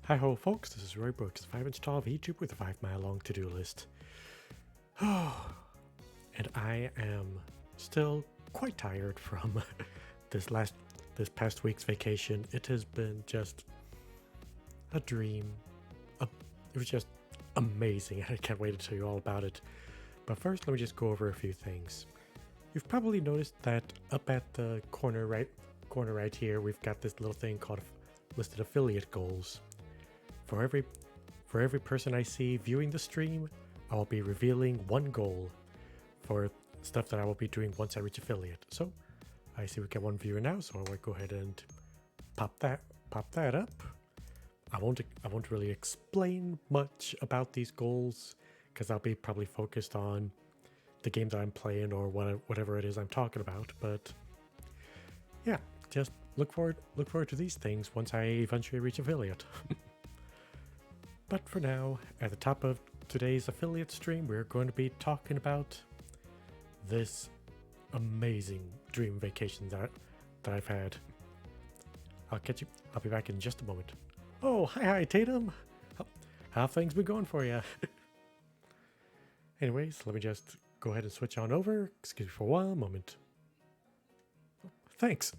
Hi ho folks, this is Roy Brooks, 5-inch tall VTuber with a 5-mile long to-do list. And I am still quite tired from this past week's vacation. It has been just a dream. It was just amazing, and I can't wait to tell you all about it. But first, let me just go over a few things. You've probably noticed that up at the corner right here, we've got this little thing called listed affiliate goals. For every person I see viewing the stream, I will be revealing one goal for stuff that I will be doing once I reach affiliate. So I see we get one viewer now, so I will go ahead and pop that up. I won't really explain much about these goals because I'll be probably focused on the games I'm playing or whatever it is I'm talking about. But yeah, just look forward to these things once I eventually reach affiliate. But for now, at the top of today's affiliate stream, we're going to be talking about this amazing dream vacation that I've had. I'll be back in just a moment. Oh, hi Tatum. How have things been going for you? Anyways, let me just go ahead and switch on over. Excuse me for one moment. Thanks.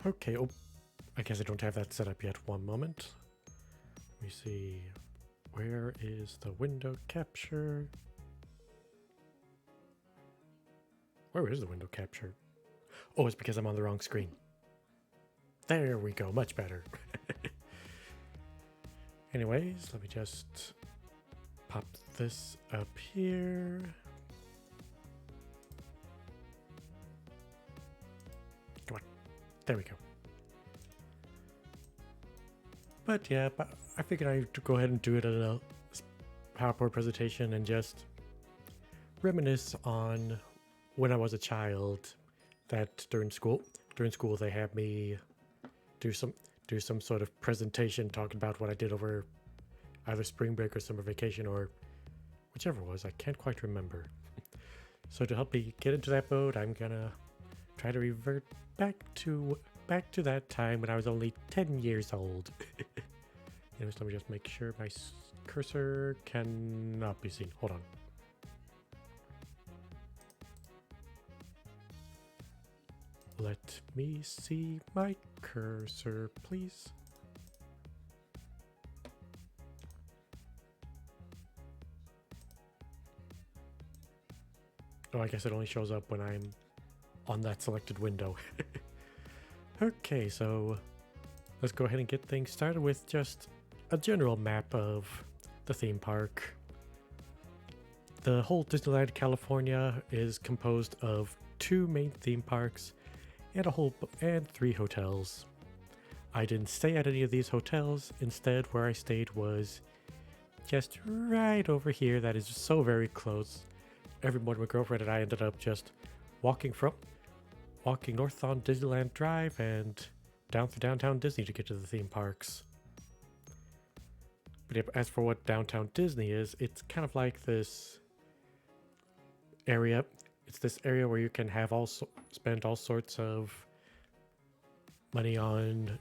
Okay, oh, I guess I don't have that set up yet. One moment. Let me see. Where is the window capture? Where is the window capture? Oh, it's because I'm on the wrong screen. There we go, much better. Anyways, let me just pop this up here. Come on, there we go. But yeah, I figured I'd go ahead and do it in a PowerPoint presentation and just reminisce on when I was a child. That during school they had me do some sort of presentation talking about what I did over either spring break or summer vacation or whichever it was. I can't quite remember. So to help me get into that mode, I'm gonna try to revert back to that time when I was only 10 years old. Anyways, let me just make sure my cursor cannot be seen. Hold on. Let me see my cursor, please. Oh, I guess it only shows up when I'm on that selected window. Okay, so let's go ahead and get things started with just a general map of the theme park. The whole Disneyland California is composed of 2 main theme parks and 3 hotels. I didn't stay at any of these hotels. Instead, where I stayed was just right over here. That is so very close. Every morning, my girlfriend and I ended up just walking north on Disneyland Drive and down through downtown Disney to get to the theme parks. But as for what downtown Disney is, it's kind of like this area. It's this area where you can have spend all sorts of money on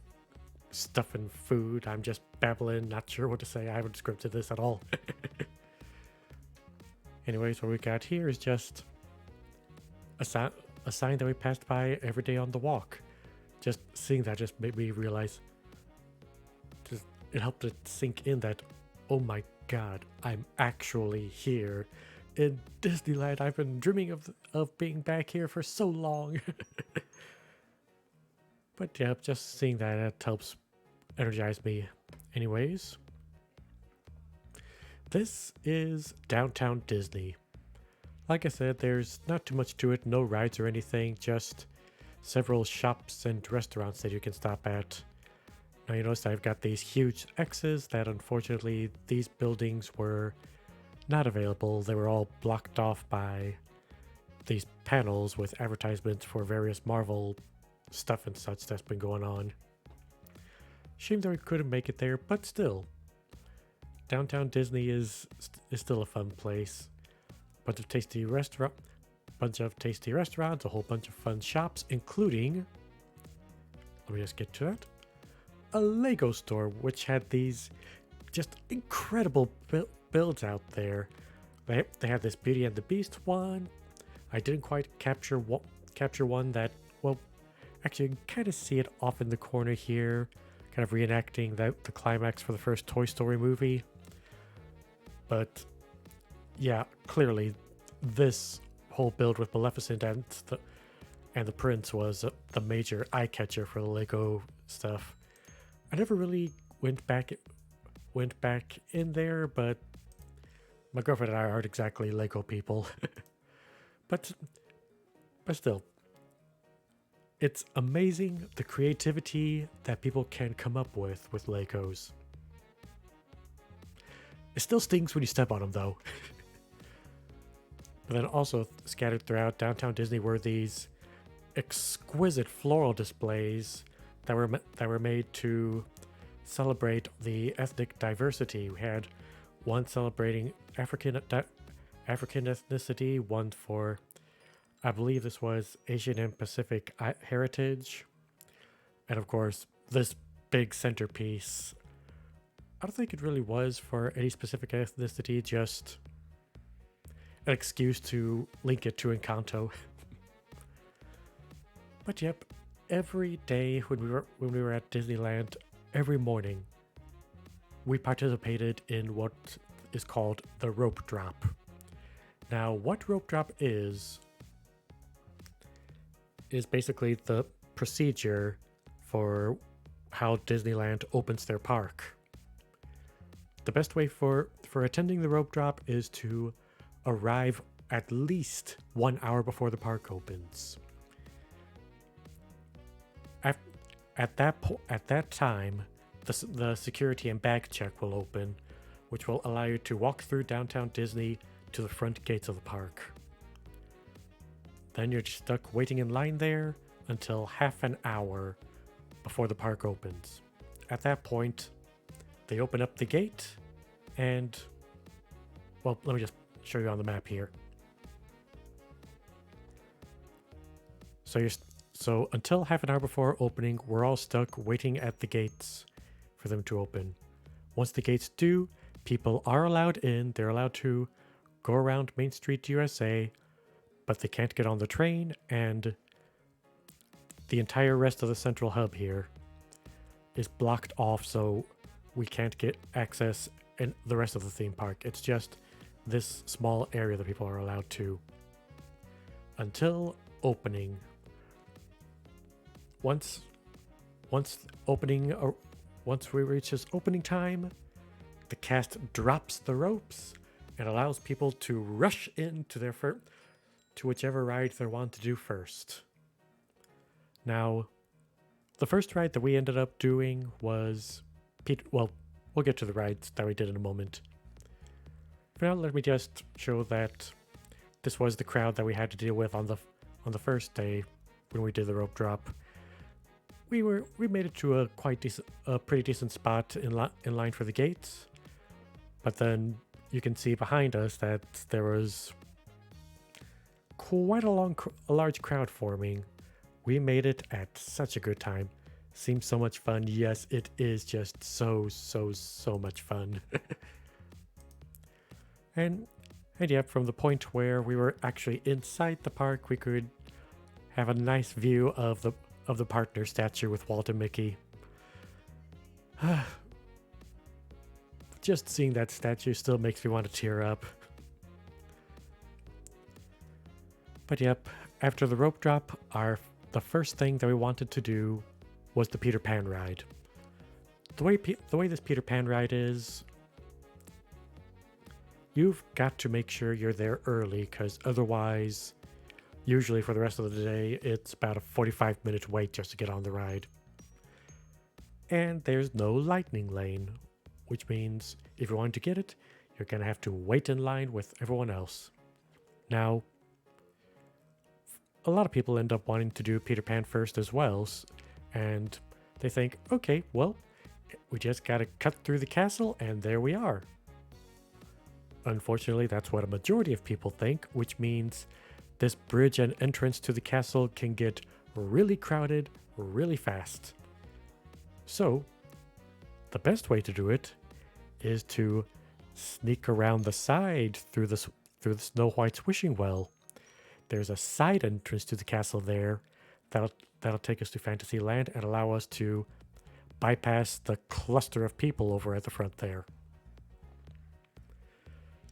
stuff and food. I'm just babbling, not sure what to say. I haven't scripted this at all. Anyways, what we got here is just a sign that we passed by every day on the walk. Just seeing that just made me realize, just it helped it sink in that, oh my god, I'm actually here in Disneyland. I've been dreaming of being back here for so long. But yeah, just seeing that, it helps energize me. Anyways, this is Downtown Disney. Like I said, there's not too much to it, no rides or anything, just several shops and restaurants that you can stop at. Now you notice I've got these huge X's that unfortunately these buildings were not available. They were all blocked off by these panels with advertisements for various Marvel stuff and such that's been going on. Shame that we couldn't make it there, but still. Downtown Disney is still a fun place. Bunch of tasty restaurants, a whole bunch of fun shops, including, let me just get to that, a Lego store, which had these just incredible builds out there. They had this Beauty and the Beast one. I didn't quite capture one that, well, actually you can kind of see it off in the corner here, kind of reenacting the climax for the first Toy Story movie. But yeah, clearly this whole build with Maleficent and the prince was the major eye catcher for the Lego stuff. I never really went back in there, but my girlfriend and I aren't exactly Lego people. but still, it's amazing the creativity that people can come up with Legos. It still stings when you step on them, though. But then also scattered throughout Downtown Disney were these exquisite floral displays that were made to celebrate the ethnic diversity. We had one celebrating African ethnicity, one for, I believe this was Asian and Pacific heritage, and of course this big centerpiece. I don't think it really was for any specific ethnicity, just an excuse to link it to Encanto. But yep, every day when we were at Disneyland, every morning, we participated in what is called the rope drop. Now, what rope drop is basically the procedure for how Disneyland opens their park. The best way for attending the rope drop is to arrive at least 1 hour before the park opens. At that time, the security and bag check will open, which will allow you to walk through Downtown Disney to the front gates of the park. Then you're just stuck waiting in line there until half an hour before the park opens. At that point, they open up the gate and, well, let me just show you on the map here. So until half an hour before opening, we're all stuck waiting at the gates for them to open. Once the gates do, people are allowed in. They're allowed to go around Main Street USA, but they can't get on the train, and the entire rest of the central hub here is blocked off, so we can't get access in the rest of the theme park. It's just this small area that people are allowed to until opening. Once we reach this opening time, the cast drops the ropes and allows people to rush into to whichever ride they want to do first. Now, the first ride that we ended up doing was well, we'll get to the rides that we did in a moment. For now, let me just show that this was the crowd that we had to deal with on the first day when we did the rope drop. We made it to a pretty decent spot in line for the gates, but then you can see behind us that there was quite a large crowd forming. We made it at such a good time. Seems so much fun. Yes, it is just so much fun. And And yep, from the point where we were actually inside the park, we could have a nice view of the partner statue with Walt and Mickey. Just seeing that statue still makes me want to tear up. But yep, after the rope drop, the first thing that we wanted to do was the Peter Pan ride. The way this Peter Pan ride is, you've got to make sure you're there early, because otherwise, usually for the rest of the day, it's about a 45-minute wait just to get on the ride. And there's no lightning lane, which means if you want to get it, you're going to have to wait in line with everyone else. Now, a lot of people end up wanting to do Peter Pan first as well, and they think, okay, well, we just got to cut through the castle and there we are. Unfortunately, that's what a majority of people think, which means this bridge and entrance to the castle can get really crowded really fast. So, the best way to do it is to sneak around the side through the Snow White's wishing well. There's a side entrance to the castle there that'll take us to Fantasyland and allow us to bypass the cluster of people over at the front there.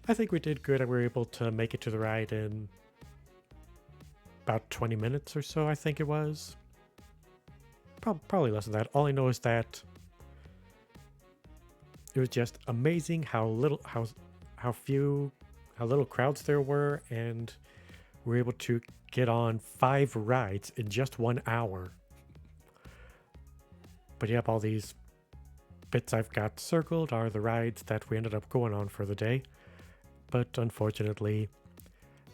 I think we did good and we were able to make it to the ride in about 20 minutes or so, I think it was. Probably less than that. All I know is that it was just amazing how little crowds there were, and we were able to get on 5 rides in just 1 hour. But yep, all these bits I've got circled are the rides that we ended up going on for the day. But unfortunately,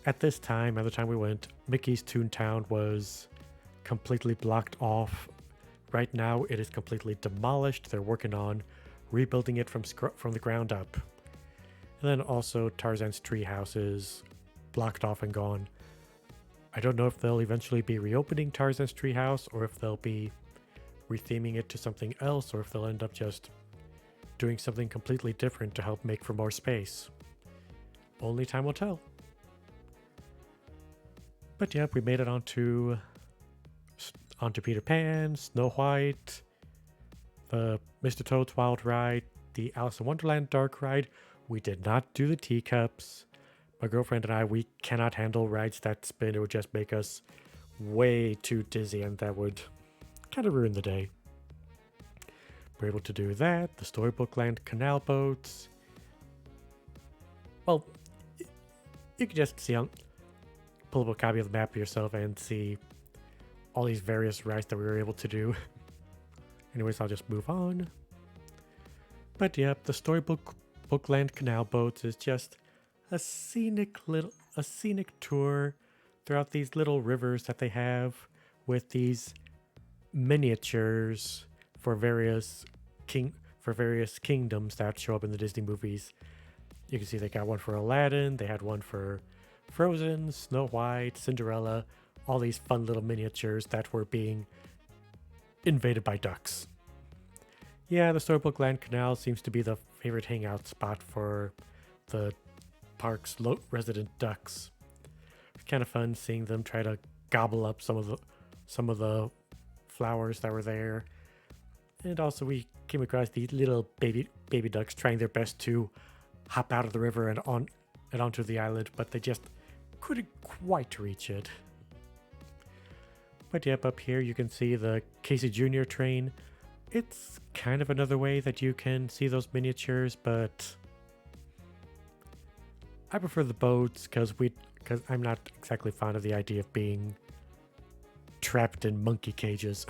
at the time we went, Mickey's Toontown was completely blocked off. Right now, it is completely demolished. They're working on rebuilding it from the ground up. And then also Tarzan's Treehouse is blocked off and gone. I don't know if they'll eventually be reopening Tarzan's Treehouse, or if they'll be retheming it to something else, or if they'll end up just doing something completely different to help make for more space. Only time will tell. But yep, we made it onto Peter Pan, Snow White, the Mr. Toad's Wild Ride, the Alice in Wonderland Dark Ride. We did not do the teacups. My girlfriend and I, we cannot handle rides that spin. It would just make us way too dizzy, and that would kind of ruin the day. We're able to do that. The Storybook Land canal boats. Well, you can just pull up a copy of the map yourself and see all these various rides that we were able to do. Anyways, I'll just move on. But yep, the Storybook Land canal boats is just a scenic tour throughout these little rivers that they have, with these miniatures for various kingdoms that show up in the Disney movies. You can see they got one for Aladdin, they had one for Frozen, Snow White, Cinderella, all these fun little miniatures that were being invaded by ducks. Yeah, the Storybook Land Canal seems to be the favorite hangout spot for the park's resident ducks. It's kind of fun seeing them try to gobble up some of the flowers that were there. And also we came across these little baby ducks trying their best to hop out of the river and onto the island, but they just couldn't quite reach it. But yep, up here you can see the Casey Jr. train. It's kind of another way that you can see those miniatures, but I prefer the boats because I'm not exactly fond of the idea of being trapped in monkey cages.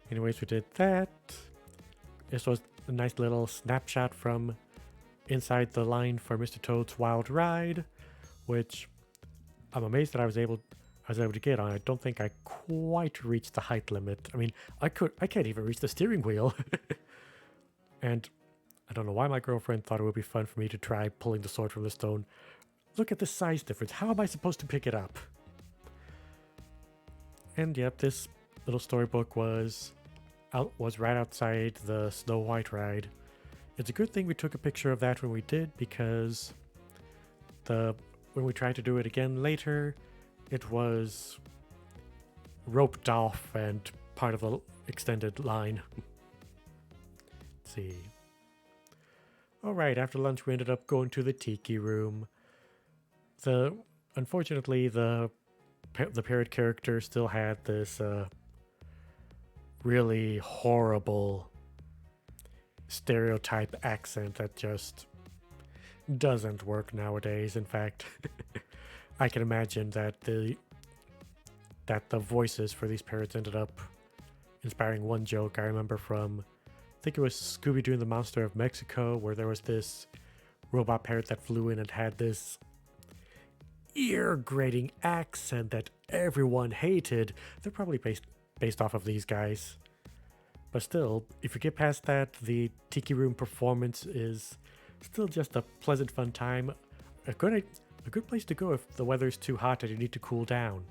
Anyways, we did that. This was a nice little snapshot from inside the line for Mr. Toad's Wild Ride, which I'm amazed that I was able to get on. I don't think I quite reached the height limit. I mean, I can't even reach the steering wheel. And I don't know why my girlfriend thought it would be fun for me to try pulling the sword from the stone. Look at the size difference. How am I supposed to pick it up? And yep, this little storybook was right outside the Snow White ride. It's a good thing we took a picture of that when we did, because when we tried to do it again later, it was roped off and part of the extended line. Let's see. Alright, after lunch we ended up going to the tiki room. Unfortunately, the parrot character still had this really horrible stereotype accent that just doesn't work nowadays. In fact, I can imagine that the voices for these parrots ended up inspiring one joke I remember from, I think it was Scooby-Doo and the Monster of Mexico, where there was this robot parrot that flew in and had this ear-grating accent that everyone hated. They're probably based off of these guys. But still, if you get past that, the Tiki Room performance is still just a pleasant, fun time. A good place to go if the weather's too hot and you need to cool down.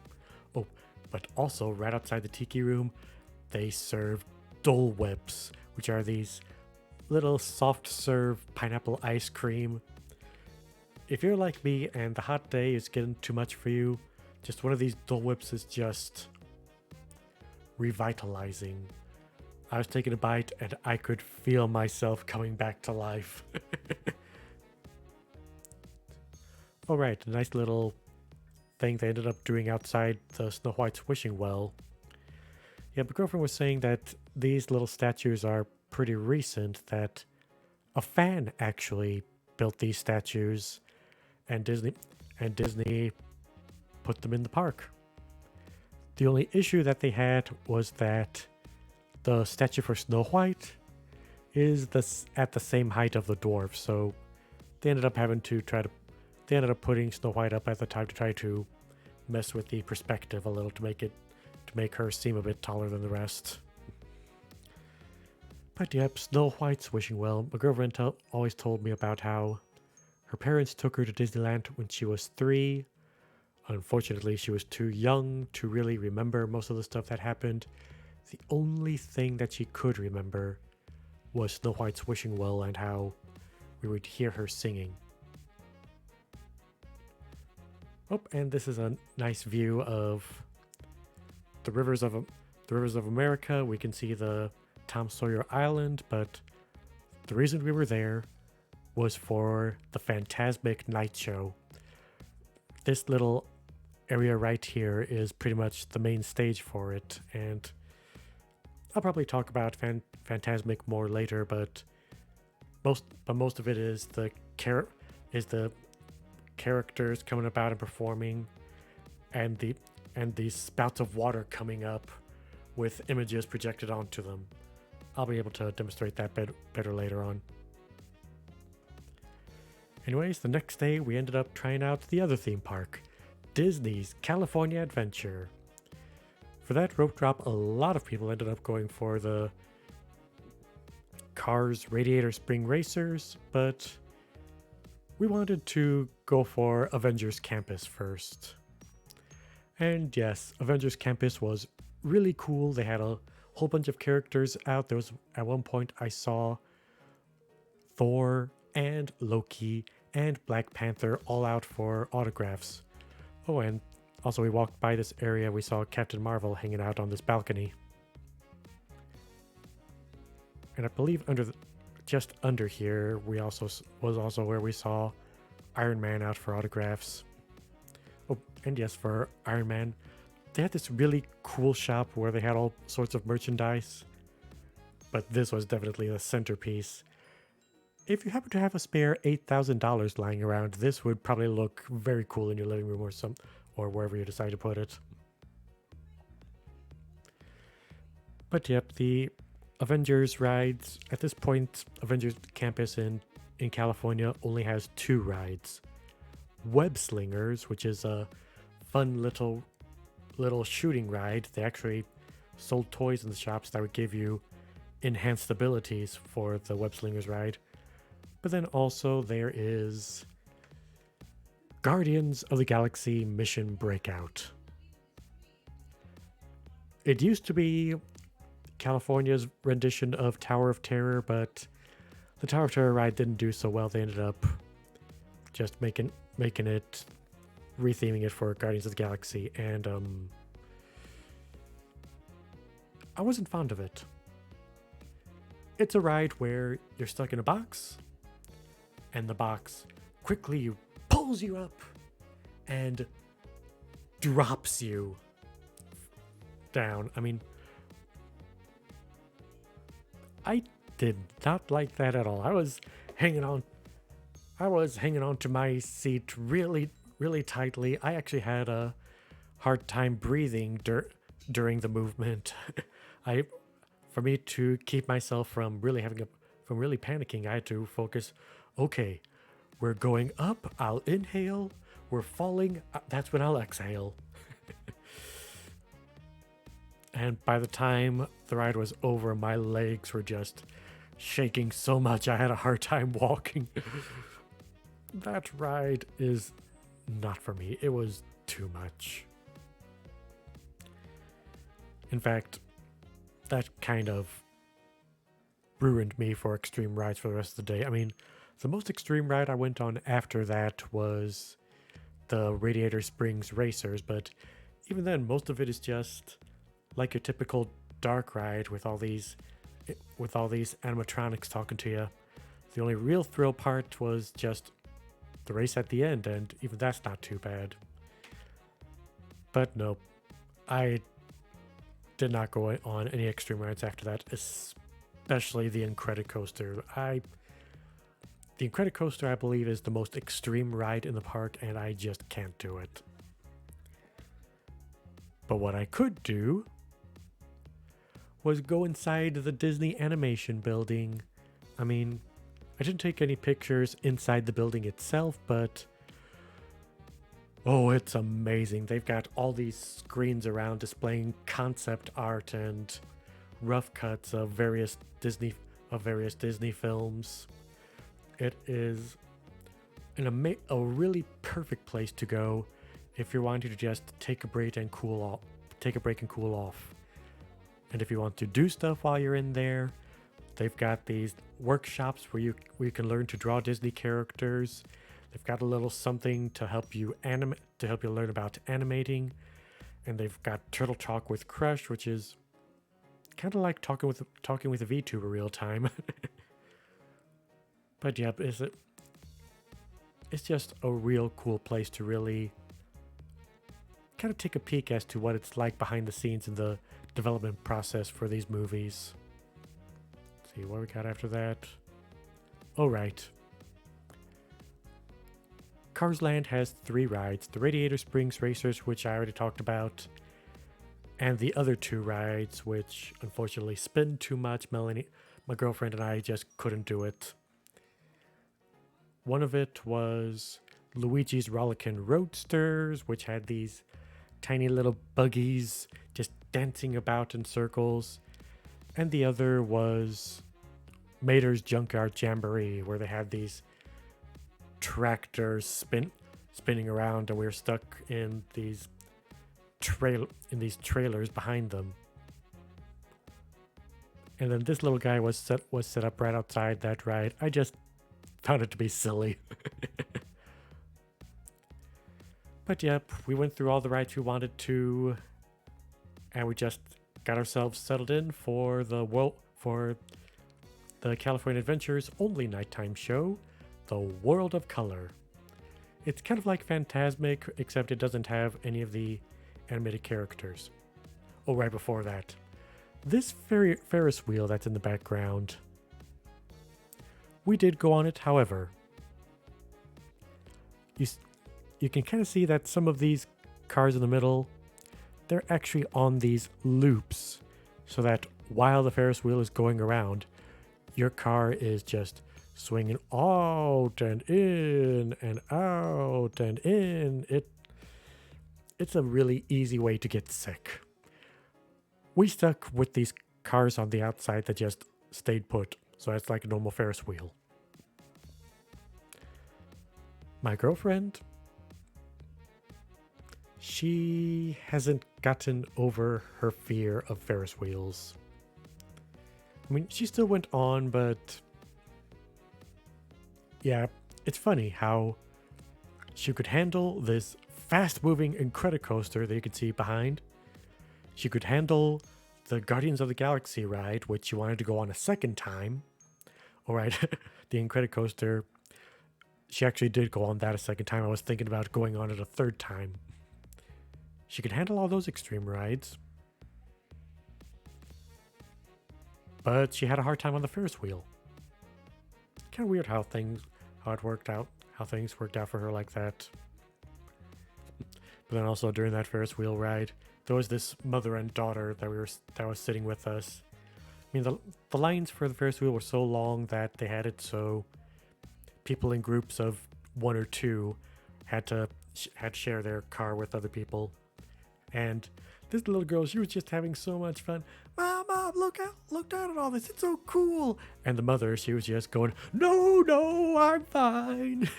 Oh, but also right outside the Tiki Room, they serve Dole Whips, which are these little soft-serve pineapple ice cream. If you're like me and the hot day is getting too much for you, just one of these Dole Whips is just revitalizing. I was taking a bite and I could feel myself coming back to life. Alright, a nice little thing they ended up doing outside the Snow White's wishing well. Yeah, my girlfriend was saying that these little statues are pretty recent, that a fan actually built these statues and Disney put them in the park. The only issue that they had was that the statue for Snow White is at the same height of the dwarf, so they ended up putting Snow White up at the top to try to mess with the perspective a little to make her seem a bit taller than the rest. But yep, Snow White's wishing well. My girlfriend always told me about how her parents took her to Disneyland when she was 3. Unfortunately, she was too young to really remember most of the stuff that happened. The only thing that she could remember was Snow White's wishing well and how we would hear her singing. Oh, and this is a nice view of the rivers of America. We can see the Tom Sawyer Island, but the reason we were there was for the Fantasmic Night Show. This little area right here is pretty much the main stage for it, and I'll probably talk about Fantasmic more later, but most of it is the characters coming about and performing, and these spouts of water coming up with images projected onto them. I'll be able to demonstrate that better later on. Anyways, the next day we ended up trying out the other theme park, Disney's California Adventure. For that rope drop, a lot of people ended up going for the Cars Radiator Spring Racers, but we wanted to go for Avengers Campus first. And yes, Avengers Campus was really cool. They had a whole bunch of characters out. There was, at one point, I saw Thor and Loki and Black Panther all out for autographs. Oh, and also we walked by this area. We saw Captain Marvel hanging out on this balcony. And I believe just under here, was also where we saw Iron Man out for autographs. Oh, and yes, for Iron Man, they had this really cool shop where they had all sorts of merchandise, but this was definitely the centerpiece. If you happen to have a spare $8,000 lying around, this would probably look very cool in your living room or wherever you decide to put it. But yep, the Avengers rides, at this point, Avengers Campus in California only has 2 rides. Web Slingers, which is a fun little shooting ride. They actually sold toys in the shops that would give you enhanced abilities for the Web Slingers ride. But then also there is Guardians of the Galaxy Mission Breakout. It used to be California's rendition of Tower of Terror, but the Tower of Terror ride didn't do so well. They ended up just making it, retheming it for Guardians of the Galaxy, and I wasn't fond of it. It's a ride where you're stuck in a box, and the box quickly pulls you up and drops you down. I mean, I did not like that at all. I was hanging on to my seat really, really tightly. I actually had a hard time breathing during the movement. For me to keep myself from really panicking, I had to focus. Okay, we're going up. I'll inhale. We're falling. That's when I'll exhale. And by the time the ride was over, my legs were just shaking so much I had a hard time walking. That ride is not for me. It was too much. In fact, that kind of ruined me for extreme rides for the rest of the day. I mean, the most extreme ride I went on after that was the Radiator Springs Racers, but even then, most of it is just like your typical dark ride with all these animatronics talking to you. The only real thrill part was just the race at the end, and even that's not too bad. But no, I did not go on any extreme rides after that, especially the Incredicoaster. The Incredicoaster, I believe, is the most extreme ride in the park, and I just can't do it. But what I could do was go inside the Disney Animation Building. I mean, I didn't take any pictures inside the building itself, but oh, it's amazing. They've got all these screens around displaying concept art and rough cuts of various Disney films. It is a really perfect place to go if you're wanting to just take a break and cool off. And if you want to do stuff while you're in there, they've got these workshops where you can learn to draw Disney characters. They've got a little something to help you learn about animating, and they've got Turtle Talk with Crush, which is kind of like talking with a VTuber real time. But yeah, it's just a real cool place to really kind of take a peek as to what it's like behind the scenes in the development process for these movies. Let's see what we got after that. Oh, right. Cars Land has 3 rides: the Radiator Springs Racers, which I already talked about, and the other 2 rides, which unfortunately spin too much. Melanie, my girlfriend, and I just couldn't do it. One of it was Luigi's Rollickin' Roadsters, which had these tiny little buggies just dancing about in circles. And the other was Mater's Junkyard Jamboree, where they had these tractors spinning around, and we were stuck in these trailers behind them. And then this little guy was set up right outside that ride. I just found it to be silly. But yep, we went through all the rides we wanted to, and we just got ourselves settled in for the California Adventure's only nighttime show, The World of Color. It's kind of like Fantasmic, except it doesn't have any of the animated characters. Oh, right before that, this Ferris wheel that's in the background. We did go on it, however. You can kind of see that some of these cars in the middle, they're actually on these loops, so that while the Ferris wheel is going around, your car is just swinging out and in and out and in. It's a really easy way to get sick. We stuck with these cars on the outside that just stayed put, so it's like a normal Ferris wheel. My girlfriend, she hasn't gotten over her fear of Ferris wheels. I mean, she still went on, but Yeah, it's funny how she could handle this fast-moving Incredicoaster that you can see behind. She could handle the Guardians of the Galaxy ride, which she wanted to go on a second time. All right, the Incredicoaster, she actually did go on that a second time. I was thinking about going on it a third time. She could handle all those extreme rides, but she had a hard time on the Ferris wheel. Kind of weird how things worked out for her like that. But then also during that Ferris wheel ride, there was this mother and daughter that was sitting with us. I mean, the lines for the Ferris wheel were so long that they had it so people in groups of one or two had to share their car with other people. And this little girl, she was just having so much fun. Mom, look down at all this. It's so cool. And the mother, she was just going, no, I'm fine.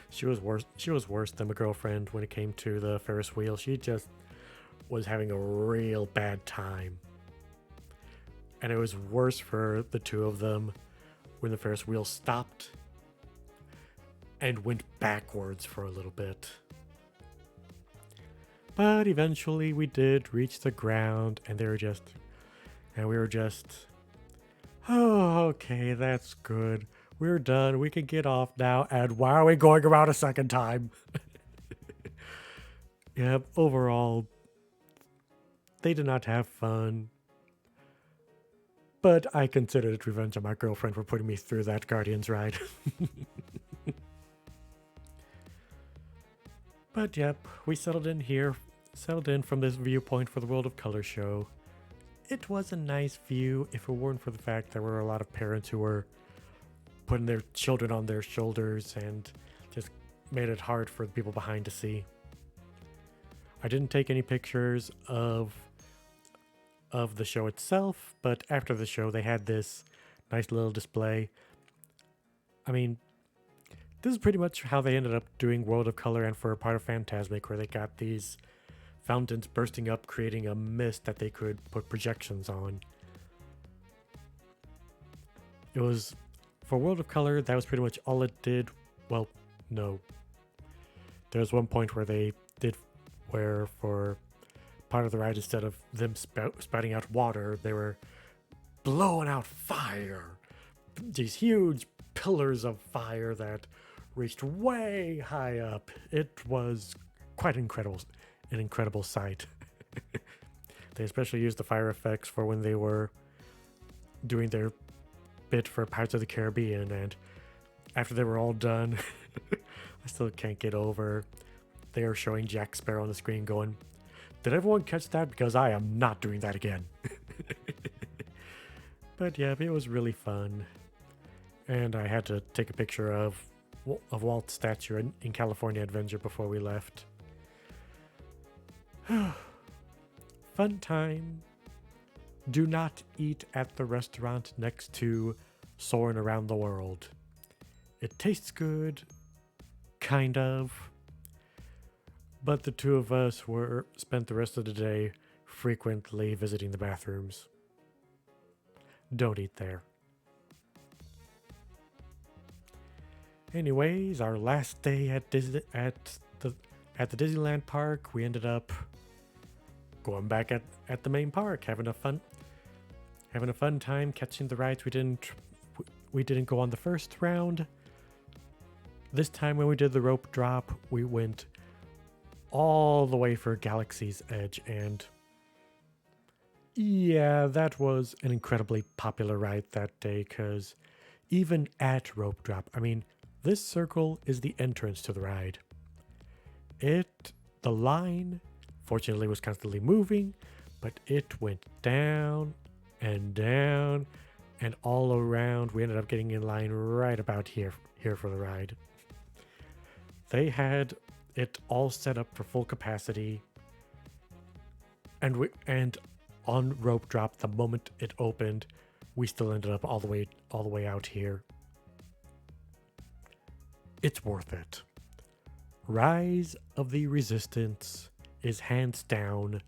She was worse than my girlfriend when it came to the Ferris wheel. She just was having a real bad time. And it was worse for the two of them when the Ferris wheel stopped and went backwards for a little bit. But eventually we did reach the ground, and we were just, oh, okay, that's good. We're done. We can get off now. And why are we going around a second time? Yep, overall, they did not have fun. But I considered it revenge on my girlfriend for putting me through that Guardians ride. But yep, we settled in from this viewpoint for the World of Color show. It was a nice view if it weren't for the fact there were a lot of parents who were putting their children on their shoulders and just made it hard for the people behind to see. I didn't take any pictures of the show itself, but after the show they had this nice little display. I mean, this is pretty much how they ended up doing World of Color and for a part of Fantasmic, where they got these fountains bursting up, creating a mist that they could put projections on. It was, for World of Color, that was pretty much all it did. Well, no. There was one point where for part of the ride, instead of them spouting out water, they were blowing out fire. These huge pillars of fire that reached way high up. It was quite an incredible sight. They especially used the fire effects for when they were doing their bit for Pirates of the Caribbean, and after they were all done, I still can't get over they are showing Jack Sparrow on the screen going, "Did everyone catch that? Because I am not doing that again." But yeah, it was really fun. And I had to take a picture of Walt's statue in California Adventure before we left. Fun time. Do not eat at the restaurant next to Soarin' Around the World. It tastes good, kind of, but the two of us spent the rest of the day frequently visiting the bathrooms. Don't eat there. Anyways, our last day at the Disneyland park, we ended up going back at the main park, having a fun time catching the rides we didn't go on the first round. This time when we did the rope drop, we went all the way for Galaxy's Edge, and yeah, that was an incredibly popular ride that day, because even at rope drop, I mean, this circle is the entrance to the ride. The line, fortunately, was constantly moving, but it went down and down and all around. We ended up getting in line right about here for the ride. They had it all set up for full capacity, and on rope drop, the moment it opened, we still ended up all the way out here. It's worth it. Rise of the Resistance is hands down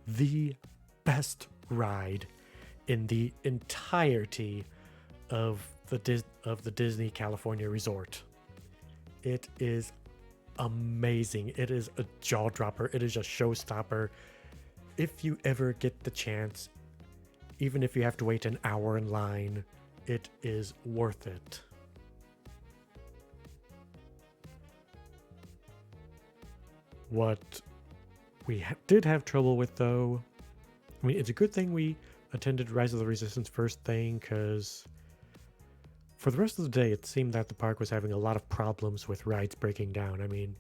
the best ride in the entirety of the Disney California Resort. It is amazing. It is a jaw dropper. It is a showstopper. If you ever get the chance, even if you have to wait an hour in line, it is worth it. What we did have trouble with, though, I mean, it's a good thing we attended Rise of the Resistance first thing, because for the rest of the day, it seemed that the park was having a lot of problems with rides breaking down. I mean,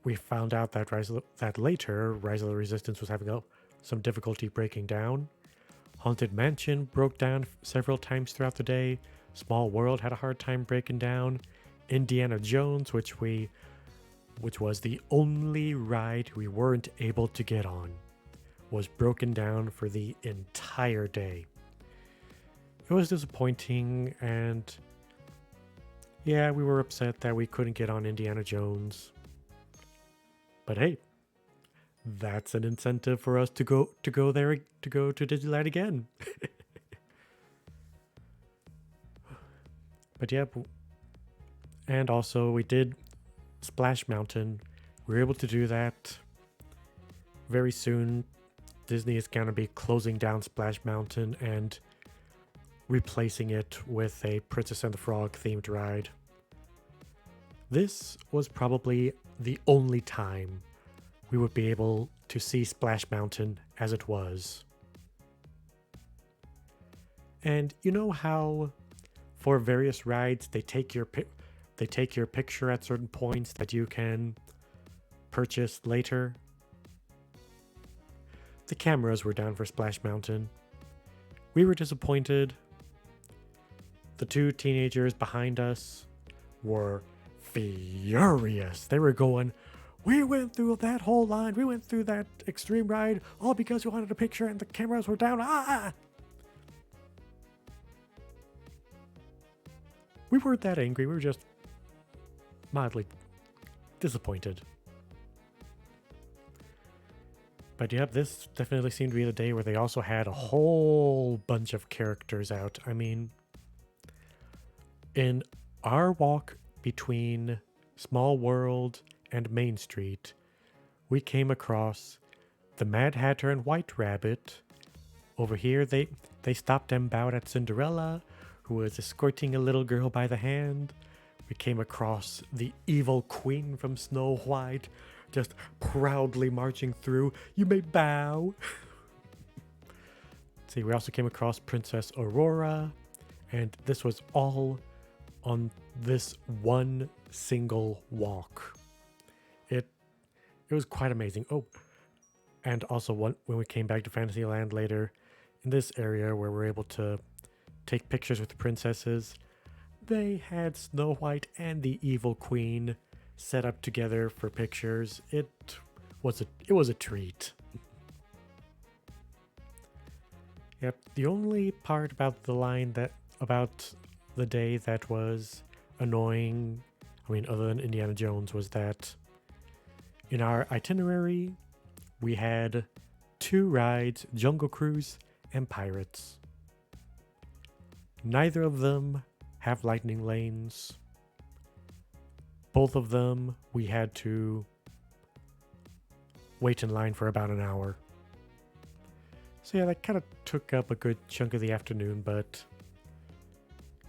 we found out that later, Rise of the Resistance was having some difficulty breaking down. Haunted Mansion broke down several times throughout the day. Small World had a hard time breaking down. Indiana Jones, which was the only ride we weren't able to get on, was broken down for the entire day. It was disappointing, and yeah, we were upset that we couldn't get on Indiana Jones. But hey, that's an incentive for us to go to Disneyland again. But yeah, and also we did Splash Mountain. We were able to do that very soon. Disney is going to be closing down Splash Mountain and replacing it with a Princess and the Frog themed ride. This was probably the only time we would be able to see Splash Mountain as it was. And you know how for various rides they take your picture at certain points that you can purchase later? The cameras were down for Splash Mountain. We were disappointed. The two teenagers behind us were furious. They were going, "We went through that whole line. We went through that extreme ride all because we wanted a picture and the cameras were down. Ah!" We weren't that angry. We were just mildly disappointed. But yep, this definitely seemed to be the day where they also had a whole bunch of characters out. I mean, in our walk between Small World and Main Street, we came across the Mad Hatter and White Rabbit. Over here, they stopped and bowed at Cinderella, who was escorting a little girl by the hand. We came across the evil queen from Snow White, just proudly marching through. "You may bow." See, we also came across Princess Aurora, and this was all on this one single walk. It was quite amazing. Oh, and also when we came back to Fantasyland later, in this area where we're able to take pictures with the princesses, they had Snow White and the evil queen set up together for pictures. It was a treat. Yep, the only part about the day that was annoying, I mean, other than Indiana Jones, was that in our itinerary, we had 2 rides, Jungle Cruise and Pirates. Neither of them have lightning lanes. Both of them, we had to wait in line for about an hour. So yeah, that kind of took up a good chunk of the afternoon, but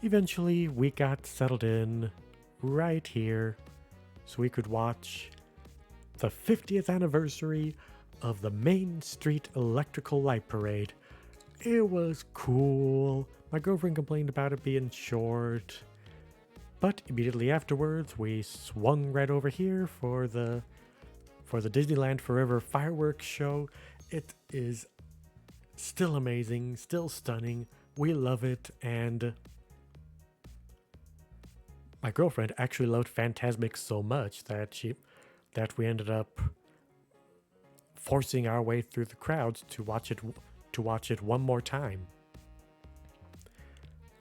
eventually we got settled in right here so we could watch the 50th anniversary of the Main Street Electrical Light Parade. It was cool. My girlfriend complained about it being short, but immediately afterwards we swung right over here for the Disneyland Forever fireworks show. It is still amazing, still stunning. We love it, and my girlfriend actually loved Fantasmic so much that we ended up forcing our way through the crowds to watch it one more time.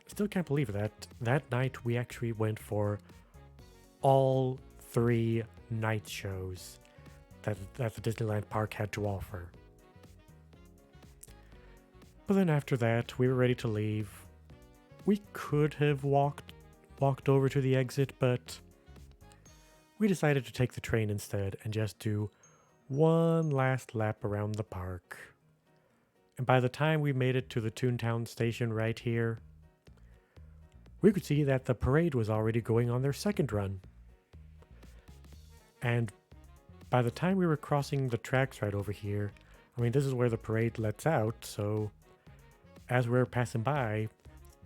Still can't believe that night we actually went for all 3 night shows that the Disneyland park had to offer. But then after that, we were ready to leave. We could have walked over to the exit, but we decided to take the train instead and just do one last lap around the park. And by the time we made it to the Toontown station right here, we could see that the parade was already going on their second run. And by the time we were crossing the tracks right over here, I mean, this is where the parade lets out, so as we were passing by,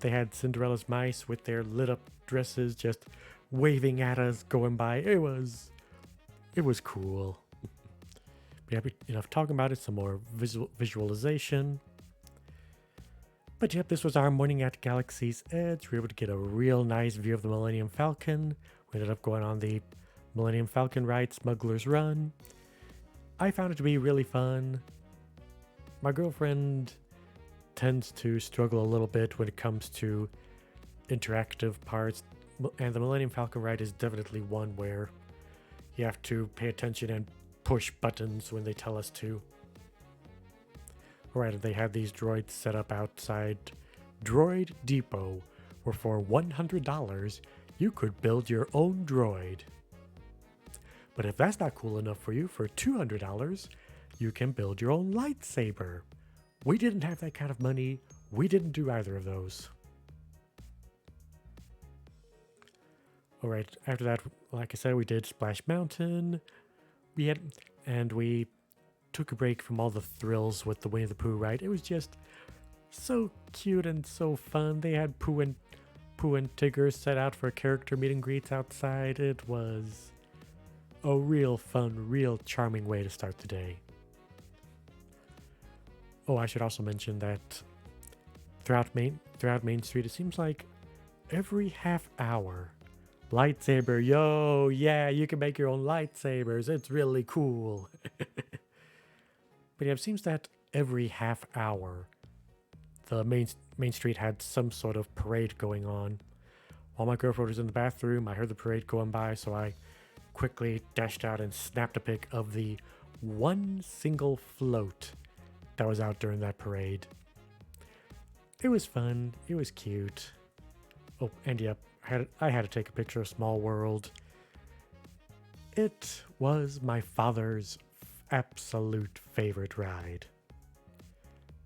they had Cinderella's mice with their lit up dresses just waving at us going by. It was cool. But yeah, enough talking about it, some more visualization. But yep, this was our morning at Galaxy's Edge. We were able to get a real nice view of the Millennium Falcon. We ended up going on the Millennium Falcon ride, Smuggler's Run. I found it to be really fun. My girlfriend tends to struggle a little bit when it comes to interactive parts, and the Millennium Falcon ride is definitely one where you have to pay attention and push buttons when they tell us to. Alright, they had these droids set up outside Droid Depot, where for $100 you could build your own droid. But if that's not cool enough for you, for $200 you can build your own lightsaber. We didn't have that kind of money. We didn't do either of those. Alright, after that, like I said, we did Splash Mountain. We took a break from all the thrills with the Winnie the Pooh ride. It was just so cute and so fun. They had Pooh and Tigger set out for character meet and greets outside. It was a real fun, real charming way to start the day. Oh, I should also mention that throughout Main Street, it seems like every half hour, lightsaber, yo, yeah, you can make your own lightsabers. It's really cool. But yeah, it seems that every half hour, the Main Street had some sort of parade going on. While my girlfriend was in the bathroom, I heard the parade going by, so I quickly dashed out and snapped a pic of the one single float that was out during that parade. It was fun. It was cute. Oh, and yep, I had to take a picture of Small World. It was my father's absolute favorite ride.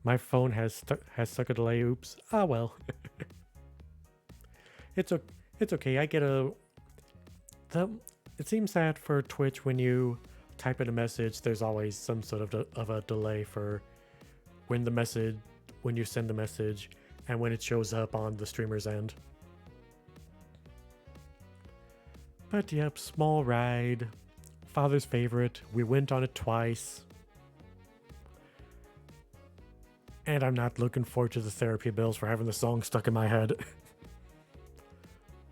My phone has stuck a delay. Oops. Ah well. It's okay. It seems that for Twitch, when you type in a message, there's always some sort of a delay for when you send the message and when it shows up on the streamer's end. But yep, small ride, father's favorite. We went on it twice. And I'm not looking forward to the therapy bills for having the song stuck in my head.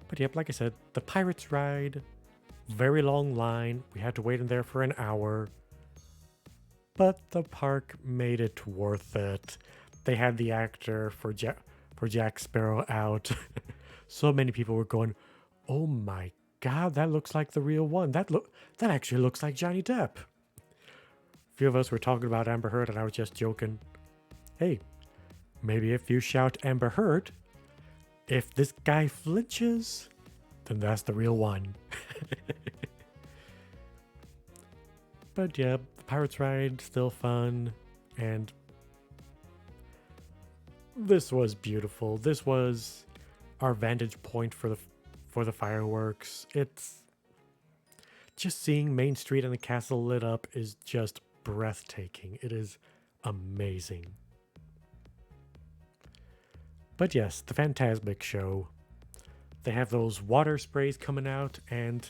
But yep, like I said, the Pirates ride, very long line. We had to wait in there for an hour. But the park made it worth it. They had the actor for Jack Sparrow out. So many people were going, "Oh my God, that looks like the real one. That actually looks like Johnny Depp." A few of us were talking about Amber Heard, and I was just joking. Hey, maybe if you shout Amber Heard, if this guy flinches, then that's the real one. But yeah, the Pirates ride, still fun, and this was beautiful. This was our vantage point for the fireworks. It's just seeing Main Street and the castle lit up is just breathtaking. It is amazing. But yes, the Fantasmic show. They have those water sprays coming out, and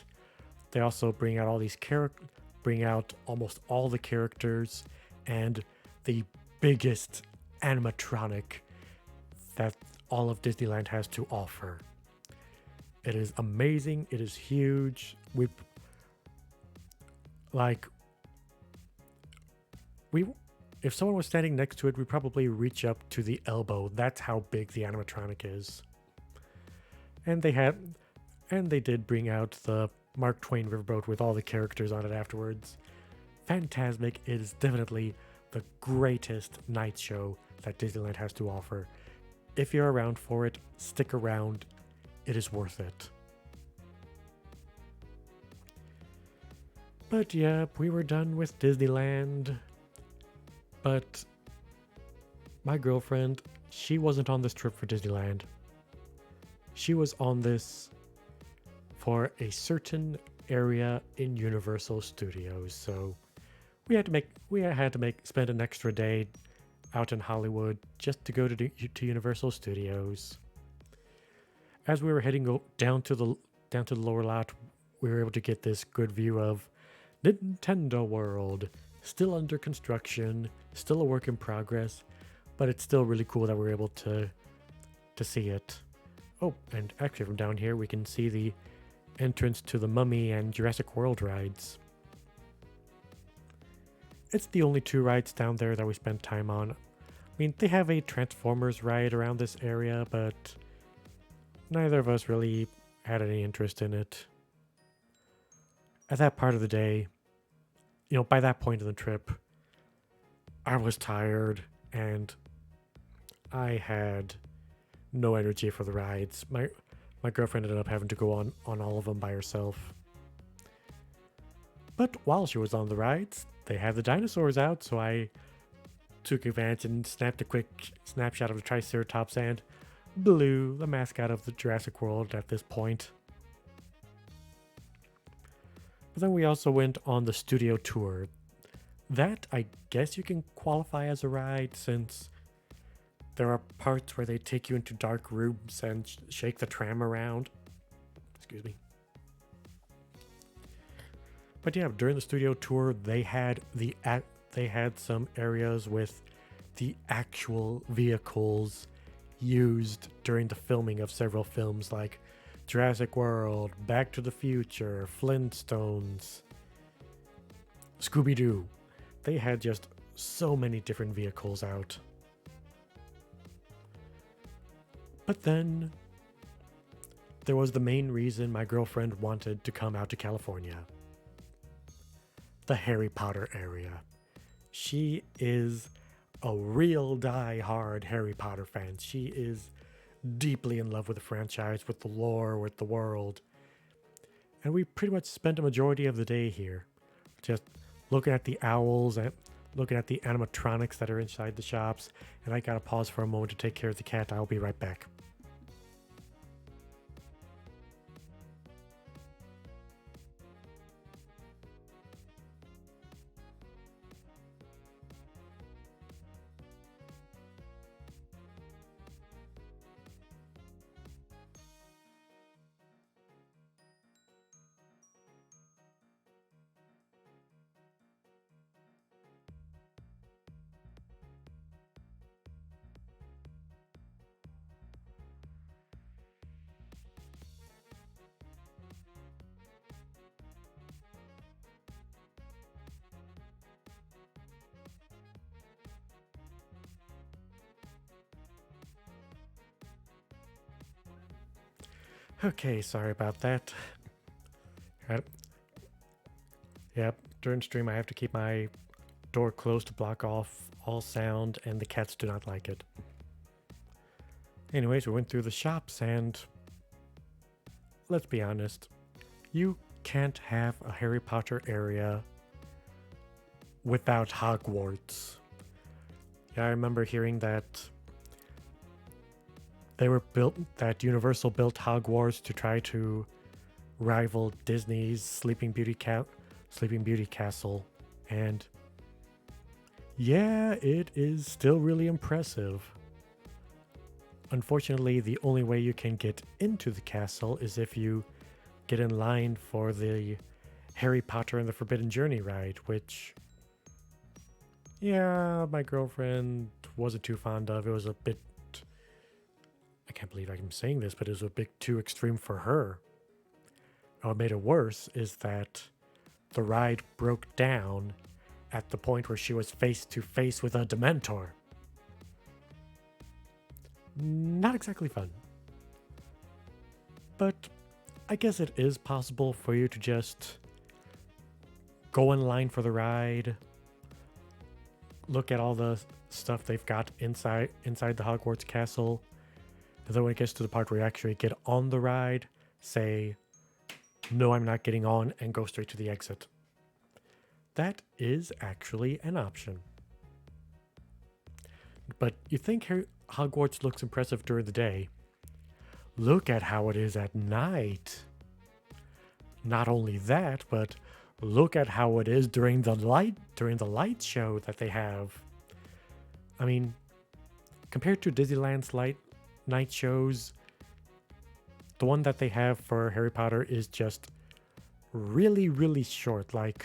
they also bring out almost all the characters and the biggest animatronic that all of Disneyland has to offer. It is amazing. It is huge. If someone was standing next to it, we'd probably reach up to the elbow. That's how big the animatronic is. And they did bring out the Mark Twain riverboat with all the characters on it afterwards. Fantasmic is definitely the greatest night show that Disneyland has to offer. If you're around for it, stick around. It is worth it. But yeah, we were done with Disneyland. But my girlfriend, she wasn't on this trip for Disneyland. She was on this for a certain area in Universal Studios. So we had to spend an extra day out in Hollywood just to go to Universal Studios. As we were heading down to the lower lot, we were able to get this good view of Nintendo World, still under construction, still a work in progress, but it's still really cool that we're able to see it. Oh, and actually from down here we can see the entrance to the Mummy and Jurassic World rides. It's the only two rides down there that we spent time on. I mean, they have a Transformers ride around this area, but neither of us really had any interest in it. At that part of the day, by that point in the trip, I was tired and I had no energy for the rides. My girlfriend ended up having to go on all of them by herself. But while she was on the rides, they had the dinosaurs out, so I took advantage and snapped a quick snapshot of the Triceratops and Blue, the mascot of the Jurassic World at this point. But then we also went on the studio tour. That, I guess you can qualify as a ride, since there are parts where they take you into dark rooms and shake the tram around. Excuse me. But yeah, during the studio tour, they had some areas with the actual vehicles used during the filming of several films like Jurassic World, Back to the Future, Flintstones, Scooby-Doo. They had just so many different vehicles out. But then there was the main reason my girlfriend wanted to come out to California. The Harry Potter area. She is a real die-hard Harry Potter fan. She is deeply in love with the franchise, with the lore, with the world. And we pretty much spent a majority of the day here, just looking at the owls and looking at the animatronics that are inside the shops. And I gotta pause for a moment to take care of the cat. I'll be right back. Okay, sorry about that. Right. Yep, during stream I have to keep my door closed to block off all sound, and the cats do not like it. Anyways, we went through the shops, and let's be honest, you can't have a Harry Potter area without Hogwarts. Yeah, I remember hearing that Universal built Hogwarts to try to rival Disney's Sleeping Beauty Castle, and yeah, it is still really impressive. Unfortunately, the only way you can get into the castle is if you get in line for the Harry Potter and the Forbidden Journey ride, which, yeah, my girlfriend wasn't too fond of. It was a bit, I can't believe I'm saying this, but it was a bit too extreme for her. What made it worse is that the ride broke down at the point where she was face to face with a Dementor. Not exactly fun. But I guess it is possible for you to just go in line for the ride, look at all the stuff they've got inside the Hogwarts castle. And then when it gets to the part where you actually get on the ride, say, no, I'm not getting on, and go straight to the exit. That is actually an option. But you think Hogwarts looks impressive during the day. Look at how it is at night. Not only that, but look at how it is during the light show that they have. I mean, compared to Disneyland's night shows, the one that they have for Harry Potter is just really, really short, like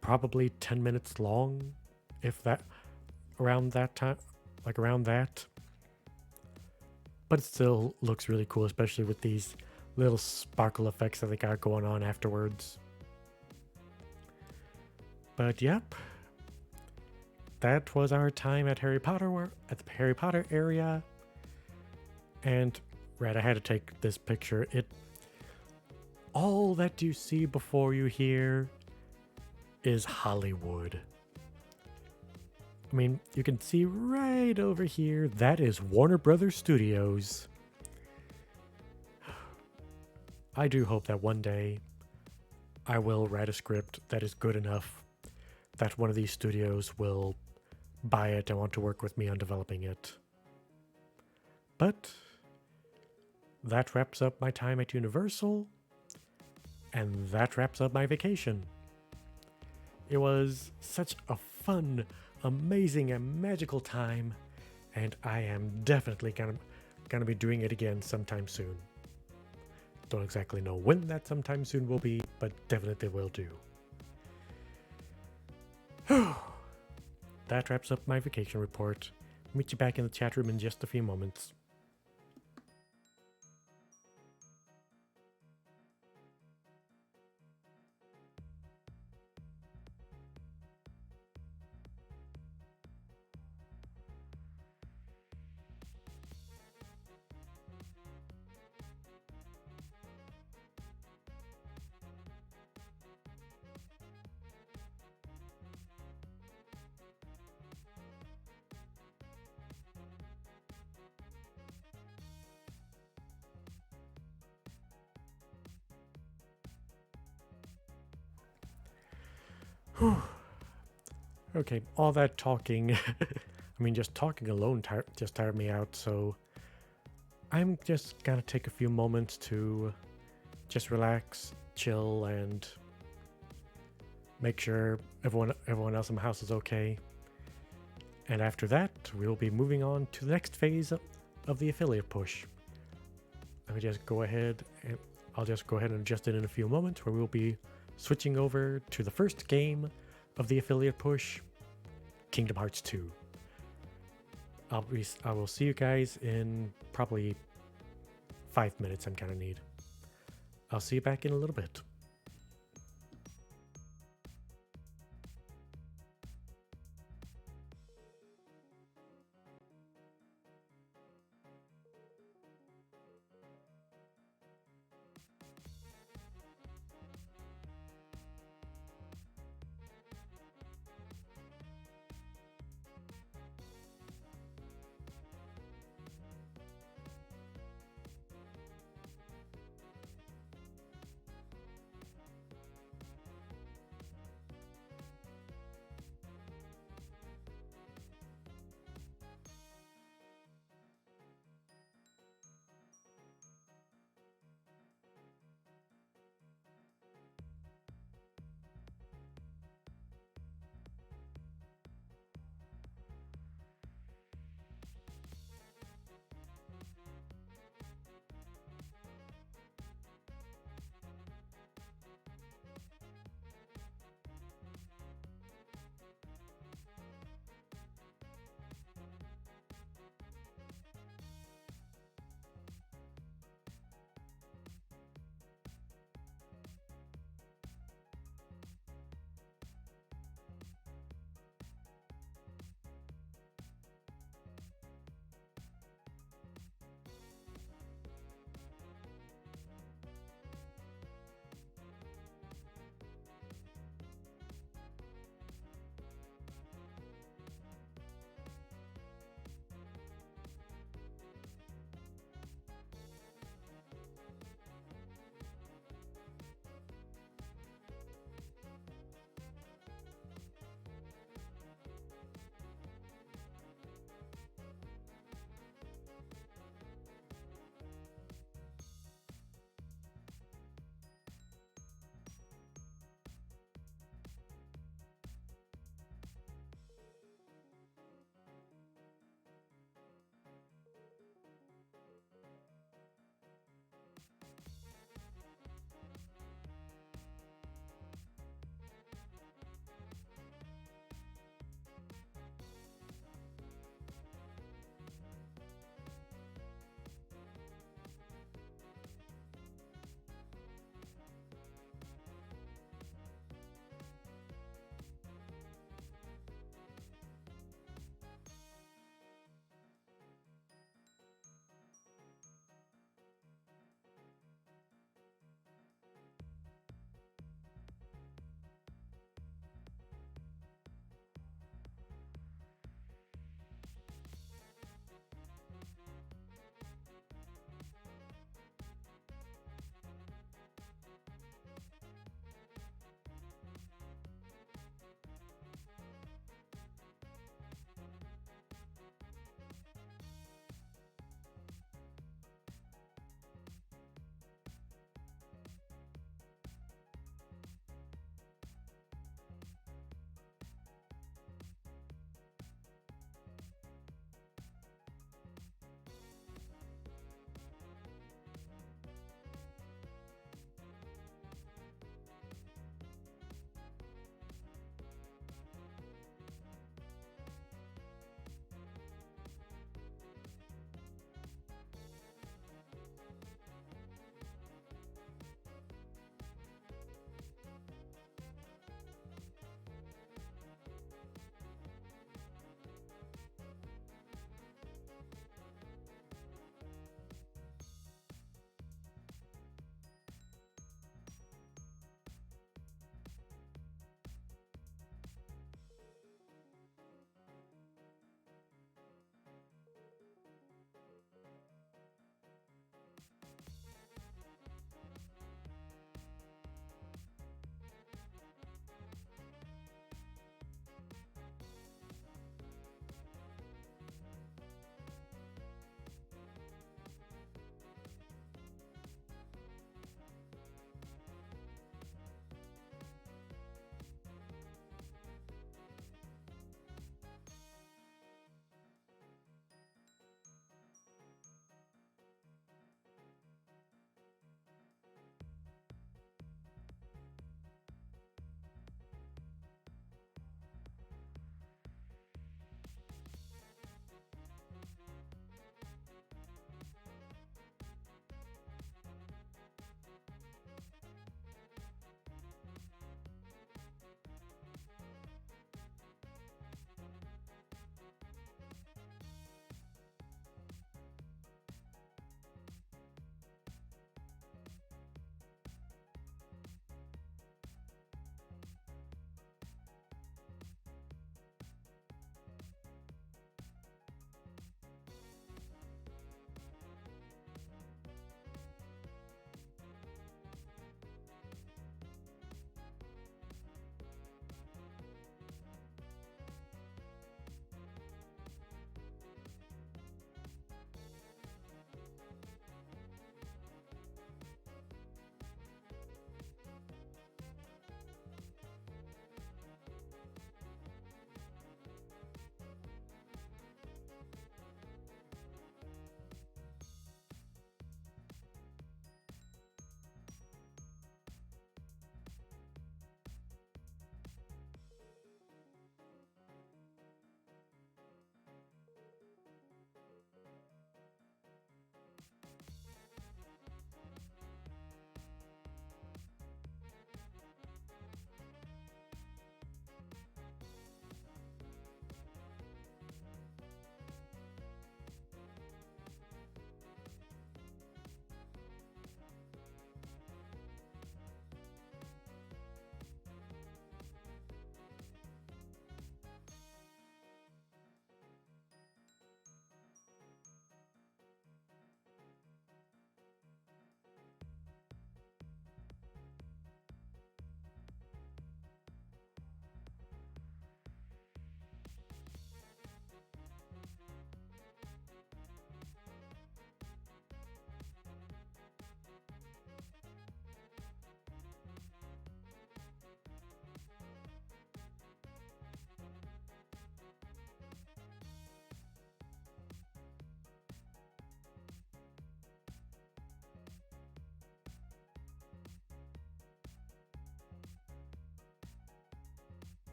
probably 10 minutes long, if that, around that time, like around that. But it still looks really cool, especially with these little sparkle effects that they got going on afterwards. But yep, that was our time at Harry Potter, at the Harry Potter area. And right, I had to take this picture. All that you see before you here is Hollywood. I mean, you can see right over here, that is Warner Brothers Studios. I do hope that one day I will write a script that is good enough that one of these studios will buy it and want to work with me on developing it. But that wraps up my time at Universal, and that wraps up my vacation. It was such a fun, amazing, and magical time, and I am definitely gonna be doing it again sometime soon. Don't exactly know when that sometime soon will be, but definitely will do. That wraps up my vacation report. Meet you back in the chat room in just a few moments. Okay, all that talking, I mean, just talking alone just tired me out, so I'm just gonna take a few moments to just relax, chill, and make sure everyone else in my house is okay. And after that, we'll be moving on to the next phase of the affiliate push. Let me just go ahead and I'll just go ahead and adjust it in a few moments, where we'll be switching over to the first game of the affiliate push, Kingdom Hearts 2. I will see you guys in probably 5 minutes. I'm gonna need. I'll see you back in a little bit.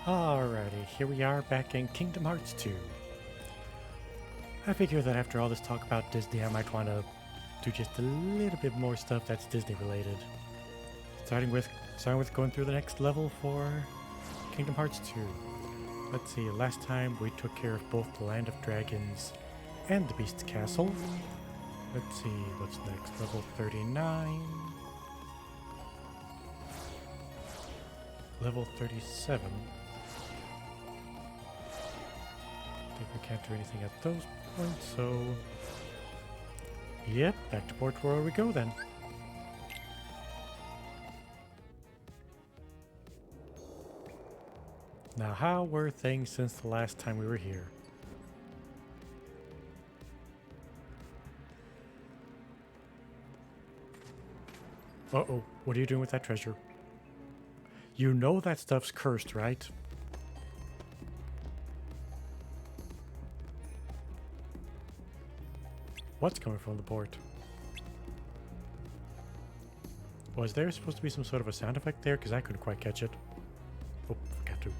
Alrighty, here we are back in Kingdom Hearts 2. I figure that after all this talk about Disney, I might want to do just a little bit more stuff that's Disney related. Starting with going through the next level for Kingdom Hearts 2. Let's see, last time we took care of both the Land of Dragons and the Beast's Castle. Let's see, what's next? Level 39. Level 37. I think we can't do anything at those points, so... Yep, back to Port Royal we go then. Now, how were things since the last time we were here? Uh-oh, what are you doing with that treasure? You know that stuff's cursed, right? What's coming from the port? Was there supposed to be some sort of a sound effect there? Because I couldn't quite catch it. Oh, forgot to.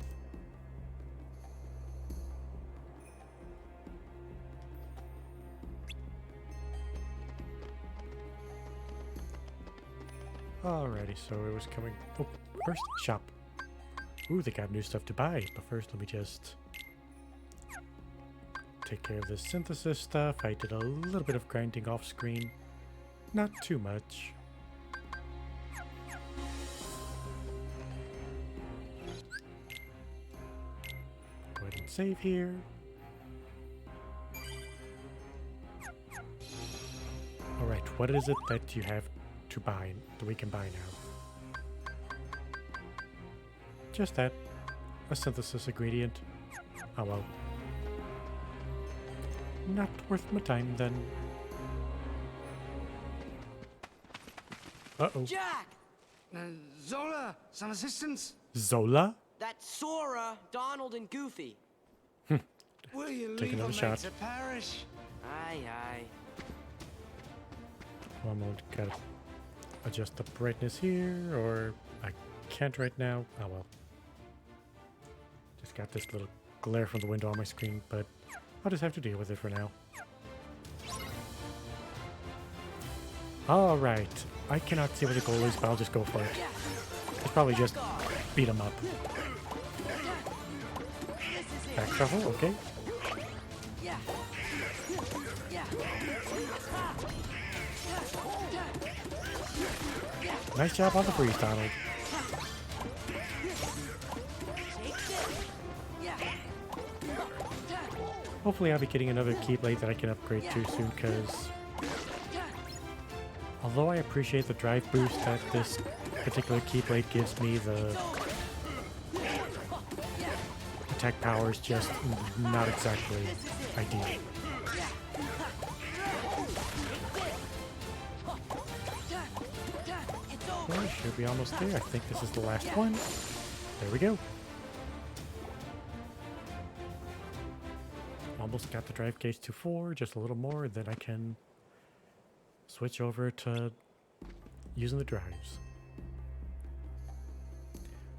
Alrighty, so it was coming. Oh, first shop. Ooh, they got new stuff to buy. But first, let me just take care of this synthesis stuff. I did a little bit of grinding off screen. Not too much. Go ahead and save here. Alright, what is it that you have to buy that we can buy now? Just that. A synthesis ingredient. Oh well. Not worth my time then. Uh-oh. Jack! Zola, some assistance? Zola? That's Sora, Donald, and Goofy. Will you Take leave another a shot. mate to perish? Aye, aye. One moment, gotta adjust the brightness here, or I can't right now. Oh well. Just got this little glare from the window on my screen, but I'll just have to deal with it for now. Alright, I cannot see what the goal is, but I'll just go for it. It's probably just beat him up. Back shuffle, okay. Nice job on the freeze, Donald. Hopefully I'll be getting another Keyblade that I can upgrade to soon, because although I appreciate the drive boost that this particular Keyblade gives me, the attack power is just not exactly ideal. Well, should be almost there. I think this is the last one. There we go. Almost got the drive case to 4, just a little more, then I can switch over to using the drives.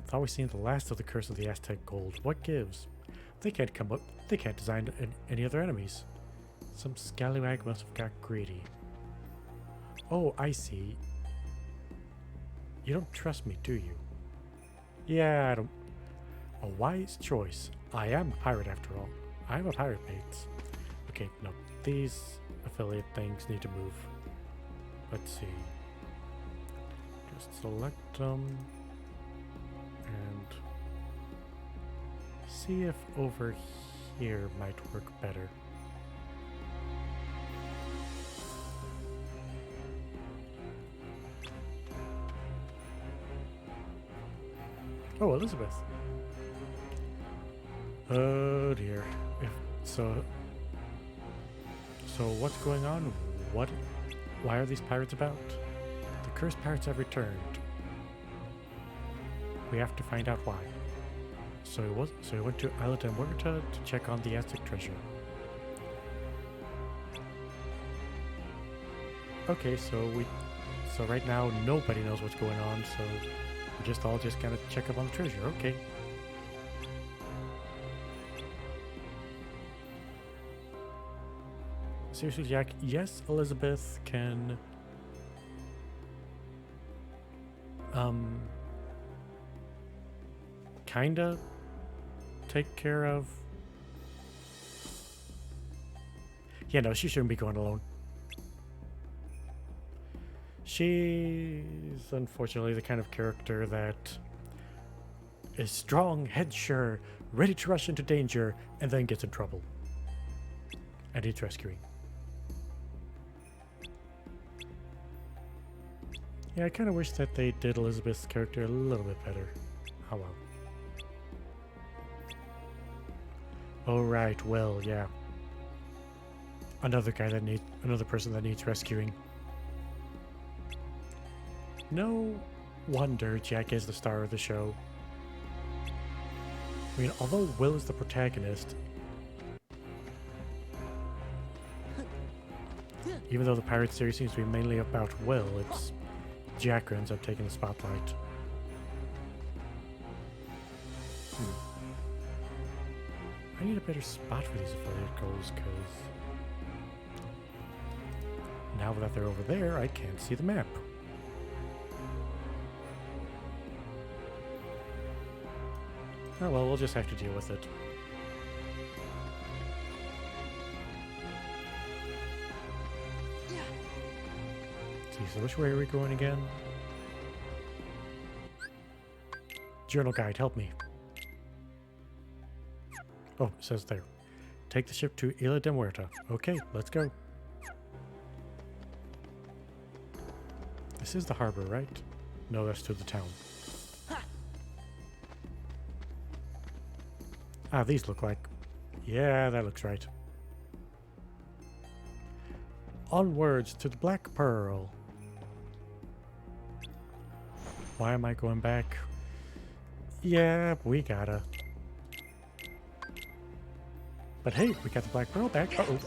Thought we seen the last of the Curse of the Aztec Gold. What gives? They can't come up. They can't design any other enemies. Some scallywag must have got greedy. Oh, I see. You don't trust me, do you? Yeah, I don't. A wise choice. I am a pirate after all. I'm a pirate, mates. Okay, no. These affiliate things need to move. Let's see. Just select them. And see if over here might work better. Oh, Elizabeth. Oh dear. So what's going on? Why are these pirates about? The cursed pirates have returned. We have to find out why. So he went to Isla de Muerta to check on the Aztec treasure. Okay, so right now nobody knows what's going on, so we just all gotta check up on the treasure. Okay. seriously, Jack, yes, Elizabeth can kinda take care of. Yeah, no, she shouldn't be going alone. She's unfortunately the kind of character that is strong, headsure, ready to rush into danger, and then gets in trouble and needs rescuing. Yeah, I kind of wish that they did Elizabeth's character a little bit better. Oh well. Oh right, Will, yeah. Another person that needs rescuing. No wonder Jack is the star of the show. I mean, although Will is the protagonist, even though the pirate series seems to be mainly about Will, it's Jack who ends up taking the spotlight. I need a better spot for these affiliate goals, because now that they're over there, I can't see the map. Oh well, we'll just have to deal with it. See, so which way are we going again? Journal guide, help me. Oh, it says there. Take the ship to Isla de Muerta. Okay, let's go. This is the harbor, right? No, that's to the town. Ah, these look like... Yeah, that looks right. Onwards to the Black Pearl. Why am I going back? Yeah, we gotta. But hey, we got the Black Pearl back. Uh-oh.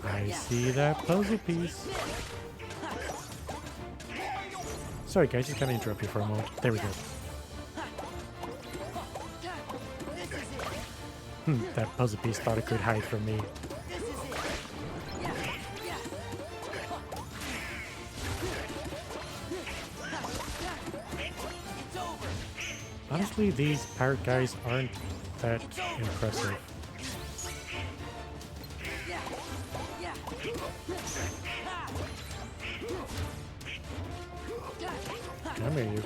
I see that puzzle piece. Sorry guys, just gotta interrupt you for a moment. There we go. That puzzle piece thought it could hide from me. Honestly, these pirate guys aren't that impressive. Come here, you.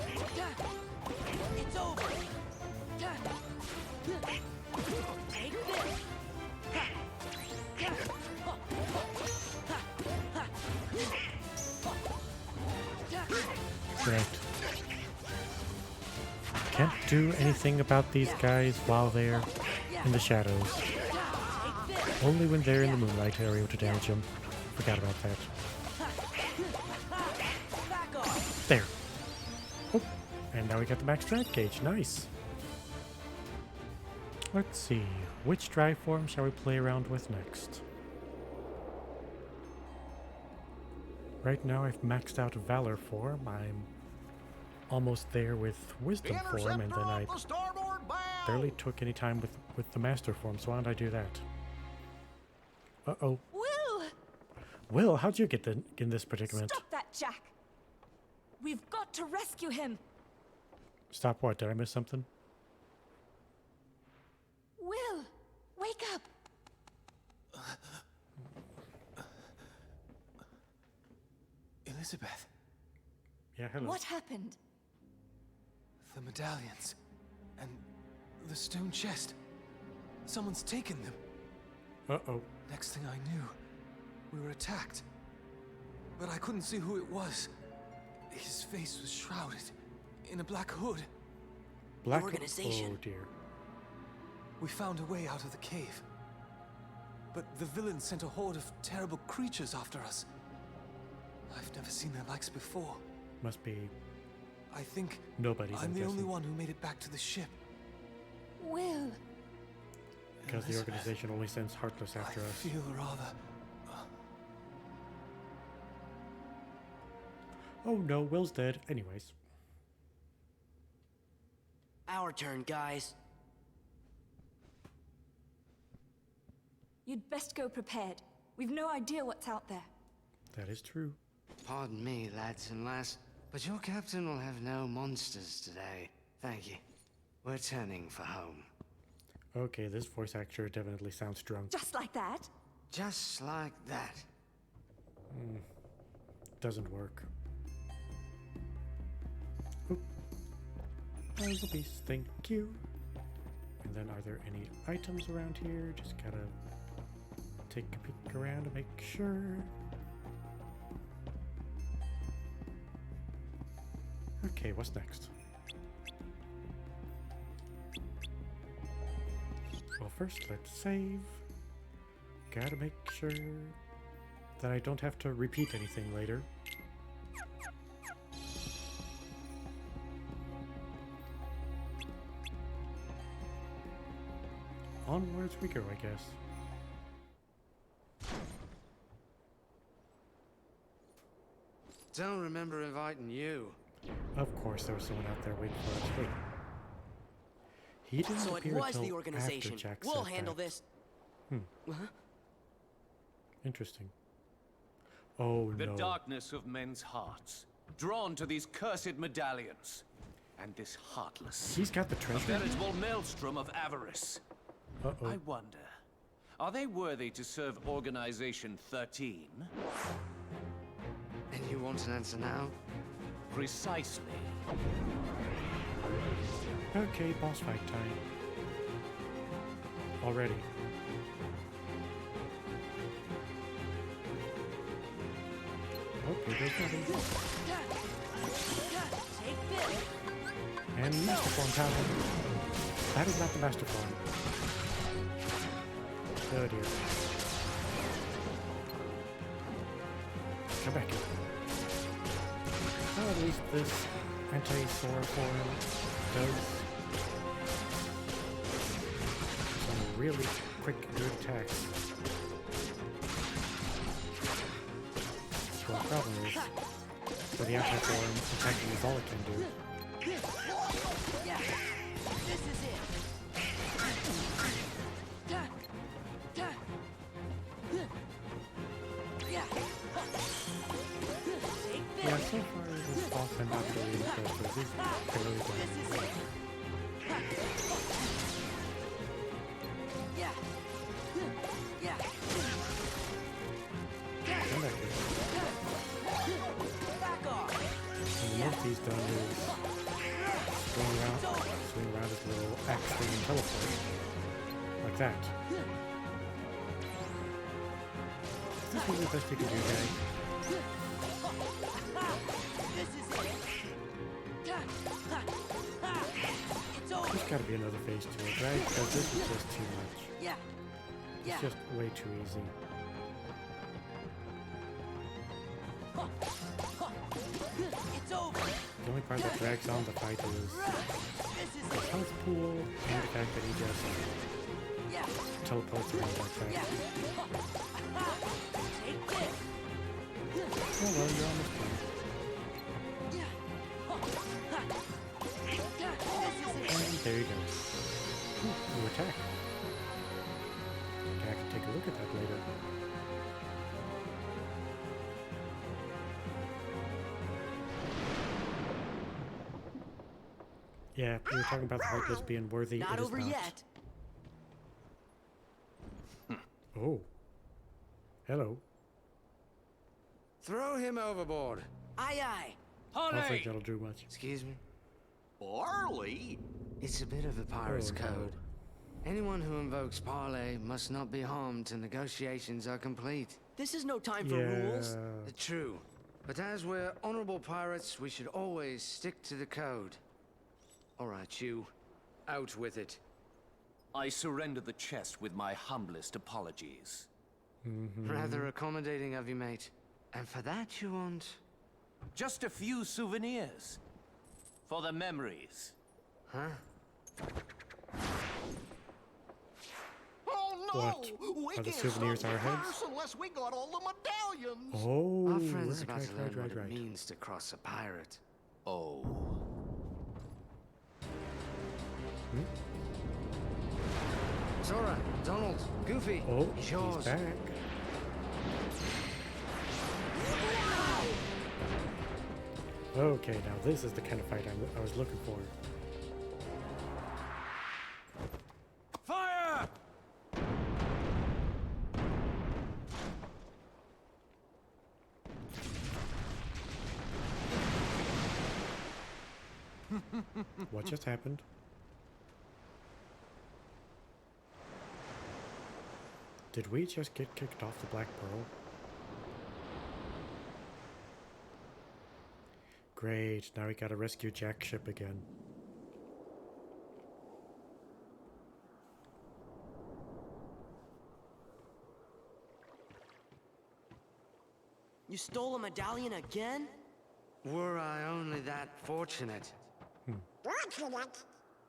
Right. Can't do anything about these guys while they're in the shadows. Only when they're in the moonlight are we able to damage them. Forgot about that. There. Oh, and now we got the max drag gauge. Nice. Let's see. Which drive form shall we play around with next? Right now I've maxed out Valor form. I'm almost there with Wisdom form, and then I barely took any time with the Master form, so why don't I do that? Uh-oh. Will! Will, how'd you get in this predicament? Stop that, Jack! We've got to rescue him! Stop what? Did I miss something? Will! Wake up! Elizabeth, Yeah, hello. What happened? the medallions, and the stone chest. Someone's taken them. Uh-oh. Next thing I knew, we were attacked. But I couldn't see who it was. His face was shrouded in a black hood. Black organization. Oh dear. We found a way out of the cave. But the villains sent a horde of terrible creatures after us. I've never seen their likes before. Must be I think nobody's I'm the only guessing. one who made it back to the ship. Will! Because the Elizabeth, organization only sends Heartless after I us. feel rather... Oh no, Will's dead. Anyways. Our turn, guys. You'd best go prepared. We've no idea what's out there. That is true. Pardon me, lads and lass, but your captain will have no monsters today. Thank you. We're turning for home. Okay, this voice actor definitely sounds drunk. Just like that? Just like that. Doesn't work. Oop. Puzzle piece, thank you. And then are there any items around here? Just gotta take a peek around to make sure. Okay, what's next? Well, first let's save. Gotta make sure that I don't have to repeat anything later. Onwards we go, I guess. Don't remember inviting you. Of course, there was someone out there waiting for us. Wait. He didn't So it appear was until the organization. after Jack We'll said handle that. this. Interesting. Oh The no. darkness of men's hearts, drawn to these cursed medallions, and this heartless, He's got the treasure. veritable maelstrom of avarice. Uh-oh. I wonder, are they worthy to serve Organization 13? And you want an answer now? Precisely. Okay, boss fight time. Already. Okay, there's nothing. Take this. And Master Form power. That is not the Master Form. Oh dear. Come back here. Well, at least this anti-Sora form does some really quick, good attacks. Well, the problem is, for the anti-form, attacking is all it can do. Yeah. This is it. Yeah. Take this. Yeah, so far this boss I'm not really impressed with. He's barely This done. is it. Yeah. Yeah. Come back here. Back off. And the most he's done is swing around his little axe thing and teleport. Like that. Is this really the best you can do, guys? This is it. It's over. There's gotta be another phase to it, right? Because this is just too much. Yeah. Yeah. It's just way too easy. It's over. The only part that drags on the fight is This is the it. health pool and the fact that he just Yeah. teleports around like that. Yeah. Take this. Oh well, you're almost done. Yeah. This is it. And there you go. Ooh, new attack. Okay, I can take a look at that later. Yeah, we were talking about the Heartless being worthy. Not it is over not. yet. Oh. Hello. Throw him overboard. Aye, aye. I don't think Holly! that'll do much. Excuse me? Barley? It's a bit of a pirate's Oh, no. code. Anyone who invokes parley must not be harmed till negotiations are complete. This is no time for rules. Yeah. True. But as we're honorable pirates, we should always stick to the code. All right, you. Out with it. I surrender the chest with my humblest apologies. Rather accommodating of you, mate. And for that you want... Just a few souvenirs. For the memories. Huh? Oh no! What? We Are the can't souvenirs start our the heads? curse unless we got all the medallions. Oh, Our friend's right, about to learn what it right. means to cross a pirate. Oh. Sora, Donald, Goofy, Oh, it's he's yours. back. Okay, now this is the kind of fight I was looking for. Fire! What just happened? Did we just get kicked off the Black Pearl? Great, now we gotta rescue Jack's ship again. You stole a medallion again? Were I only that fortunate?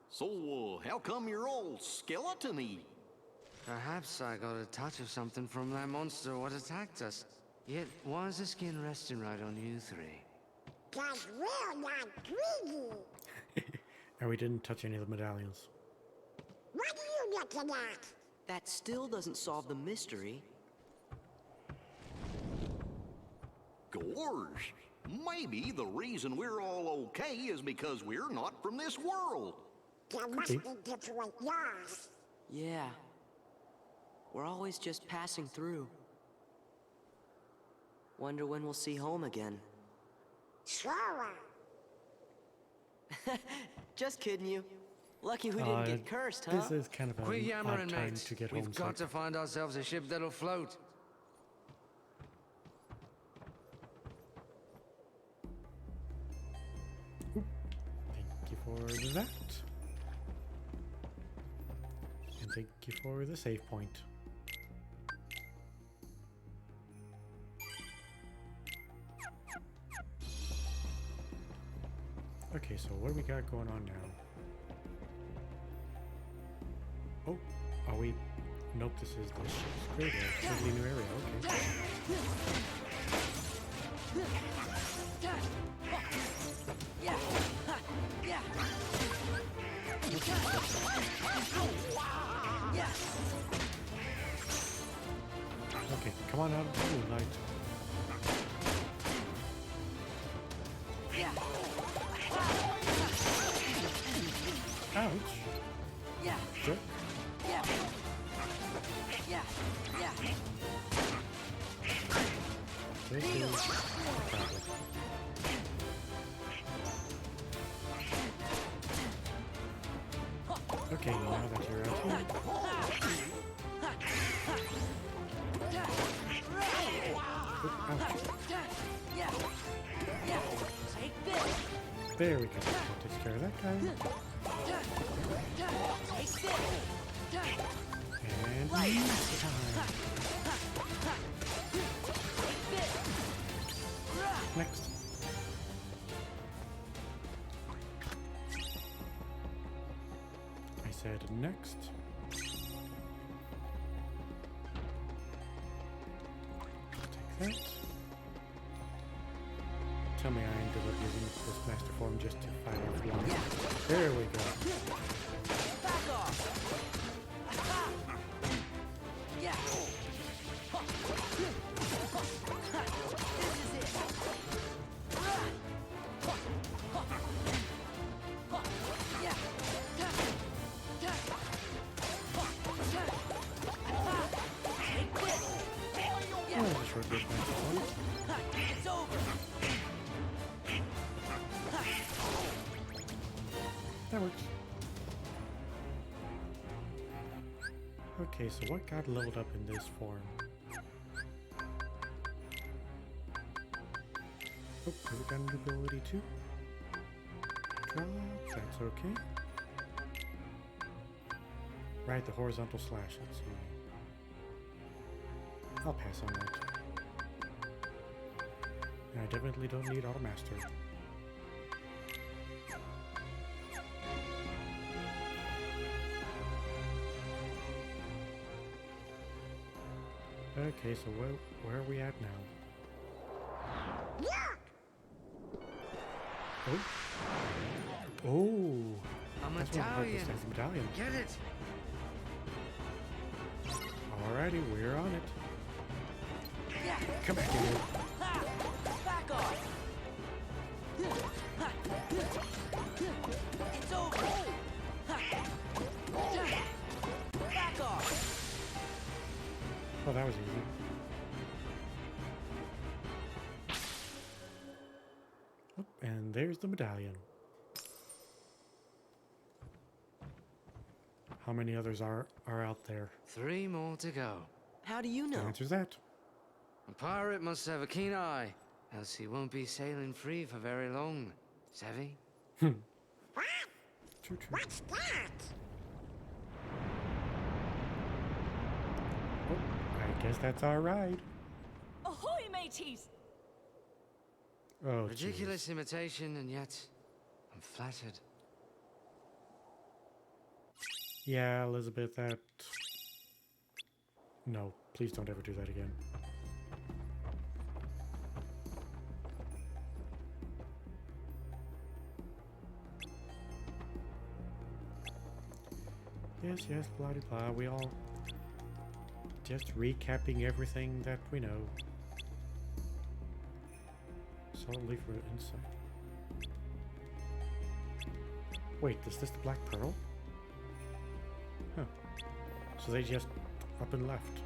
So, how come you're all skeleton-y? Perhaps I got a touch of something from that monster what attacked us. Yet, why is the skin resting right on you three? Cause we're not greedy. And we didn't touch any of the medallions. What do you get to that? That still doesn't solve the mystery. Gorge, maybe the reason we're all okay is because we're not from this world. You must be different yours. Yeah. We're always just passing through. Wonder when we'll see home again. Sora. Just kidding you. Lucky we didn't get cursed, huh? This is kind of Quit an yammering, odd time mates. to get We've homesick. got to find ourselves a ship that'll float. Thank you for that. And thank you for the save point. Okay, so what do we got going on now? Oh, are we? Nope, this is the ship's graveyard. Totally new area, okay. Okay, come on out of the moonlight. Ouch! Jerk. This is a problem. Okay, now that you're out here. Oop, ouch. There we go. That takes care of that guy. And next time. Next. I said next. Take that. Tell me I ended up using this master form just to fight off one. There we go. Back off! Yeah! This is it! Yeah! Oh, that's a short bit master form. It's over! That works. Okay, so what got leveled up in this form? Oh, has it got an ability too? Drop, that's okay. Right, the horizontal slash, let's see. I'll pass on that. And I definitely don't need Auto Master. Okay, so where are we at now? Oh. Oh. A That's what I heard this medallion. as a medallion. Get it? Alrighty, we're on it. Yeah. Come back here. Ha! Back off. Ha! It's over. Ha! Back off. Oh, that was easy. Oh, and there's the medallion. How many others are out there? 3 more to go. How do you The know? answer's that. A pirate must have a keen eye, else he won't be sailing free for very long. Savvy? What? True, true. What's that? Oh, I guess that's our ride. Ahoy, mateys! Oh, Ridiculous jeez. imitation, and yet I'm flattered. Yeah, Elizabeth, that... No, please don't ever do that again. Yes, yes, blah de blah. We all just recapping everything that we know. Solid leaf root inside. Wait, is this the Black Pearl? Huh. So they just up and left.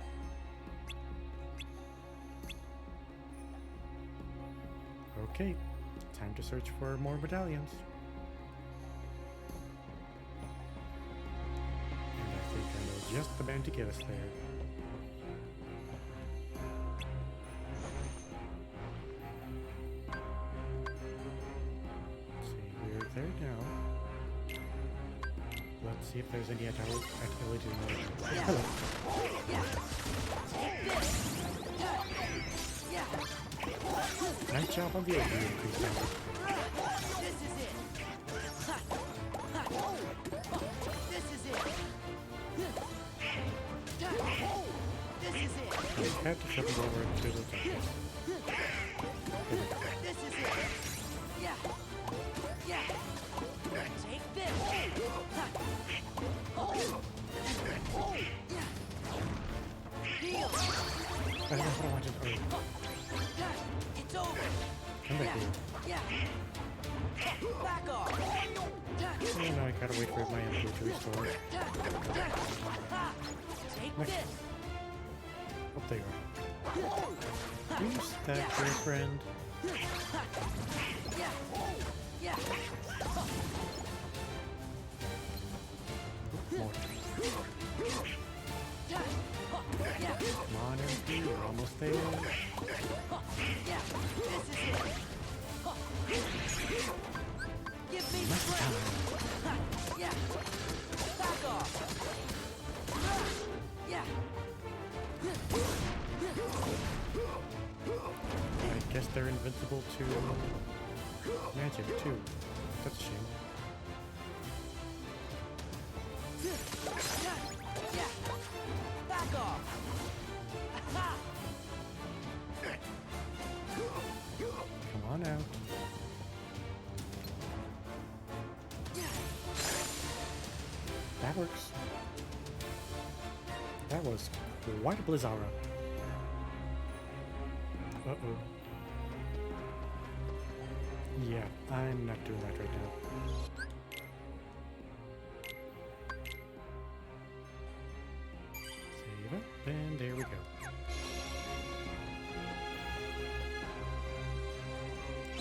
Okay, time to search for more medallions. And I think I know just the man to get us there. Let's see, we're there now. Let's see if there's any ability to Hello. Nice job on the AP increase damage. This is it. Ha! Ha! This is it. This is it. We have to flip it over to the top. This is it. Yeah. Yeah. Take this. Ha! Yeah. Heal. I don't know what I wanted. Oh, It's over. come back here. Yeah. Back off. Oh no, I gotta wait for my MP to restore. Take Next. this. Oh, there you are. Use that, dear friend. Yeah. Yeah. More. Yeah. Come on, MP, we're almost there. Yeah. This is it. Give me Much strength. time. Yeah. Back off. Yeah. I guess they're invincible to magic too. That's a shame. Yeah. Back off. Aha. Come on out. That works. That was quite a Blizzara. Uh-oh. Yeah, I'm not doing that right now. Save it, and there we go.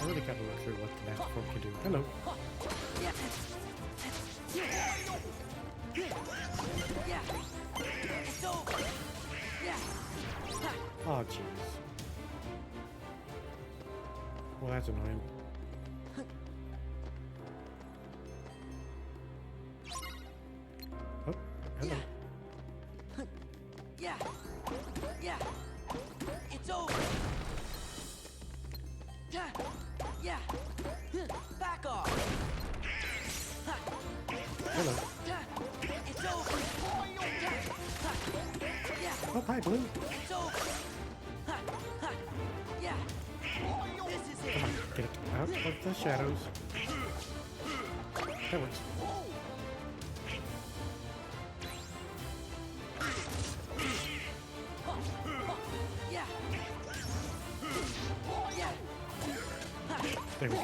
I really gotta look through what the Master Form can do. Hello. Yeah. Yeah. It's over. Yeah. Ha. Oh, jeez. Well, that's annoying. Oh, hello. Yeah. Yeah. It's over. Yeah. Yeah. Back off. Ha. Hello. It's over. Yeah. Oh, hi, Blue. It's over. Ha. Ha. Yeah. This is it. Get it out of the shadows. That works. There we go.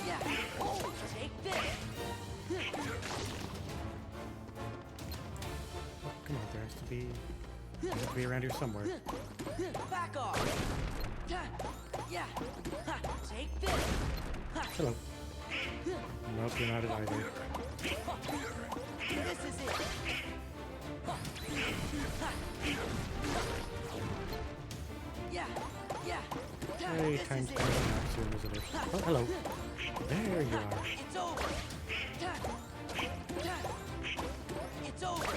Yeah. Take this. Oh, come on, there has to be around here somewhere. Back off. Yeah. Ha, take this. Hello. Nope, you're not it either. This is it. Yeah. Yeah. Hey, This time's is coming it. up soon, isn't it? Oh, hello. There you are. It's over. It's over.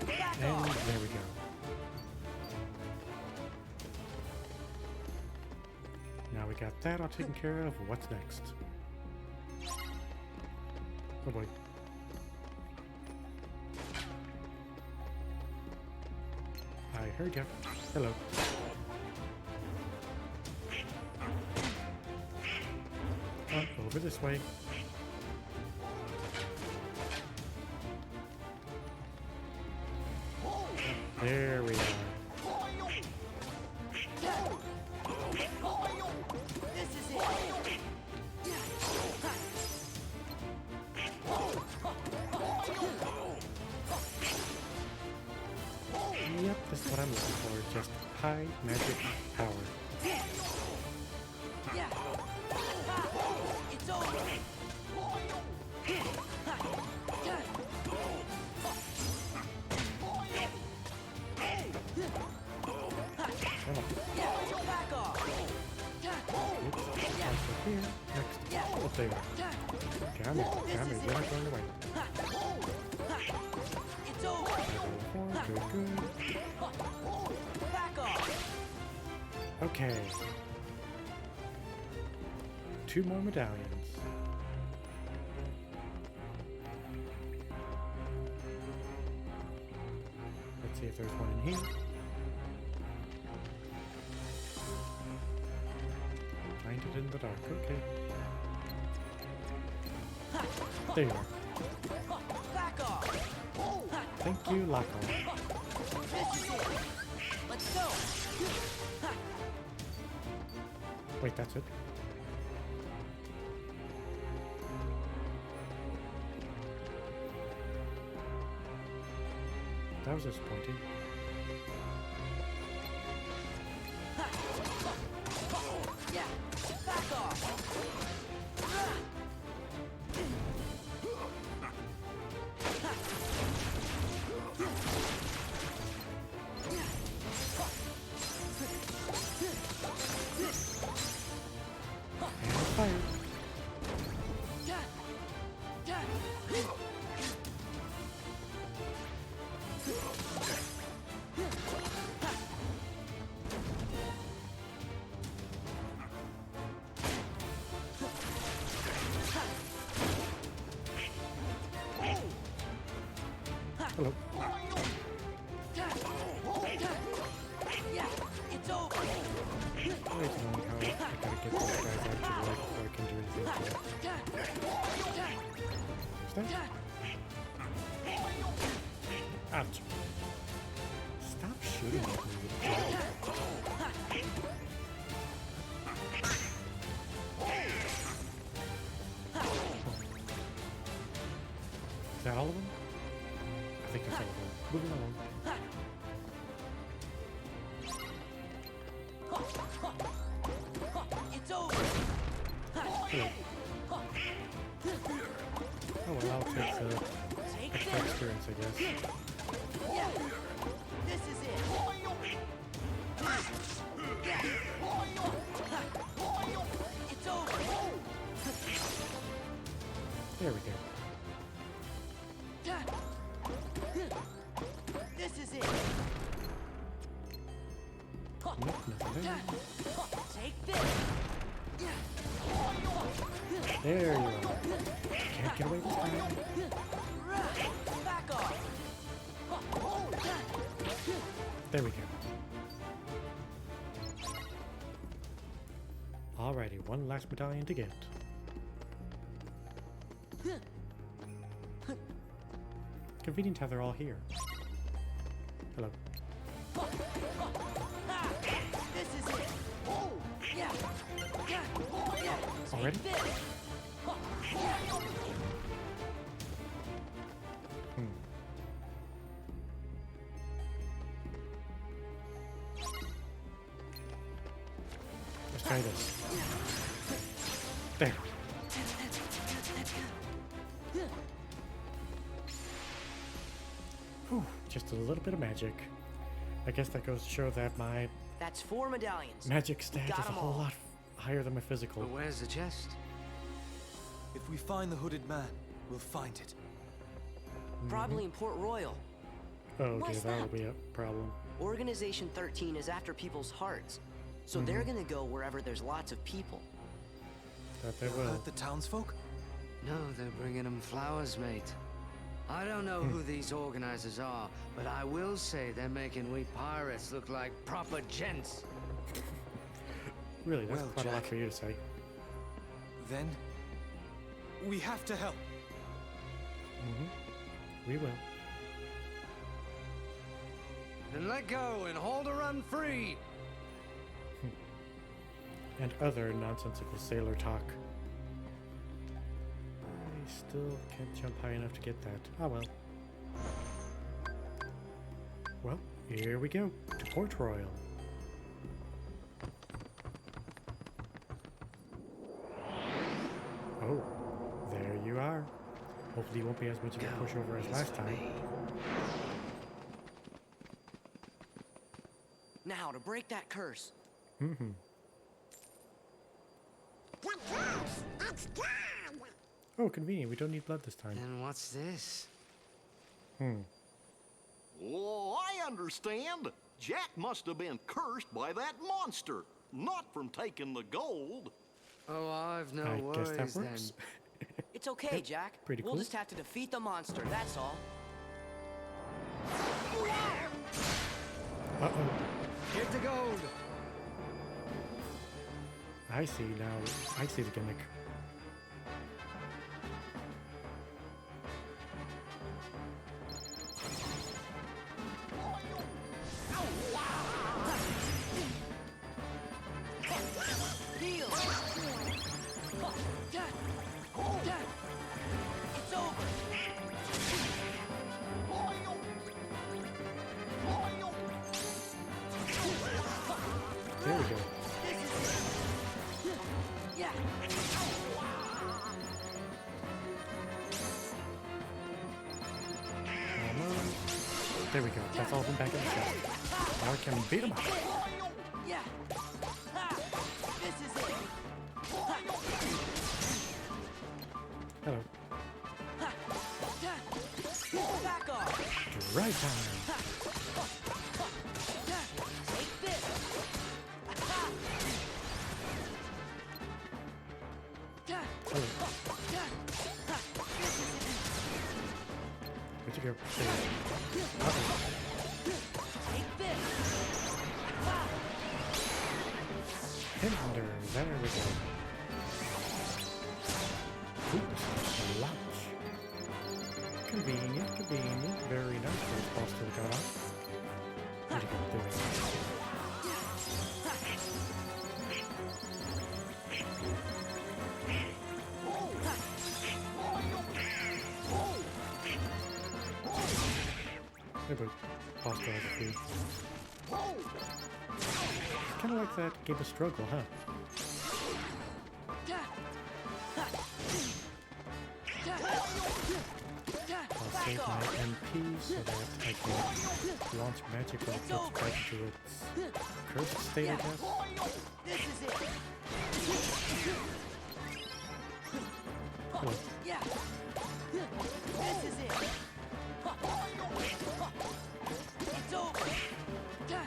Back And off. there we go. Now we got that all taken care of. What's next? Oh boy. I heard ya. Hello. Over this way. There we are. This is it. Yep, this is what I'm looking for. Just high magic power. Yeah. It's over. Come on. Yeah. Back off. Oops. Also here. Next. Oh, there. Come here. Come here. You're not going away. It's over. Good, good. Back off. Okay. 2 more medallions. Let's see if there's one in here. Find it in the dark. Okay. There you are. Back off. Thank you, Lockon. This is it. Let's go. Wait, that's it. That was disappointing. Yeah. Back off. And fire. Hello. Yeah. It's over. Wait a minute, how I gotta get those guys out of the way before I can do anything to them. There's that. Ouch. Stop shooting at me with the Is that all of them? I think that's all of them. Moving along. It's over. Hello. Oh well, I'll take the Take extra this. experience, I guess. Yeah. This is it. Yeah. It's over. There we go. This is it. Nope, nothing there. Take this. There you are. Can't get away this time. Back off. There we go. Alrighty, one last medallion to get. Convenient how they're all here. Hello. This is it. Yeah. Already? Take this. Let's try this. There. Whew, just a little bit of magic. I guess that goes to show that my That's 4 medallions. magic stat got is a 'em whole all. lot higher than my physical. But where's the chest? If we find the hooded man, we'll find it. Probably in Port Royal. Oh dear, What's that'll that? be a problem. Organization 13 is after people's hearts. So they're gonna go wherever there's lots of people. That they They'll will. hurt the townsfolk? No, they're bringing them flowers, mate. I don't know who these organizers are, but I will say they're making we pirates look like proper gents. Really, that's Well, quite a lot Jack. for you to say. Then, we have to help. We will. Then let go and hold her run free. And other nonsensical sailor talk. I still can't jump high enough to get that. Oh well. Well, here we go. To Port Royal. Oh, there you are. Hopefully it won't be as much of a pushover as last time. Now, to break that curse. The curse, it's gone. Oh, convenient. We don't need blood this time. And what's this? Oh, I understand. Jack must have been cursed by that monster, not from taking the gold. Oh, I've no I worries guess that then. works. It's okay, Jack. Pretty We'll cool. just have to defeat the monster, that's all. Uh-oh. Get the gold. I see now. I see the gimmick. Deal. It's over. There we go. Yeah. Come on. There we go. That's all of them back in the shop. Now I can beat them up. Yeah. Ha. This is it. Hello. Back off! Right time. Take this. Hello. Where'd you go? There. Uh-oh. Take this. Hinder. There we go. Oops. Lunch. Convenient, convenient. Very nice. First boss to the got on. Where'd you go? There we go. There we go. Boss has a few. It's kind of like that game of struggle, huh? I'll save my MP so that I can launch magic when it gets back to its cursed state, I guess. This is it. Hello. Yeah. This is it. It's over. I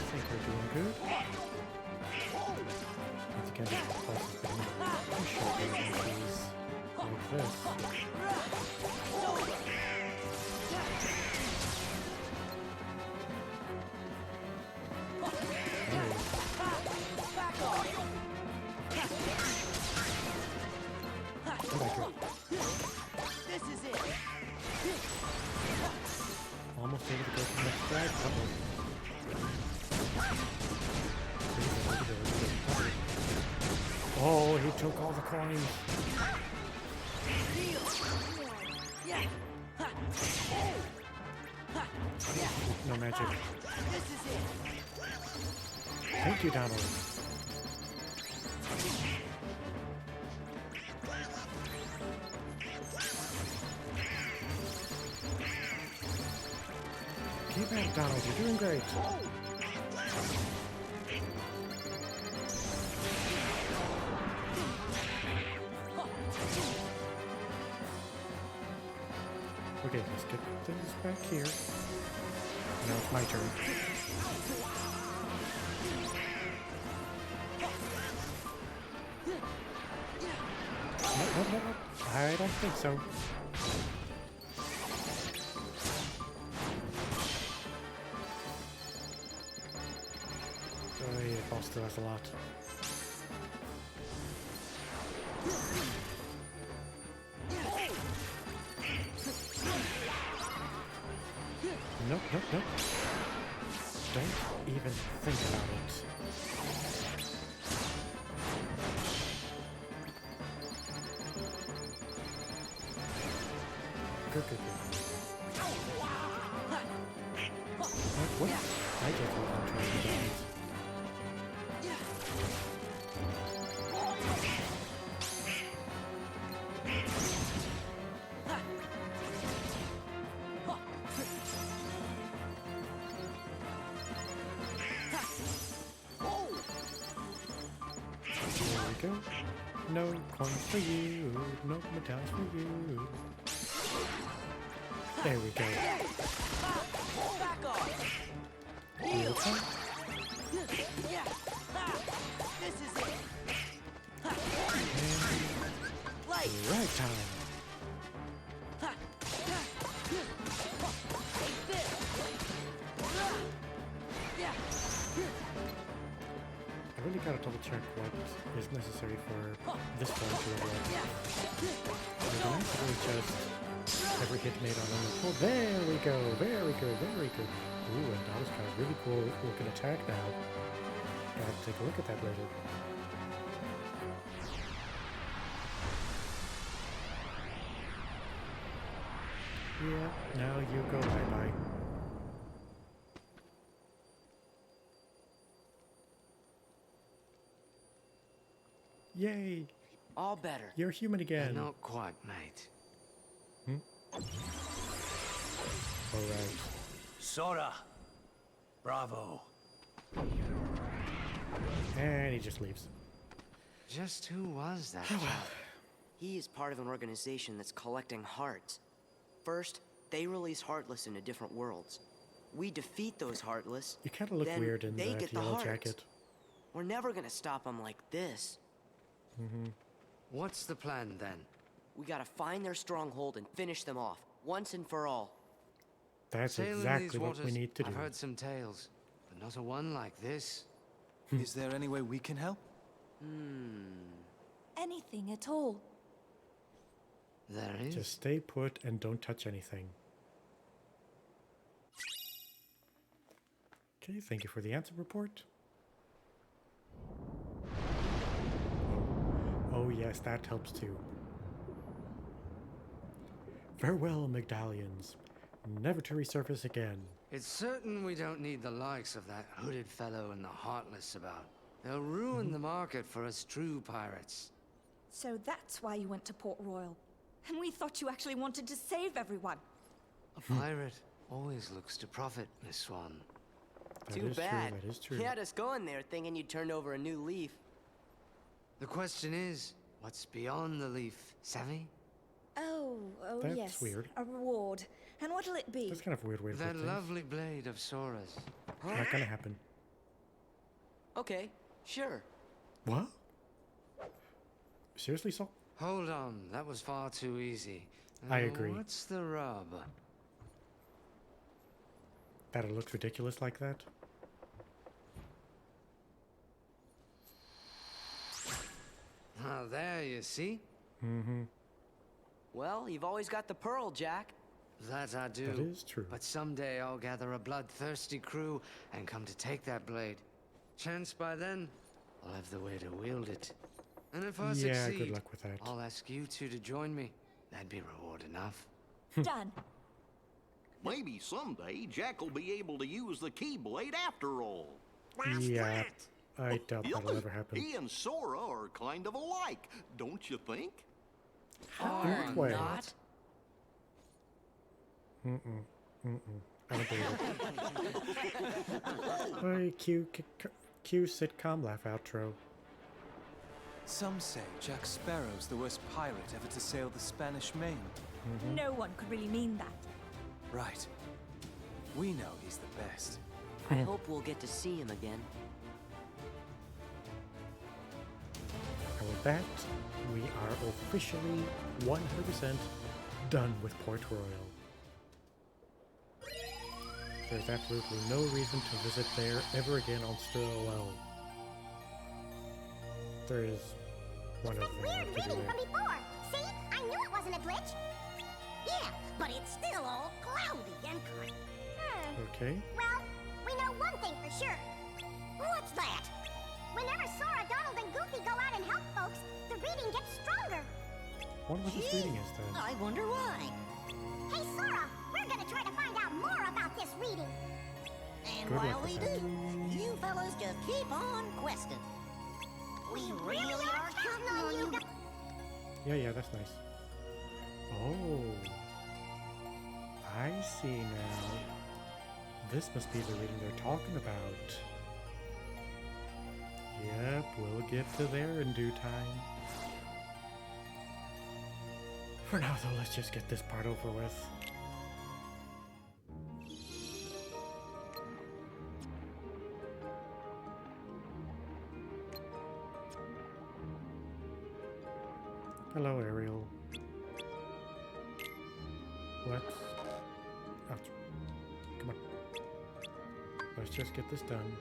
think we're doing good. Once again, this boss has been pushover MPs like this. It's over. There he is. Back off. Where'd I go? This is it. Almost able to go to the next drag. Uh-oh. Oh, he took all the coins. Yeah. Ha. Oh. Ha. Yeah. No magic. This is it. Thank you, Donald. Keep at it, Donald. You're doing great. Okay, let's get this back here. Now it's my turn. No. I don't think so. Oh, yeah, it cost us a lot. Nope. Don't even think about it. Good. What? I get what I'm trying to do. There we go. No coins for you. No medallions for you. There we go. Back off. Real time. Yeah. Ha. This is it. Ha. Light. Right time. Ha. Take this. Yeah. I really gotta double check what is necessary for this one to level up. Yeah. It's nice to really just every hit made on them. Oh, there we go. Very good. Ooh, and that was kind of really cool looking attack now. Gotta take a look at that later. Yeah, now you go bye-bye. Yay! All better. You're human again. Not quite, mate. Alright. Sora! Bravo. And he just leaves. Just who was that chap? He is part of an organization that's collecting hearts. First, they release Heartless into different worlds. We defeat those Heartless. You kind of look then weird in they that get the yellow hearts. jacket. We're never gonna stop them like this. What's the plan then? We gotta find their stronghold and finish them off, once and for all. That's Sail in these exactly what we waters. need to do. I've heard some tales, but not a one like this. Is there any way we can help? Anything at all. There is. Just stay put and don't touch anything. Okay, thank you for the answer report. Oh yes, that helps too. Farewell, Medallions. Never to resurface again. It's certain we don't need the likes of that hooded fellow and the Heartless about. They'll ruin the market for us true pirates. So that's why you went to Port Royal. And we thought you actually wanted to save everyone. A pirate always looks to profit, Miss Swan. That Too is bad. true, that is true. You had us going there thinking you'd turned over a new leaf. The question is, what's beyond the leaf, savvy? Oh That's yes. weird. A reward. And what'll it be? That's kind of a weird way to put That things. lovely blade of Sora's. Not gonna happen. Okay, sure. What? Seriously, Saul? Hold on, that was far too easy. I agree. What's the rub? That it looks ridiculous like that? Now there, you see? Well, you've always got the pearl, Jack. That I do. That is true. But someday I'll gather a bloodthirsty crew and come to take that blade. Chance by then, I'll have the way to wield it. And if I Yeah, succeed, good luck with that. I'll ask you two to join me. That'd be reward enough. Done. Maybe someday Jack will be able to use the Keyblade after all. Yeah, I doubt that'll Really? ever happen. He and Sora are kind of alike, don't you think? In what way? Not. I don't believe it. Hey, cue sitcom laugh outro. Some say Jack Sparrow's the worst pirate ever to sail the Spanish Main. No one could really mean that. Right. We know he's the best. I hope we'll get to see him again. And with that, we are officially 100% done with Port Royal. There's absolutely no reason to visit there ever again on Stilwell. There is one other thing I Weird have to do reading there. from before. See? I knew it wasn't a glitch. Yeah, but it's still all cloudy and Okay. well, we know one thing for sure. What's that? Whenever Sora, Donald, and Goofy go out and help folks, the reading gets stronger. Wonder what this reading is then. I wonder why. Hey, Sora, we're gonna try to find out more about this reading. And Good luck with that. you fellas just keep on questing. We really are counting on you. Yeah, that's nice. Oh. I see now. This must be the reading they're talking about. Yep, we'll get to there in due time. For now, though, let's just get this part over with. Hello, Ariel. Let's... Ouch. Come on. Let's just get this done.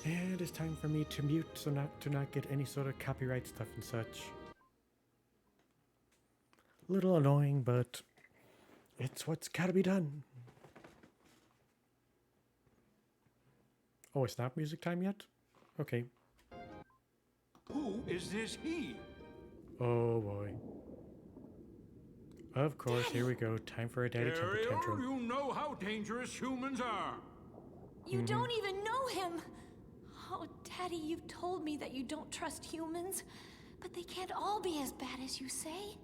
And it's time for me to mute so to not get any sort of copyright stuff and such. Little annoying, but it's what's gotta be done. Oh, it's not music time yet? Okay. Who is this he? Oh boy. Of course, here we go. Time for a daddy temper Ariel, tantrum. you know how dangerous humans are. You don't even know him! Oh, Daddy, you've told me that you don't trust humans, but they can't all be as bad as you say.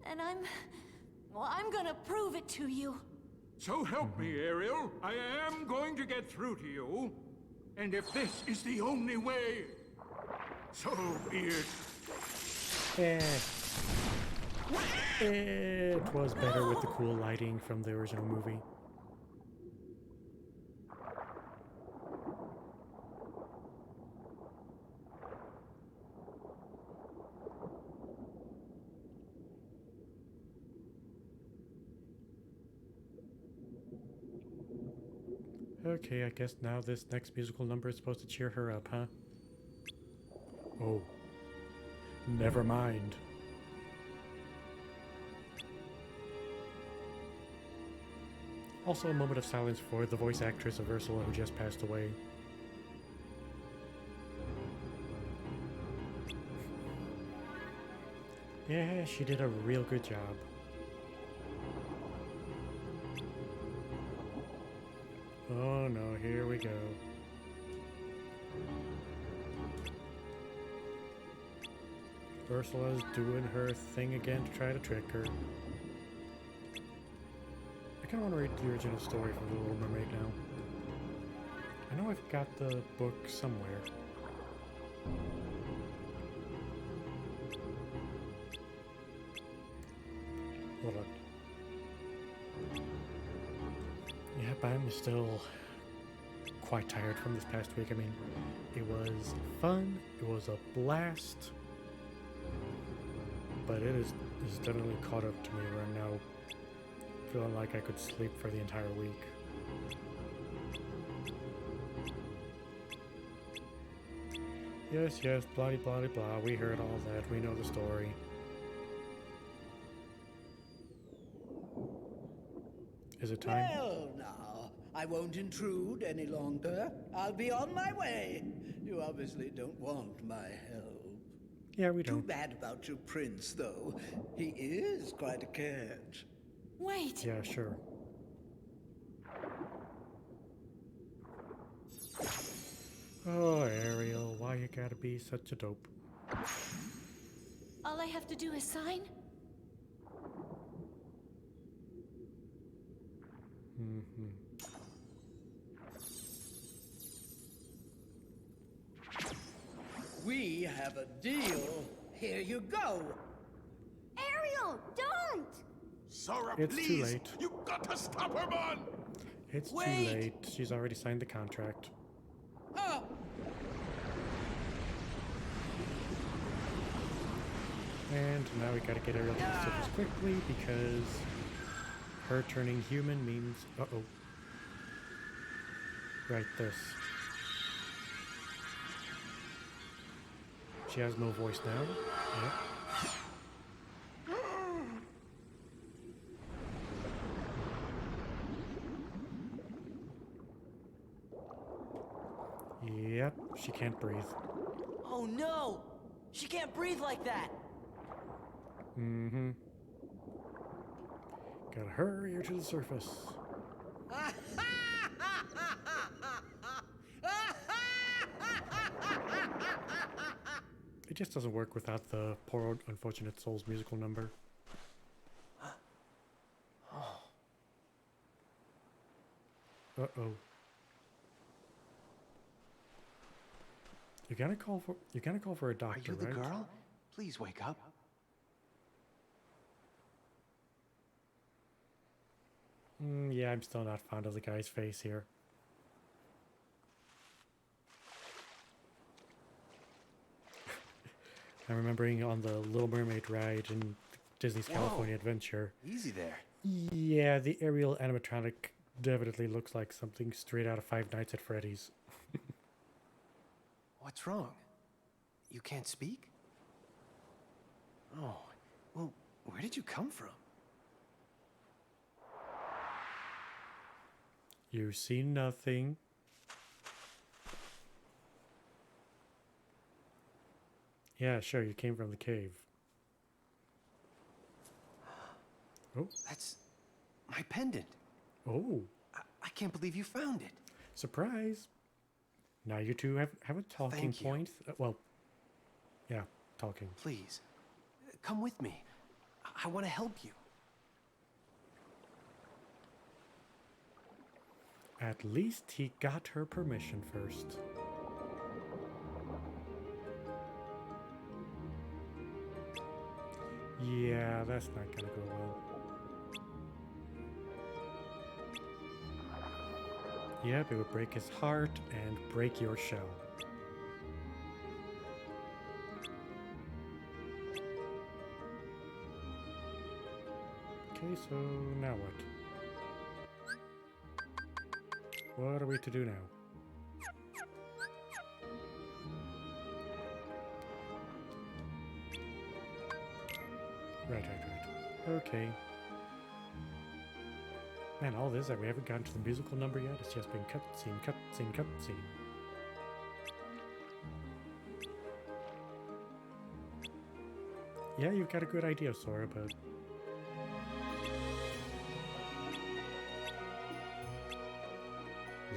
And I'm gonna prove it to you. So help me, Ariel. I am going to get through to you. And if this is the only way, so be it. It was better with the cool lighting from the original movie. Okay, I guess now this next musical number is supposed to cheer her up, huh? Oh. Never mind. Also a moment of silence for the voice actress of Ursula who just passed away. Yeah, she did a real good job. Oh no, here we go. Ursula's doing her thing again to try to trick her. I kind of want to read the original story from The Little Mermaid now. I know I've got the book somewhere. Hold on. Yep, I'm still quite tired from this past week. I mean, it was fun, it was a blast, but it is definitely caught up to me where I'm now feeling like I could sleep for the entire week. Yes, blah blah blah, we heard all that, we know the story. Is it time? Well, now, I won't intrude any longer. I'll be on my way. You obviously don't want my help. Yeah, we Too don't. bad about your prince, though. He is quite a catch. Wait! Yeah, sure. Oh, Ariel, why you gotta be such a dope? All I have to do is sign? Mm-hmm. We have a deal. Here you go. Ariel, don't! Sora, It's too please! late. You gotta stop her, man! It's Wait! too late. She's already signed the contract. Oh, And now we gotta get Ariel to the surface quickly because her turning human means... Uh-oh. Right, this. She has no voice now. Yep. Yep, she can't breathe. Oh no! She can't breathe like that! Mm-hmm. Gotta hurry her to the surface. It just doesn't work without the Poor Unfortunate Souls musical number. Uh-oh. You're gonna call for a doctor, Are you the right? girl? Please wake up. Yeah, I'm still not fond of the guy's face here. I'm remembering on the Little Mermaid ride in Disney's California Adventure. Easy there. Yeah, the aerial animatronic definitely looks like something straight out of Five Nights at Freddy's. What's wrong? You can't speak? Oh, well, where did you come from? You see nothing. Yeah, sure, you came from the cave. Oh. That's my pendant. Oh. I can't believe you found it. Surprise. Now you two have a talking Thank you. point. Well, yeah, talking. Please, come with me. I want to help you. At least he got her permission first. Yeah, that's not gonna go well. Yep, it would break his heart and break your shell. Okay, so now what? What are we to do now? Right. Okay. Man, all this, we haven't gotten to the musical number yet. It's just been cutscene. Yeah, you've got a good idea, Sora, but...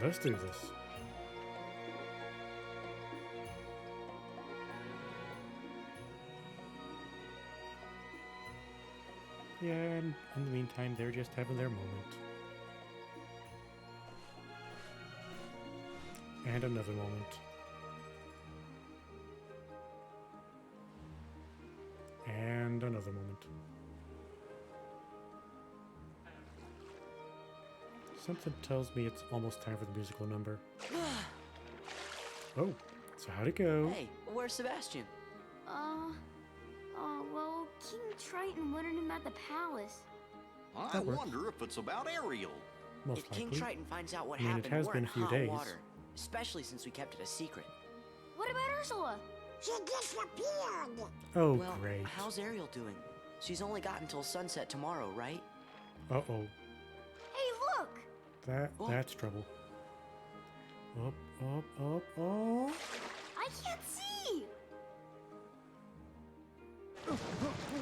Let's do this. Yeah, and in the meantime, they're just having their moment. And another moment. And another moment. Something tells me it's almost time for the musical number. Oh, so how'd it go? Hey, where's Sebastian? Well, King Triton wanted him at the palace. I That works. wonder if it's about Ariel. Most If King likely. Triton finds out what I mean, it happened, has we're been in a few hot days. water. Especially since we kept it a secret. What about Ursula? She disappeared. Oh, Well, great. how's Ariel doing? She's only got until sunset tomorrow, right? Uh-oh. Hey, look! That's trouble. Up, up, up, up. I can't see! Of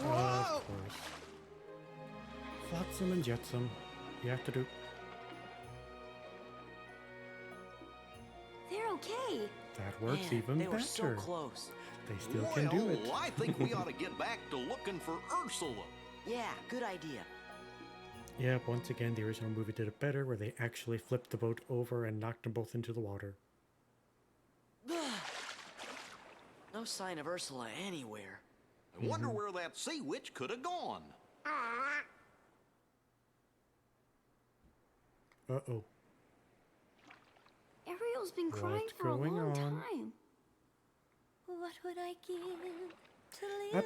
course. Flotsam and jetsam. You have to do. They're okay. That works Man, even they better. were so close. They still can do it. Well, I think we ought to get back to looking for Ursula. Yeah, good idea. Yeah, once again, the original movie did it better, where they actually flipped the boat over and knocked them both into the water. No sign of Ursula anywhere. I wonder where that sea witch could have gone. Uh-oh. Ariel's been crying What's for a going long on? time. What would I give to live?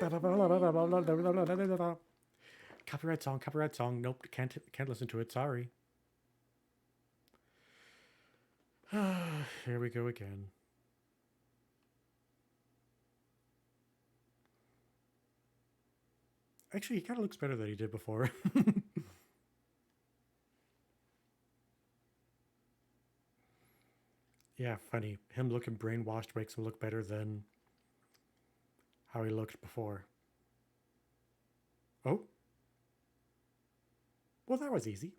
Copyright song, copyright song. Nope, can't listen to it. Sorry. Here we go again. Actually, he kind of looks better than he did before. Yeah, funny. Him looking brainwashed makes him look better than how he looked before. Oh. Well, that was easy.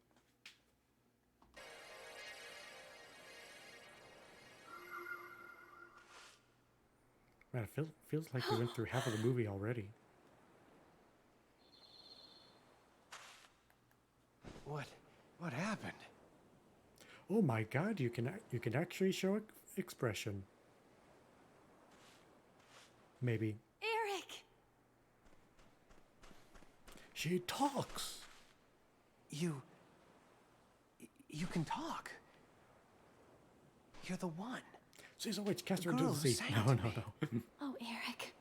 Man, it feels like we went through half of the movie already. What happened? Oh my God! You can actually show expression. Maybe. Eric! She talks. You can talk. You're the one. She's a witch. Cast her The into girl the who sea. sang No, to no, me. no. Oh, Eric.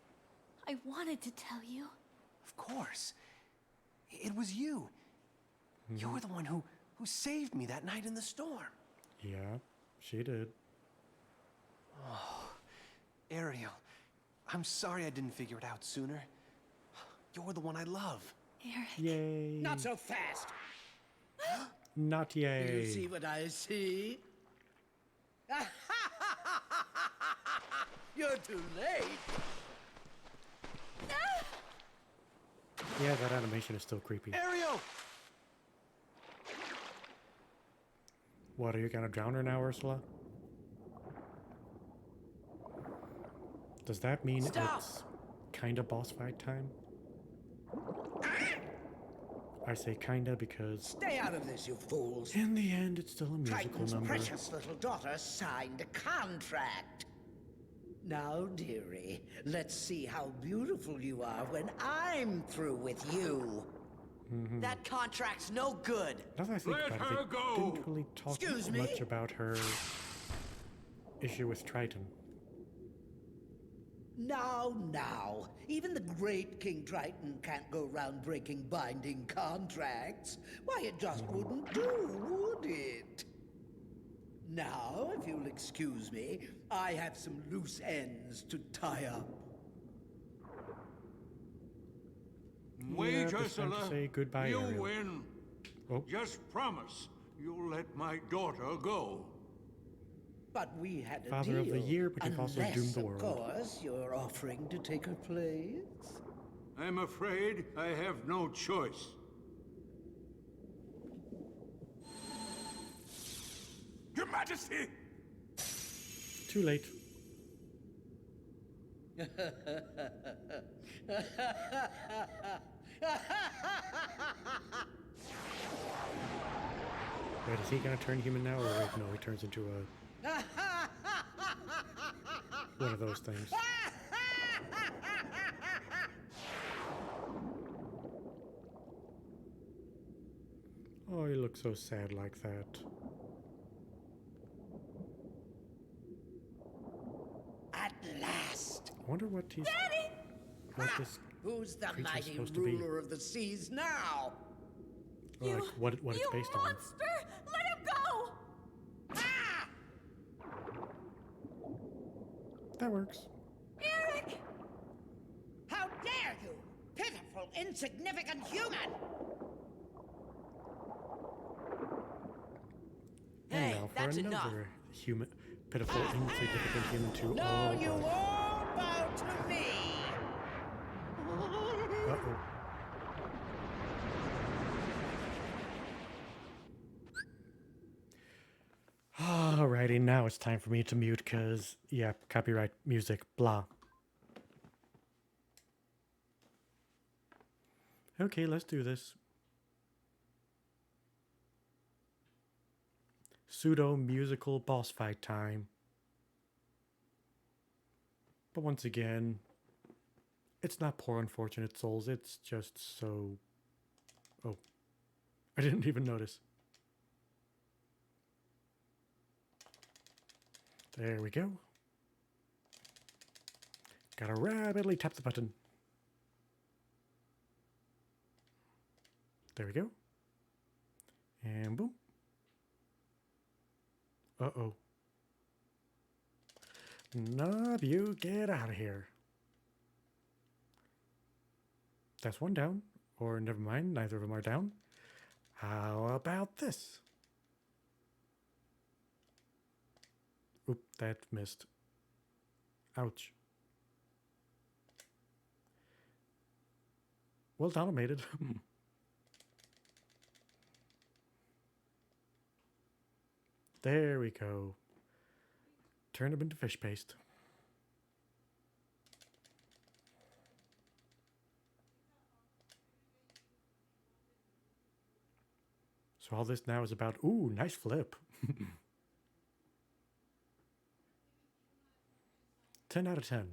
I wanted to tell you. Of course. It was you. You were the one who saved me that night in the storm. Yeah, she did. Oh, Ariel, I'm sorry I didn't figure it out sooner. You're the one I love. Eric. Yay. Not so fast. Not yay. You see what I see? You're too late. Yeah, that animation is still creepy. Ariel! What, are you gonna drown her now, Ursula? Does that mean Stop! it's kinda boss fight time? I say kinda because Stay out of this, you fools. in the end it's still a musical Triton's number. precious little daughter signed a contract. Now, dearie, let's see how beautiful you are when I'm through with you. That contract's no good. Now that I think Let about her it, they go. didn't really talk Excuse me? much about her issue with Triton. Now. Even the great King Triton can't go round breaking binding contracts. Why, it just wouldn't do, would it? Now, if you'll excuse me, I have some loose ends to tie up. Wait, Yeah, it's time to Ursula. say goodbye, You Ariel. win. Oh. Just promise you'll let my daughter go. But we had a Father deal. of the Year, but you've also Unless, doomed the of world. course, you're offering to take her place. I'm afraid I have no choice. Your Majesty! Too late. Wait, is he gonna turn human now? Or wait, no, he turns into a... one of those things. Oh, he looks so sad like that. At last. I wonder what he's... what this... Who's the creature's mighty supposed to be. ruler of the seas now? or like what it's You based on. monster! Let him go! Ah! That works. Eric! How dare you! Pitiful, insignificant human! That's enough. another human, pitiful, insignificant human to No, all you but- won't bow to me! Uh-oh. Alrighty, now it's time for me to mute because, yeah, copyright music, blah. Okay, let's do this. Pseudo musical boss fight time. But once again, it's not poor unfortunate souls, it's just so... Oh, I didn't even notice. There we go. Gotta rapidly tap the button. There we go. And boom. Uh-oh. Nob, you get out of here. That's one down. Or never mind, neither of them are down. How about this? Oop, that missed. Ouch. Well done, I made it. There we go. Turn them into fish paste. So all this now is about, ooh, nice flip. 10 out of 10.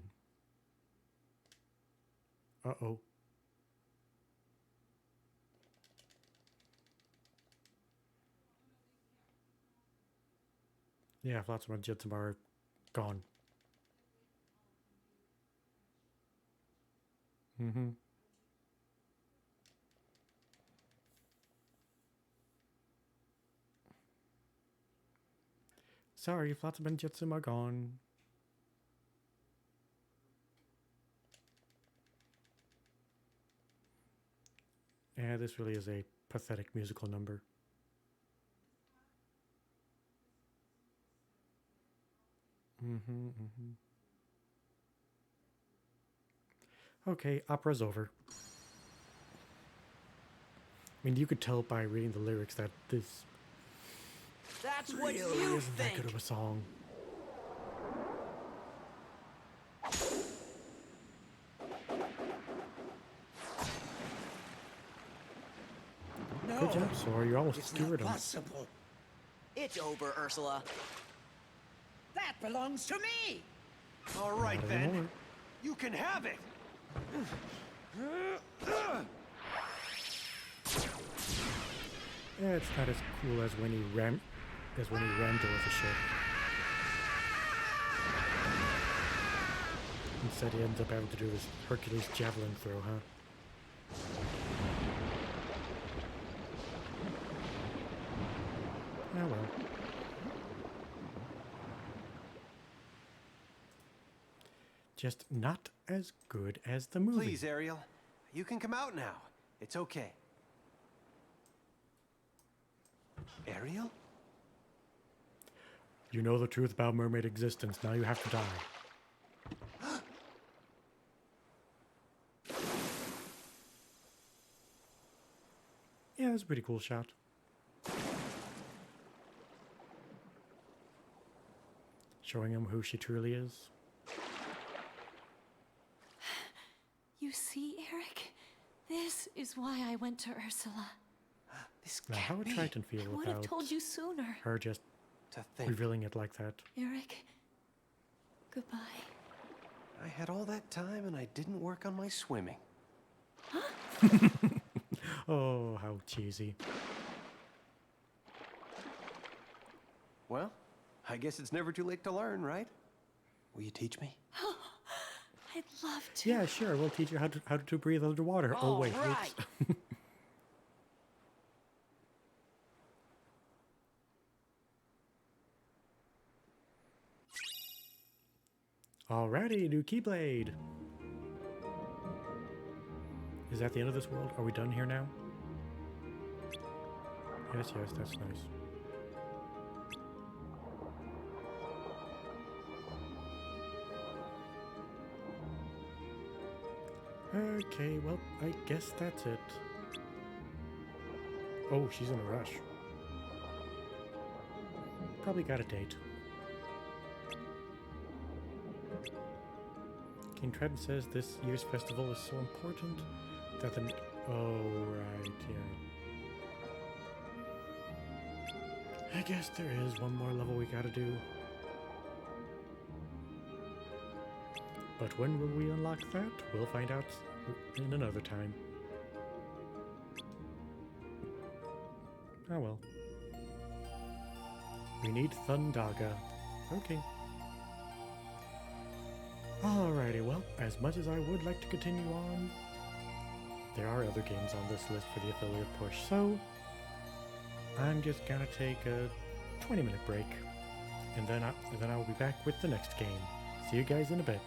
Uh-oh. Yeah, lots of my Jetsam are gone. Mm-hmm. Sorry, Flotsam and Jetsam are gone. Yeah, this really is a pathetic musical number. Okay, opera's over. I mean, you could tell by reading the lyrics that this That's what really you isn't that think. good of a song. No, Good job, Sora. You almost it's skewered not him. possible. It's over, Ursula. That belongs to me! All right, Not then. anymore. You can have it. Yeah, it's not as cool as when he rammed over the ship. Instead, he ends up having to do this Hercules javelin throw, huh? Oh well. Just not as good as the movie. Please, Ariel. You can come out now. It's okay. Ariel? You know the truth about mermaid existence. Now you have to die. Yeah, that's a pretty cool shot. Showing him who she truly is. You see, Eric? This is why I went to Ursula. This Now, how would Triton feel I would have about told you sooner. her just to think. revealing it like that? Eric, goodbye. I had all that time and I didn't work on my swimming. Oh, how cheesy. Well, I guess it's never too late to learn, right? Will you teach me? I'd love to. Yeah, sure. We'll teach you how to breathe underwater. Oh, wait. right. Oops. Alrighty, new Keyblade. Is that the end of this world? Are we done here now? Yes, that's nice. Okay, well, I guess that's it. Oh, she's in a rush. Probably got a date. King Triton says this year's festival is so important that the... Oh, right, yeah. I guess there is one more level we gotta do. But when will we unlock that? We'll find out in another time. Oh well. We need Thundaga. Okay. Alrighty, well, as much as I would like to continue on, there are other games on this list for the affiliate push, so I'm just gonna take a 20-minute break, and then I will be back with the next game. See you guys in a bit.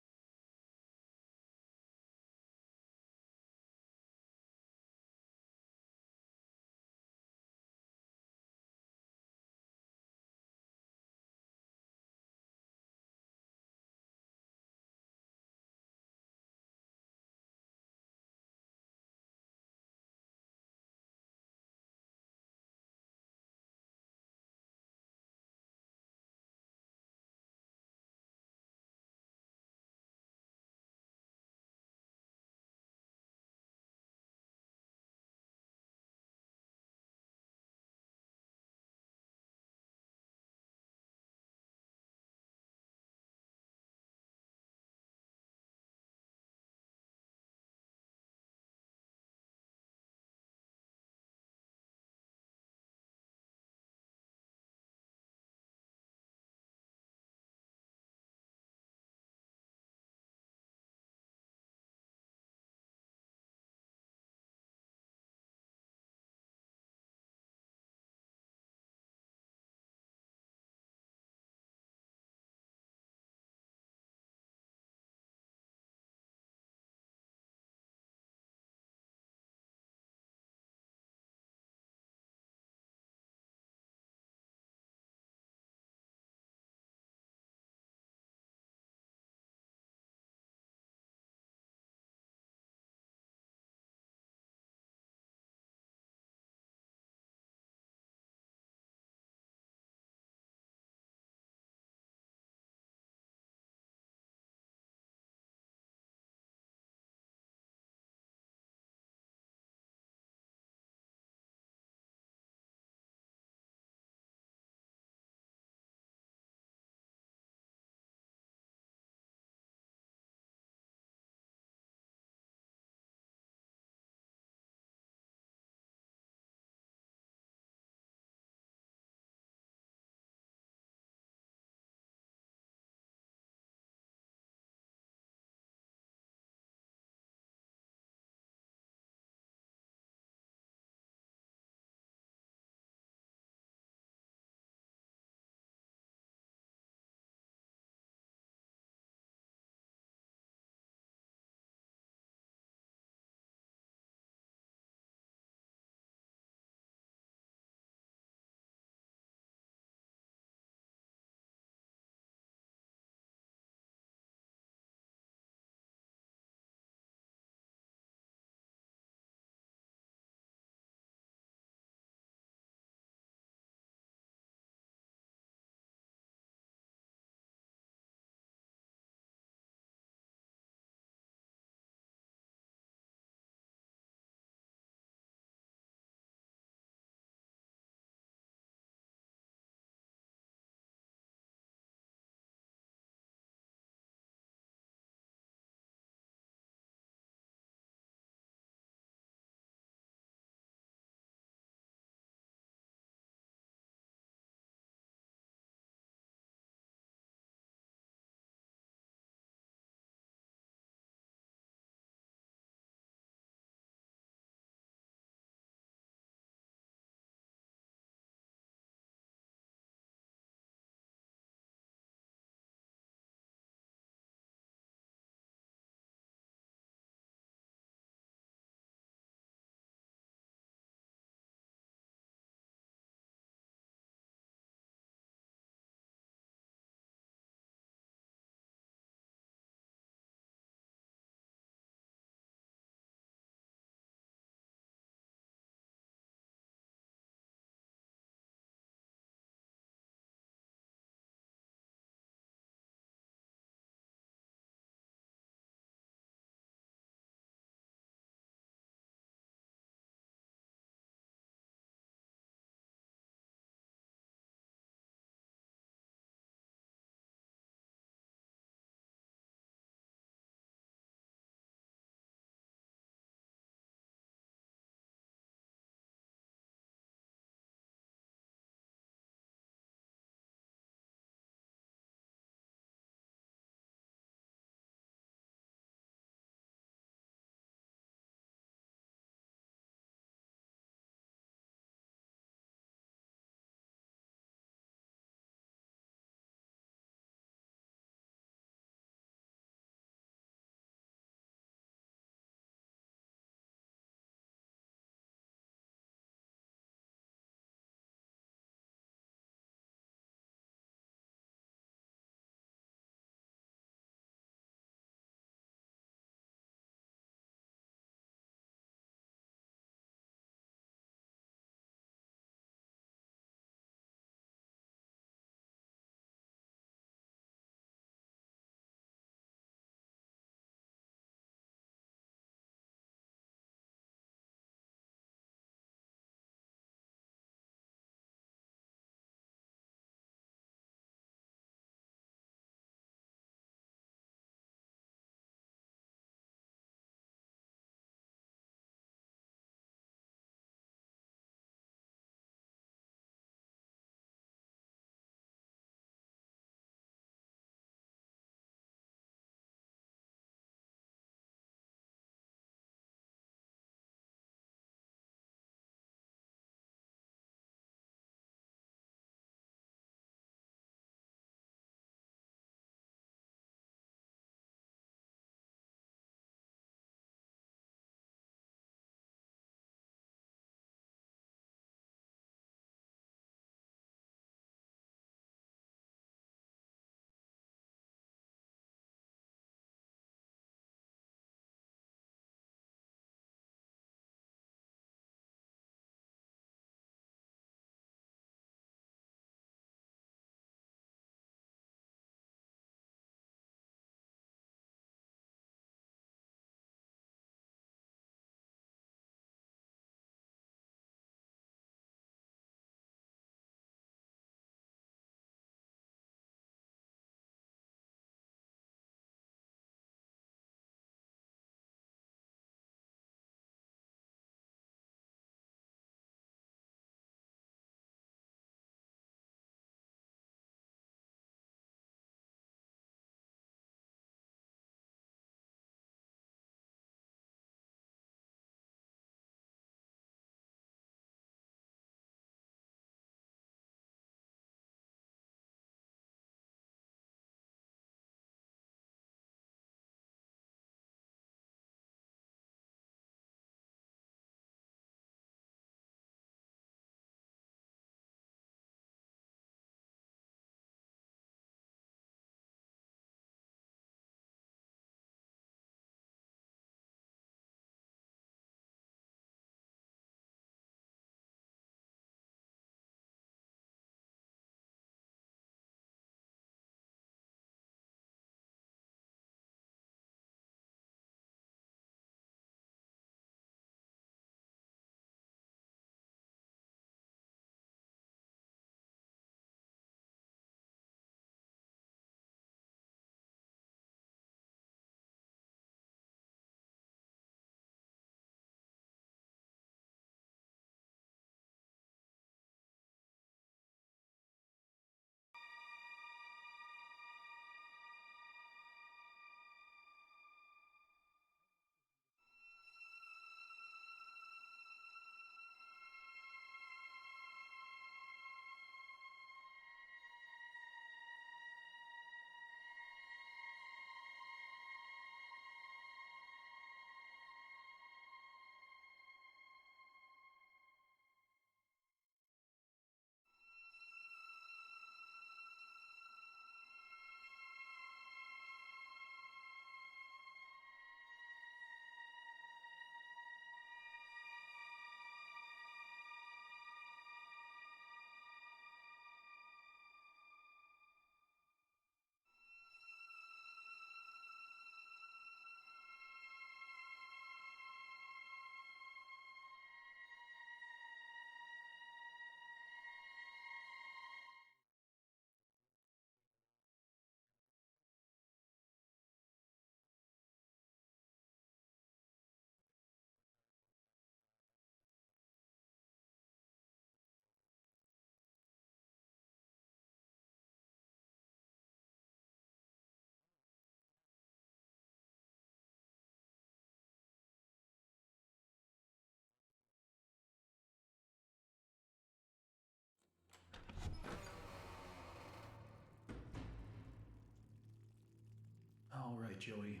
right, Joey.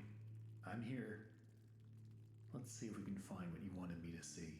I'm here. Let's see if we can find what you wanted me to see.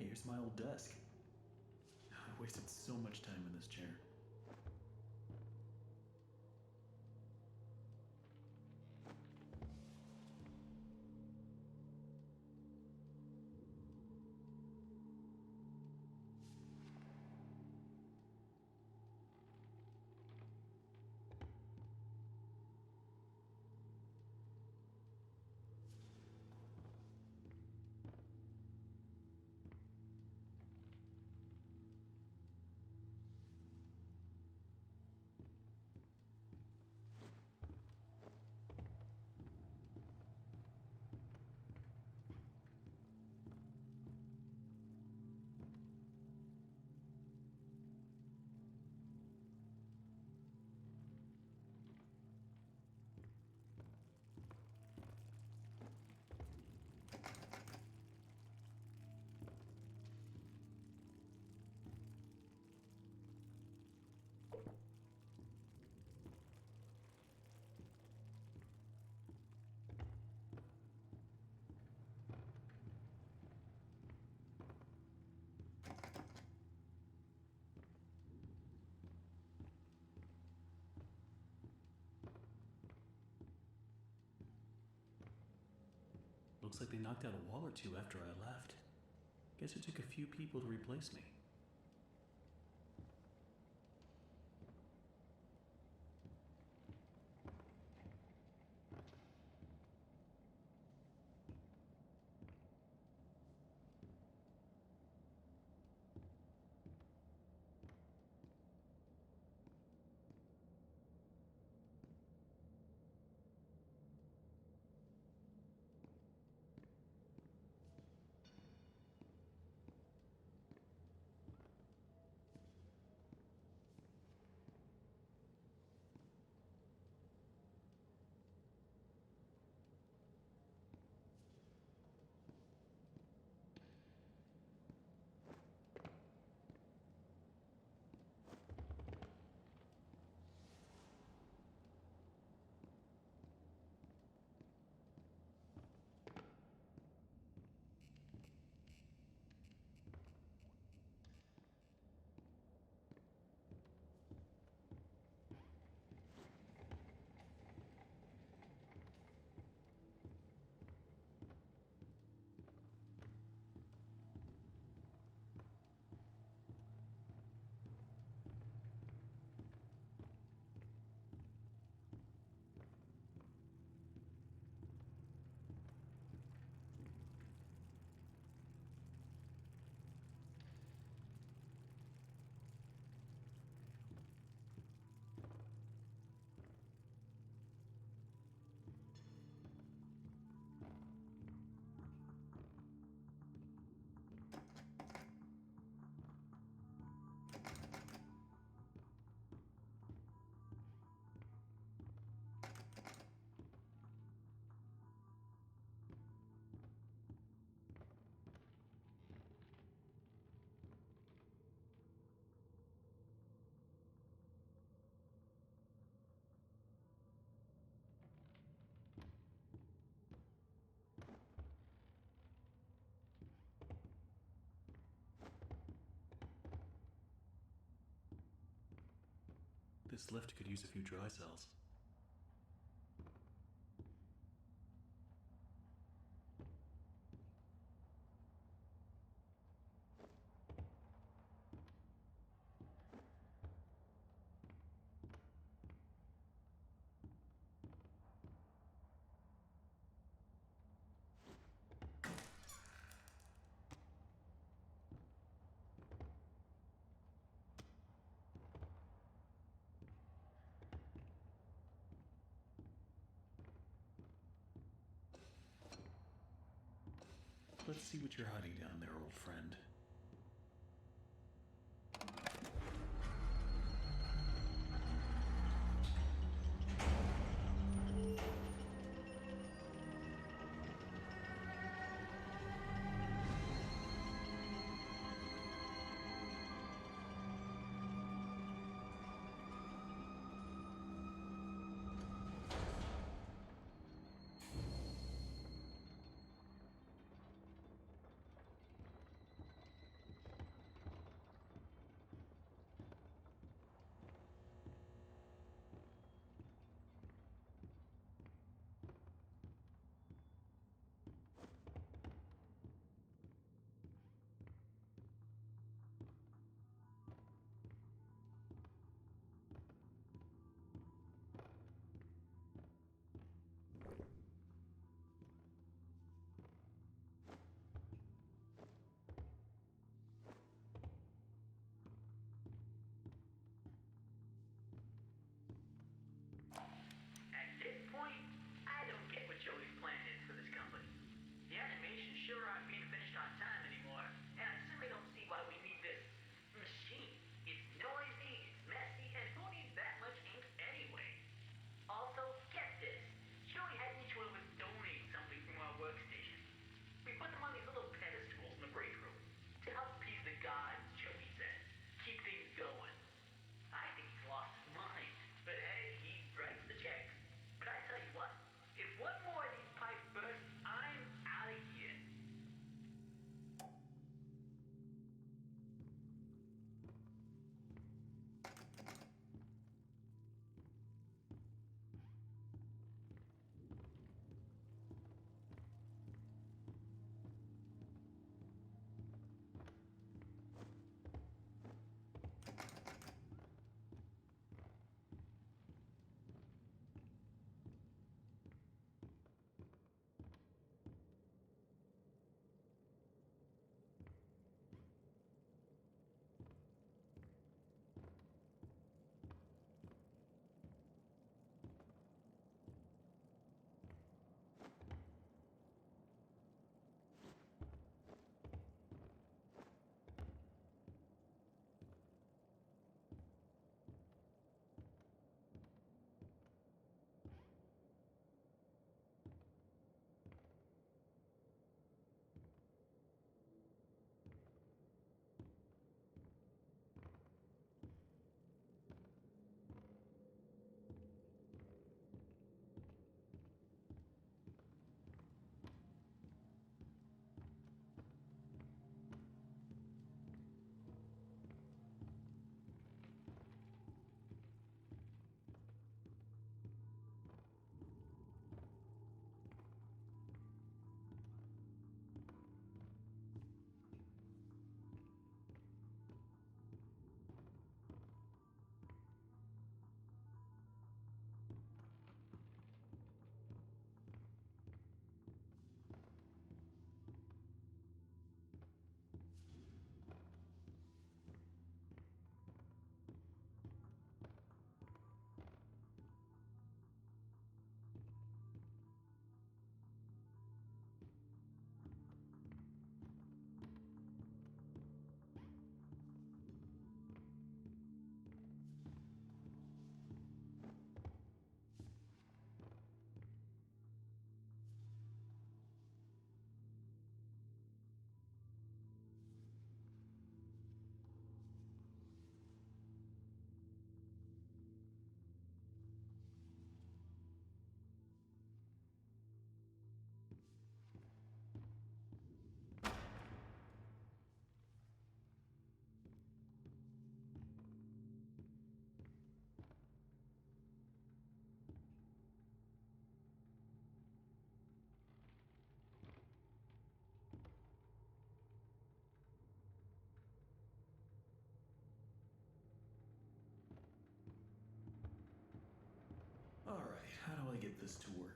Hey, here's my old desk. I wasted so much time in this chair. Looks like they knocked out a wall or two after I left. Guess it took a few people to replace me. this lift could use a few dry cells. Let's see what you're hiding down there, old friend. this to work.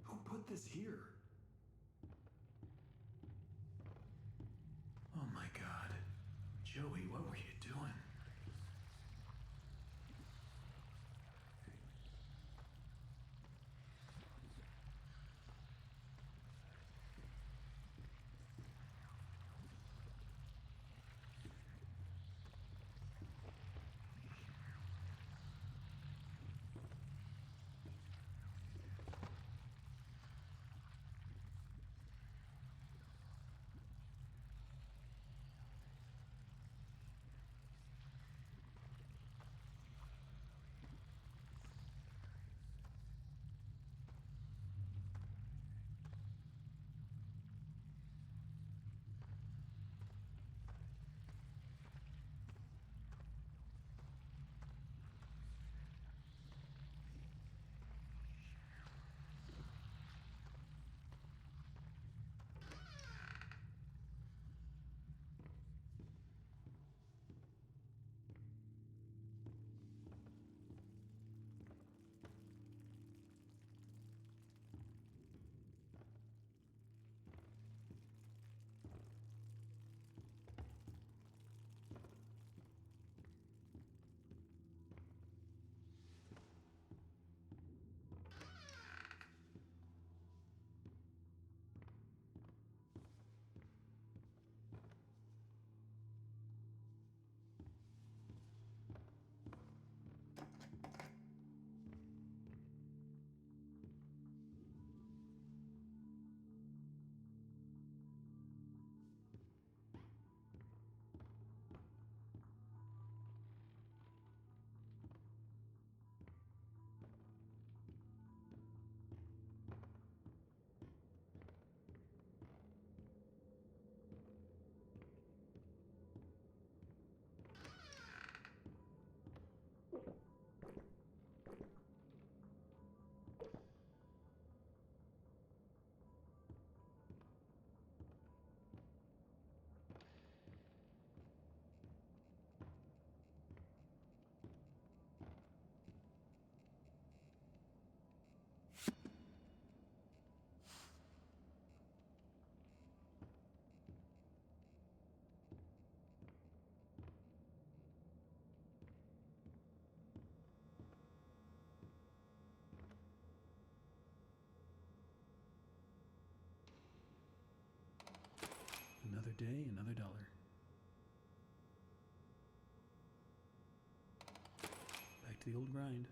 Who put this here? Oh my god. Joey, what were you doing? Another day, another dollar. Back to the old grind.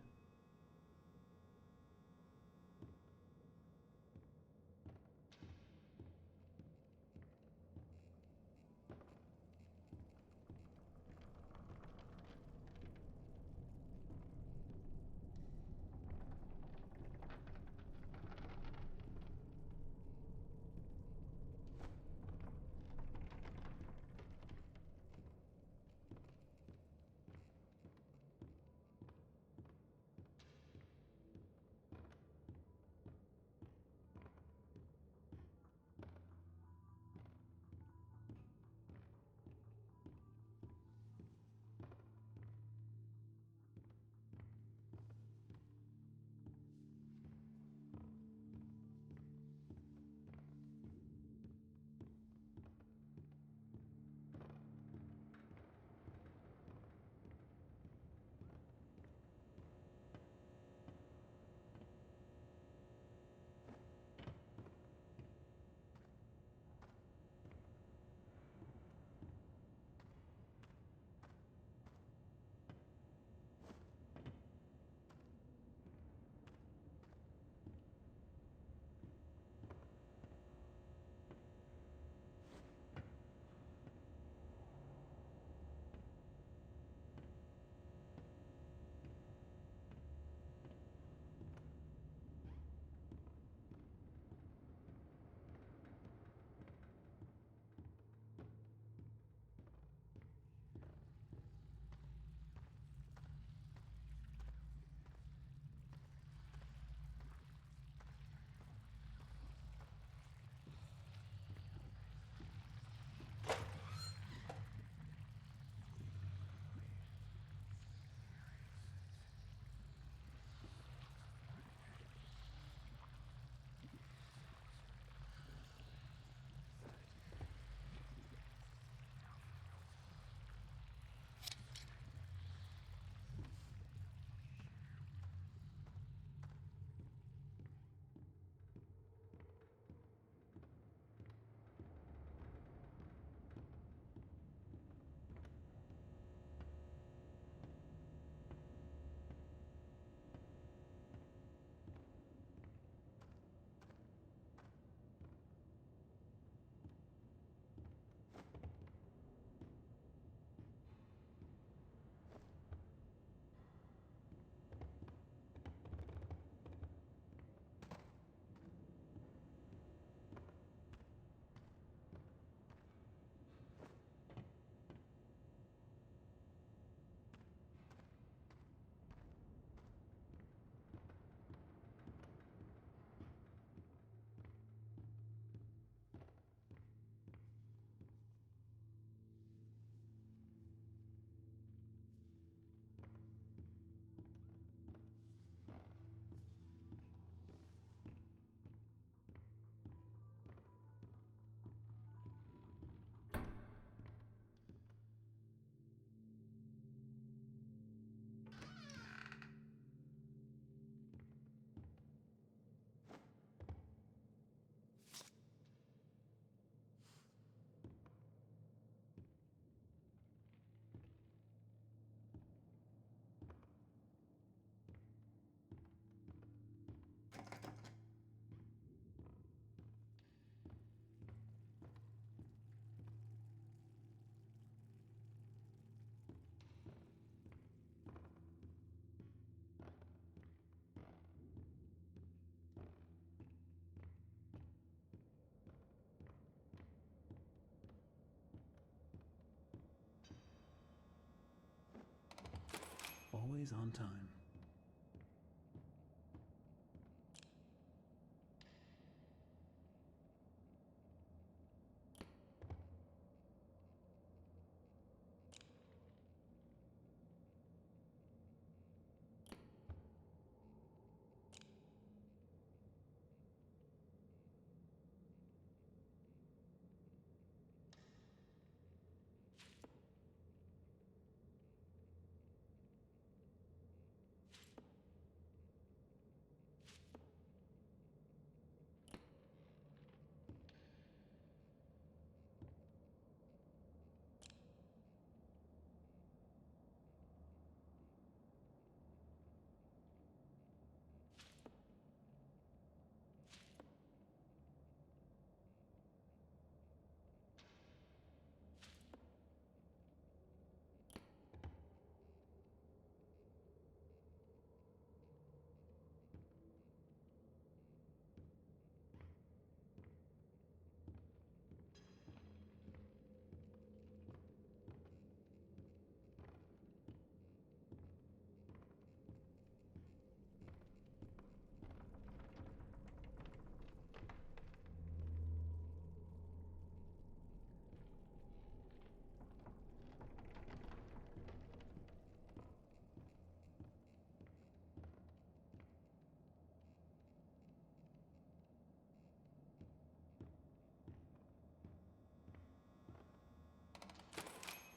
always on time.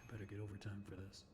I better get overtime for this.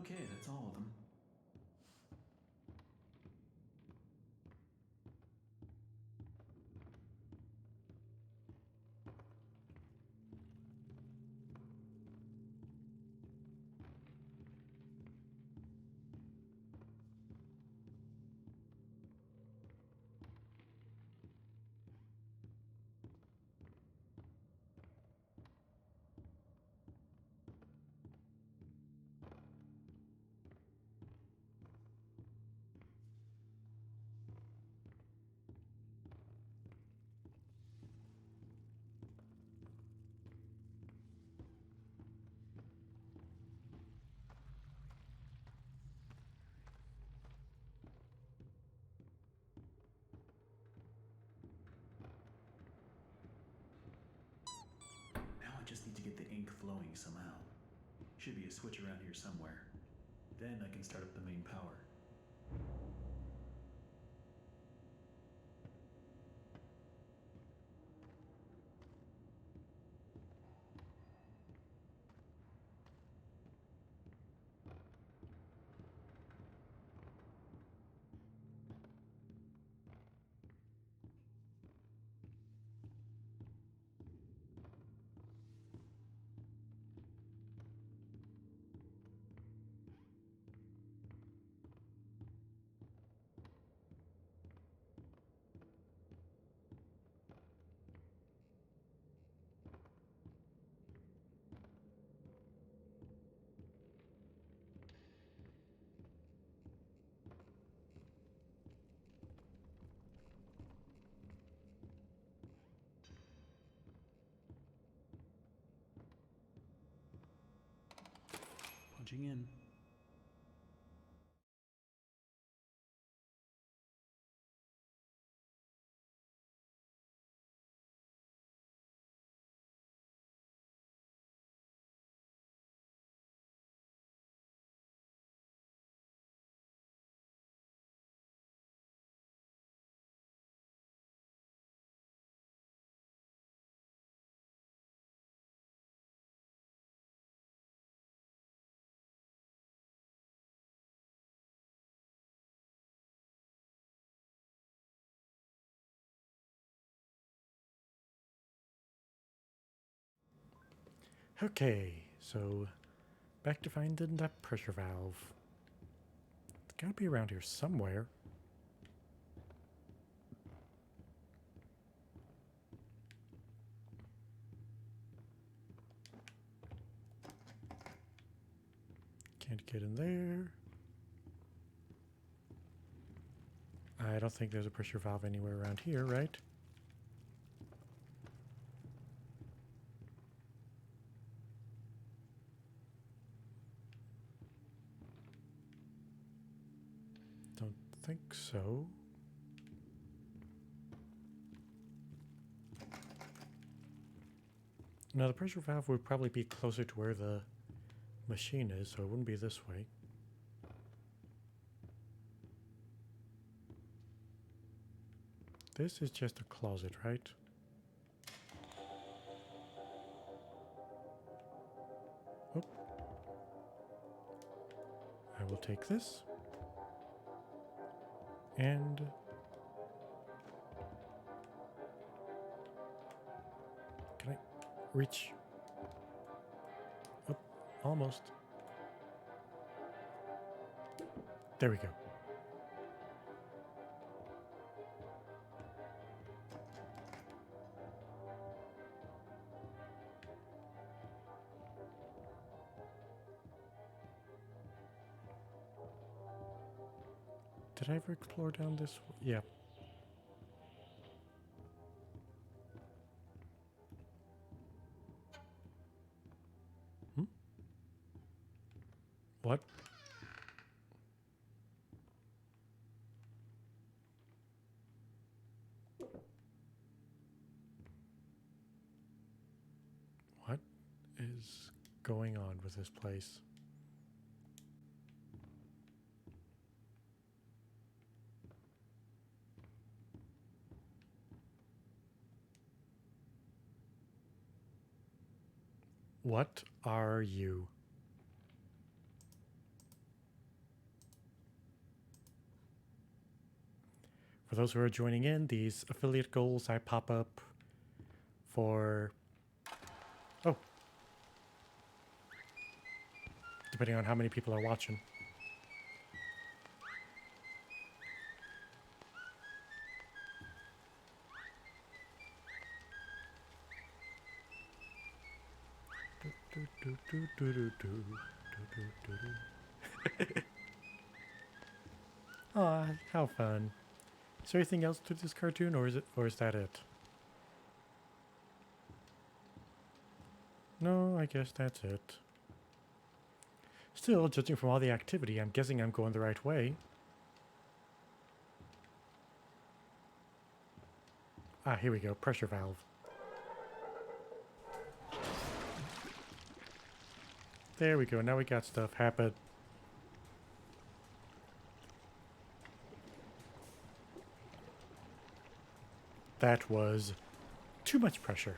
Okay, that's all of them. Now I just need to get the ink flowing somehow. Should be a switch around here somewhere. Then I can start up the main power. Punching in. Okay, so back to finding that pressure valve. It's gotta be around here somewhere. Can't get in there. I don't think there's a pressure valve anywhere around here, right? Don't think so. Now the pressure valve would probably be closer to where the machine is, so it wouldn't be this way. This is just a closet, right? Oh. I will take this. And can I reach? Oh, almost. There we go. Did I ever explore down this? Yeah. Hmm? What? What is going on with this place? What are you? For those who are joining in, these affiliate goals I pop up for... Oh. Depending on how many people are watching. Aw, how fun. Is there anything else to this cartoon, or is that it? No, I guess that's it. Still, judging from all the activity, I'm guessing I'm going the right way. Ah, here we go. Pressure valve. There we go. Now we got stuff happen. That was too much pressure.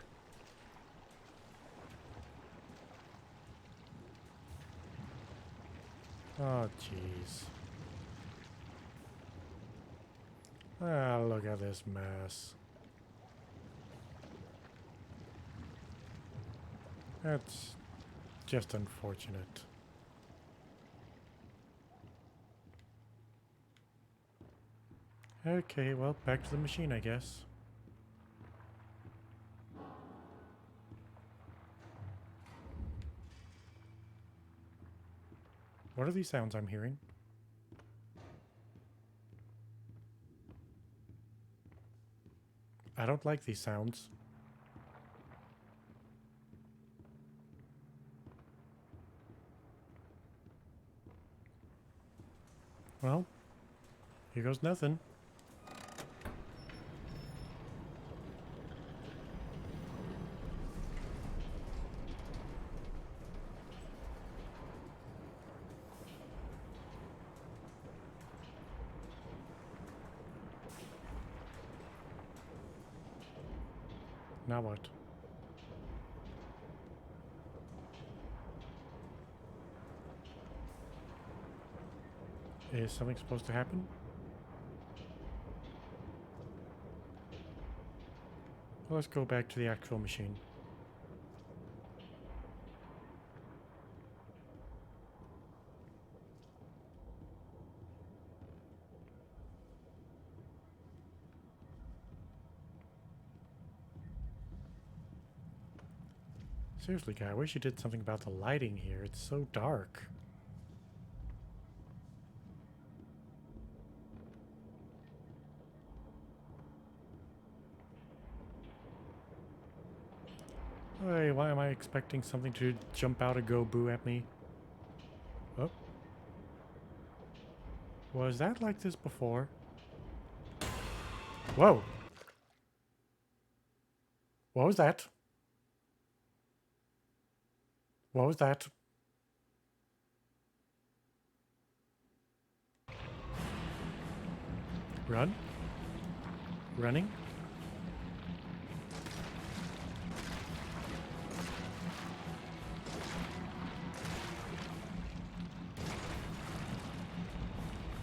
Oh, jeez. Ah, look at this mess. That's just unfortunate. Okay, well, back to the machine, I guess. What are these sounds I'm hearing? I don't like these sounds. Well, here goes nothing. Now what? Is something supposed to happen? Well, let's go back to the actual machine. Seriously, guy, I wish you did something about the lighting here. It's so dark. Hey, why am I expecting something to jump out and go boo at me? Oh. Was that like this before? Whoa! What was that? What was that? Run? Running?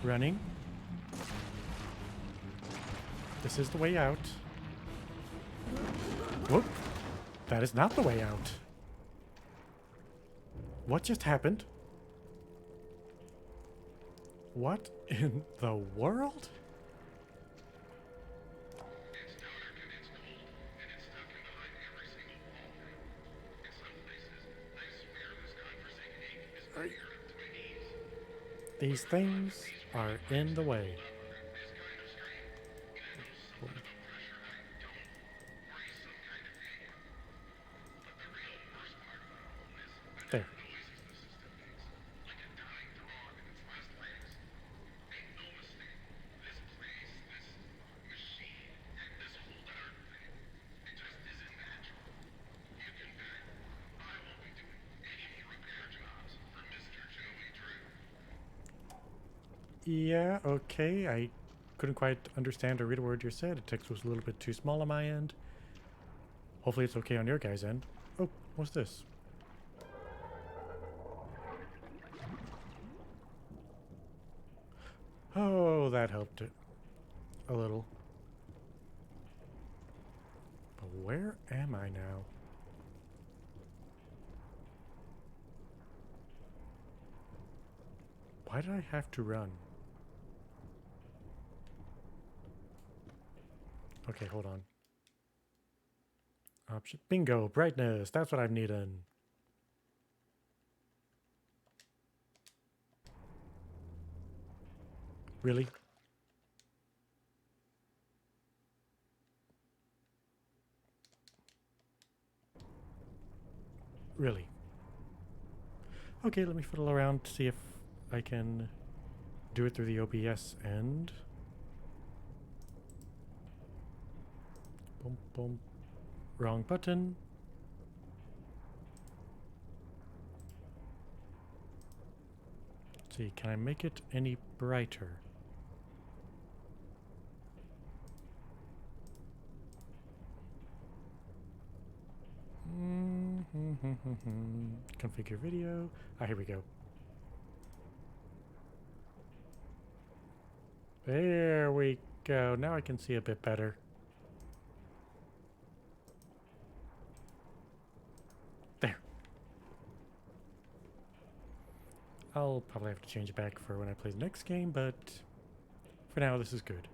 Running? This is the way out. Whoop! That is not the way out. What just happened? What in the world? These things are in the way. There. Yeah, okay. I couldn't quite understand or read a word you said. The text was a little bit too small on my end. Hopefully it's okay on your guys' end. Oh, what's this? Oh, that helped it. a little. But where am I now? Why did I have to run? Okay, hold on. Option. Bingo, brightness. That's what I'm needing. Really? Really? Okay, let me fiddle around to see if I can do it through the OBS end. Boom, boom. Wrong button. Let's see, can I make it any brighter? Configure video. Ah, here we go. There we go. Now I can see a bit better. There. I'll probably have to change it back for when I play the next game, but for now this is good.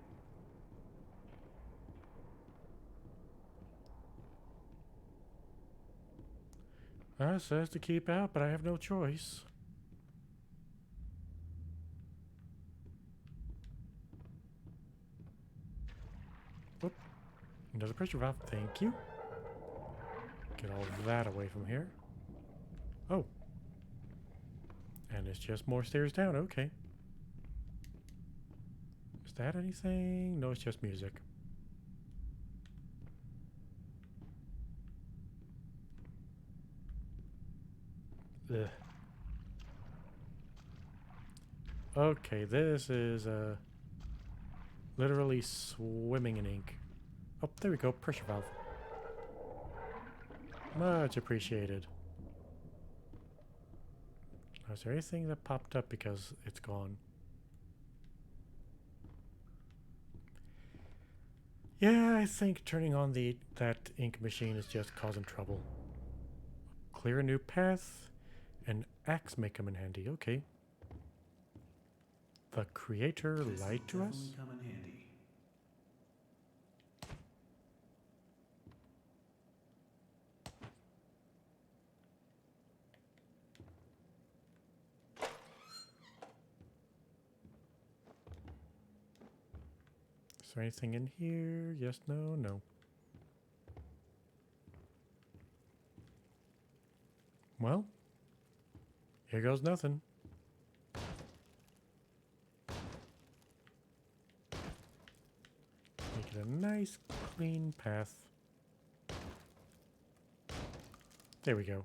It says to keep out, but I have no choice. Whoop. Another pressure valve. Thank you. Get all that away from here. Oh. And it's just more stairs down. Okay. Is that anything? No, it's just music. Ugh. Okay, this is literally swimming in ink. Oh, there we go, pressure valve. Much appreciated. Is there anything that popped up because it's gone? Yeah, I think turning on that ink machine is just causing trouble. Clear a new path. And axe may come in handy. Okay. The creator lied to us? Come in handy. Is there anything in here? Yes, no, no. Well, here goes nothing. Make it a nice, clean path. There we go.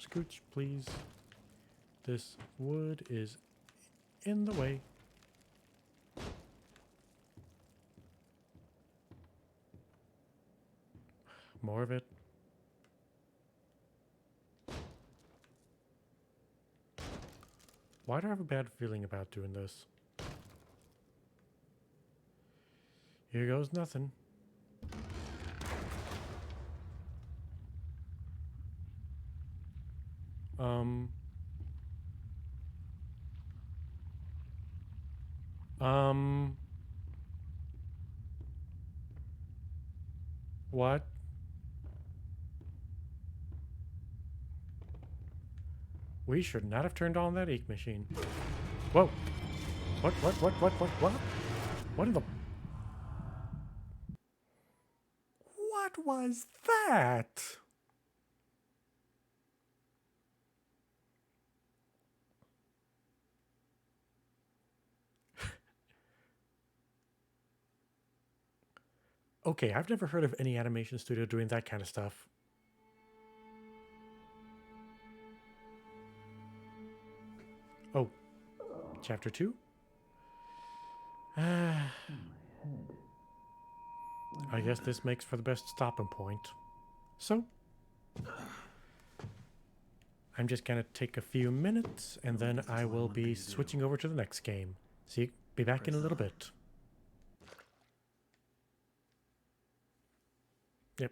Scooch, please. This wood is in the way. More of it. Why do I have a bad feeling about doing this? Here goes nothing. What? We should not have turned on that ink machine. Whoa. What? What in the... What was that? Okay, I've never heard of any animation studio doing that kind of stuff. Oh, chapter 2? I guess this makes for the best stopping point. So, I'm just gonna take a few minutes and then I will be switching over to the next game. See, be back in a little bit. Yep.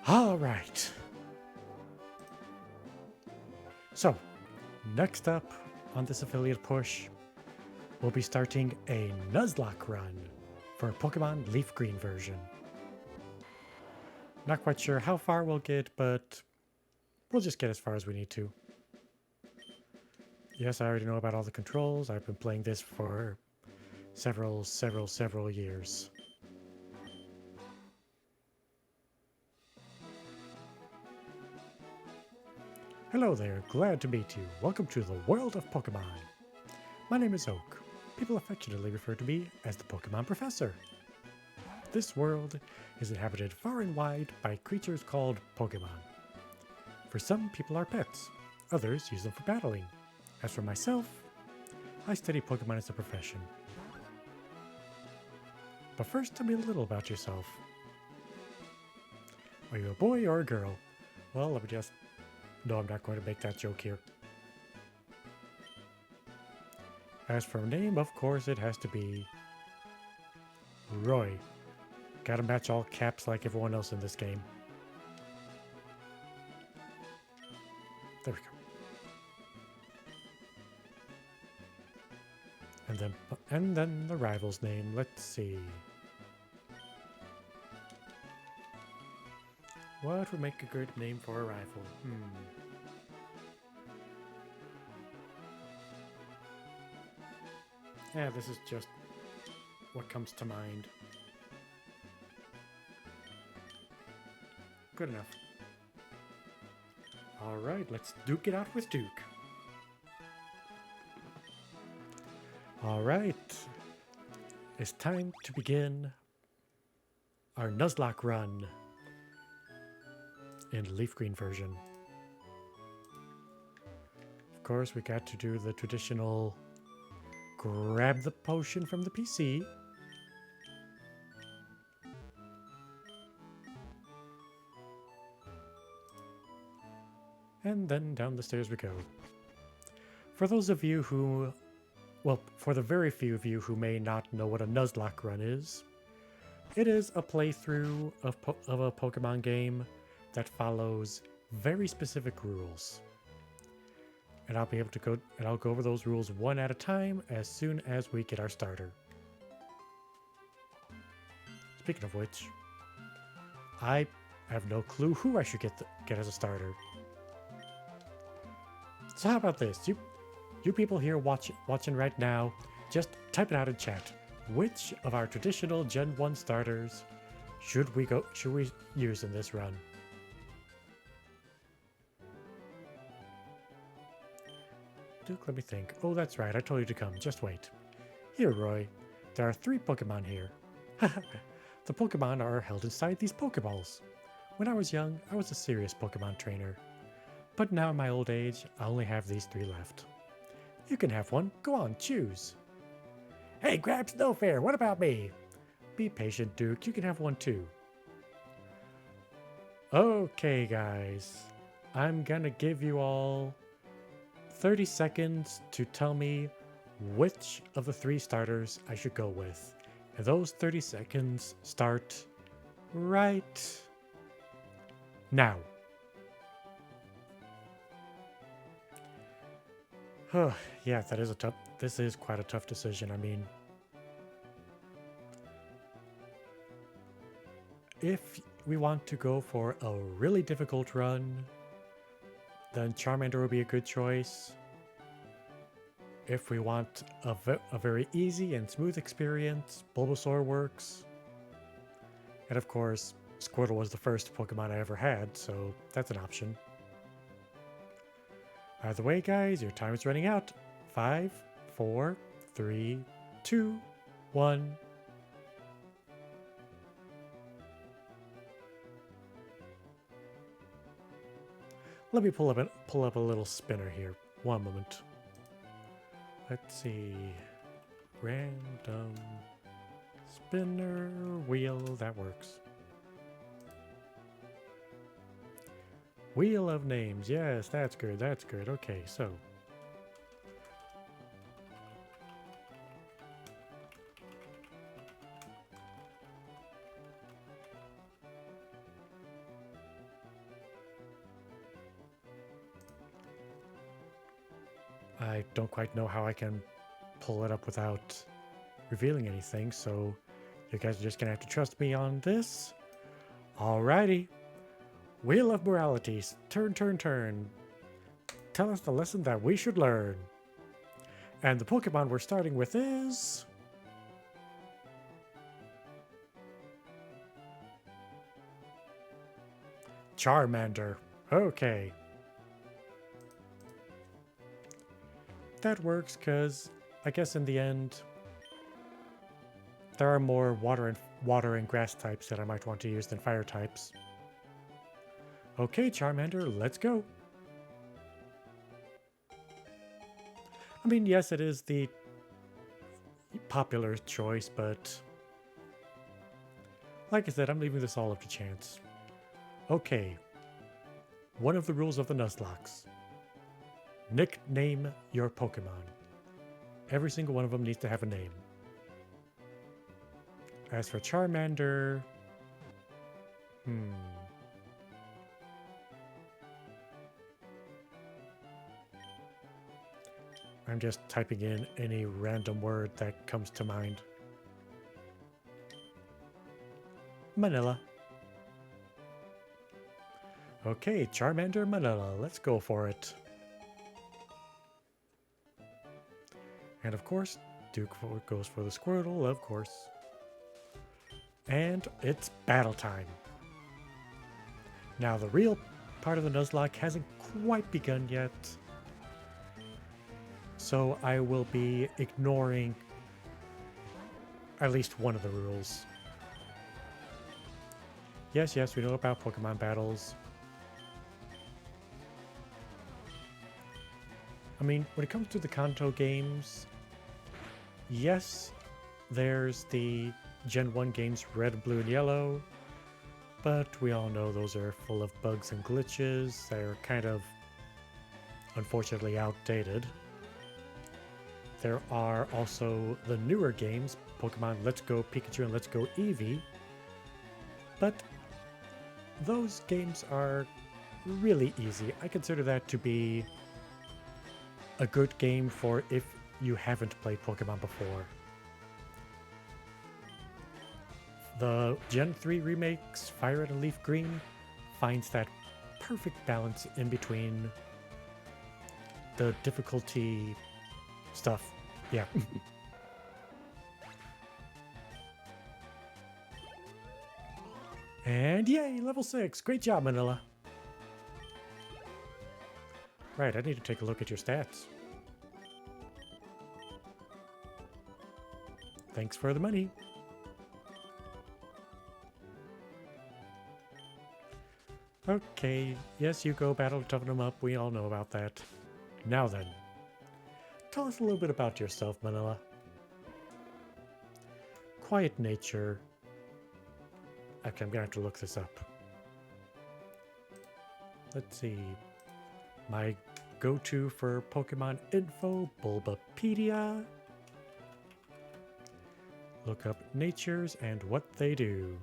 All right. So, next up on this affiliate push, we'll be starting a Nuzlocke run for Pokemon Leaf Green version. Not quite sure how far we'll get, but we'll just get as far as we need to. Yes, I already know about all the controls. I've been playing this for several years. Hello there, glad to meet you. Welcome to the world of Pokemon. My name is Oak. People affectionately refer to me as the Pokemon Professor. This world is inhabited far and wide by creatures called Pokemon. For some, people are pets. Others use them for battling. As for myself, I study Pokemon as a profession. But first, tell me a little about yourself. Are you a boy or a girl? Well, let me just... No, I'm not going to make that joke here. As for name, of course, it has to be Roy. Gotta match all caps like everyone else in this game. There we go. And then the rival's name. Let's see. What would make a good name for a rival? Yeah, this is just what comes to mind. Good enough. Alright, let's duke it out with Duke. Alright. It's time to begin our Nuzlocke run in Leaf Green version. Of course, we got to do the traditional grab the potion from the PC. And then down the stairs we go. For those of you who, well, for the very few of you who may not know what a Nuzlocke run is, it is a playthrough of a Pokemon game that follows very specific rules. And I'll be able to I'll go over those rules one at a time as soon as we get our starter. Speaking of which, I have no clue who I should get as a starter. So how about this? You people here watching right now, just type it out in chat. Which of our traditional Gen 1 starters should we use in this run? Duke, let me think. Oh, that's right. I told you to come. Just wait. Here, Roy. There are 3 Pokemon here. The Pokemon are held inside these Pokeballs. When I was young, I was a serious Pokemon trainer. But now in my old age, I only have these 3 left. You can have one. Go on, choose. Hey, Grabs, no fair. What about me? Be patient, Duke. You can have one too. Okay, guys. I'm gonna give you all 30 seconds to tell me which of the 3 starters I should go with. And those 30 seconds start right now. Yeah, this is quite a tough decision. I mean, if we want to go for a really difficult run, then Charmander would be a good choice. If we want a very easy and smooth experience, Bulbasaur works. And of course, Squirtle was the first Pokemon I ever had, so that's an option. Either way, guys, your time is running out. 5, 4, 3, 2, 1. Let me pull up a little spinner here. One moment. Let's see. Random spinner wheel. That works. Wheel of names. Yes, that's good. That's good. Okay, so. I don't quite know how I can pull it up without revealing anything, so you guys are just gonna have to trust me on this. Alrighty. Wheel of Moralities. Turn, turn, turn. Tell us the lesson that we should learn. And the Pokemon we're starting with is... Charmander. Okay. That works, because I guess in the end, there are more water and grass types that I might want to use than fire types. Okay, Charmander, let's go. I mean, yes, it is the popular choice, but like I said, I'm leaving this all up to chance. Okay. One of the rules of the Nuzlocke. Nickname your Pokemon. Every single one of them needs to have a name. As for Charmander... I'm just typing in any random word that comes to mind. Manila. Okay, Charmander Manila. Let's go for it. And of course, Duke goes for the Squirtle, of course. And it's battle time. Now, the real part of the Nuzlocke hasn't quite begun yet. So I will be ignoring at least one of the rules. Yes, we know about Pokemon battles. I mean, when it comes to the Kanto games, yes, there's the Gen 1 games Red, Blue, and Yellow, but we all know those are full of bugs and glitches. They're kind of, unfortunately, outdated. There are also the newer games, Pokemon Let's Go Pikachu and Let's Go Eevee, but those games are really easy. I consider that to be a good game for if you haven't played Pokemon before. The Gen 3 remakes, Fire Red and Leaf Green, finds that perfect balance in between the difficulty stuff. Yeah. And yay, level 6. Great job, Manila. Right, I need to take a look at your stats. Thanks for the money. Okay, yes, you go battle, toughen them up. We all know about that. Now then, tell us a little bit about yourself, Manila. Quiet nature. Okay, I'm gonna have to look this up. Let's see. My go-to for Pokemon info, Bulbapedia. Look up natures and what they do.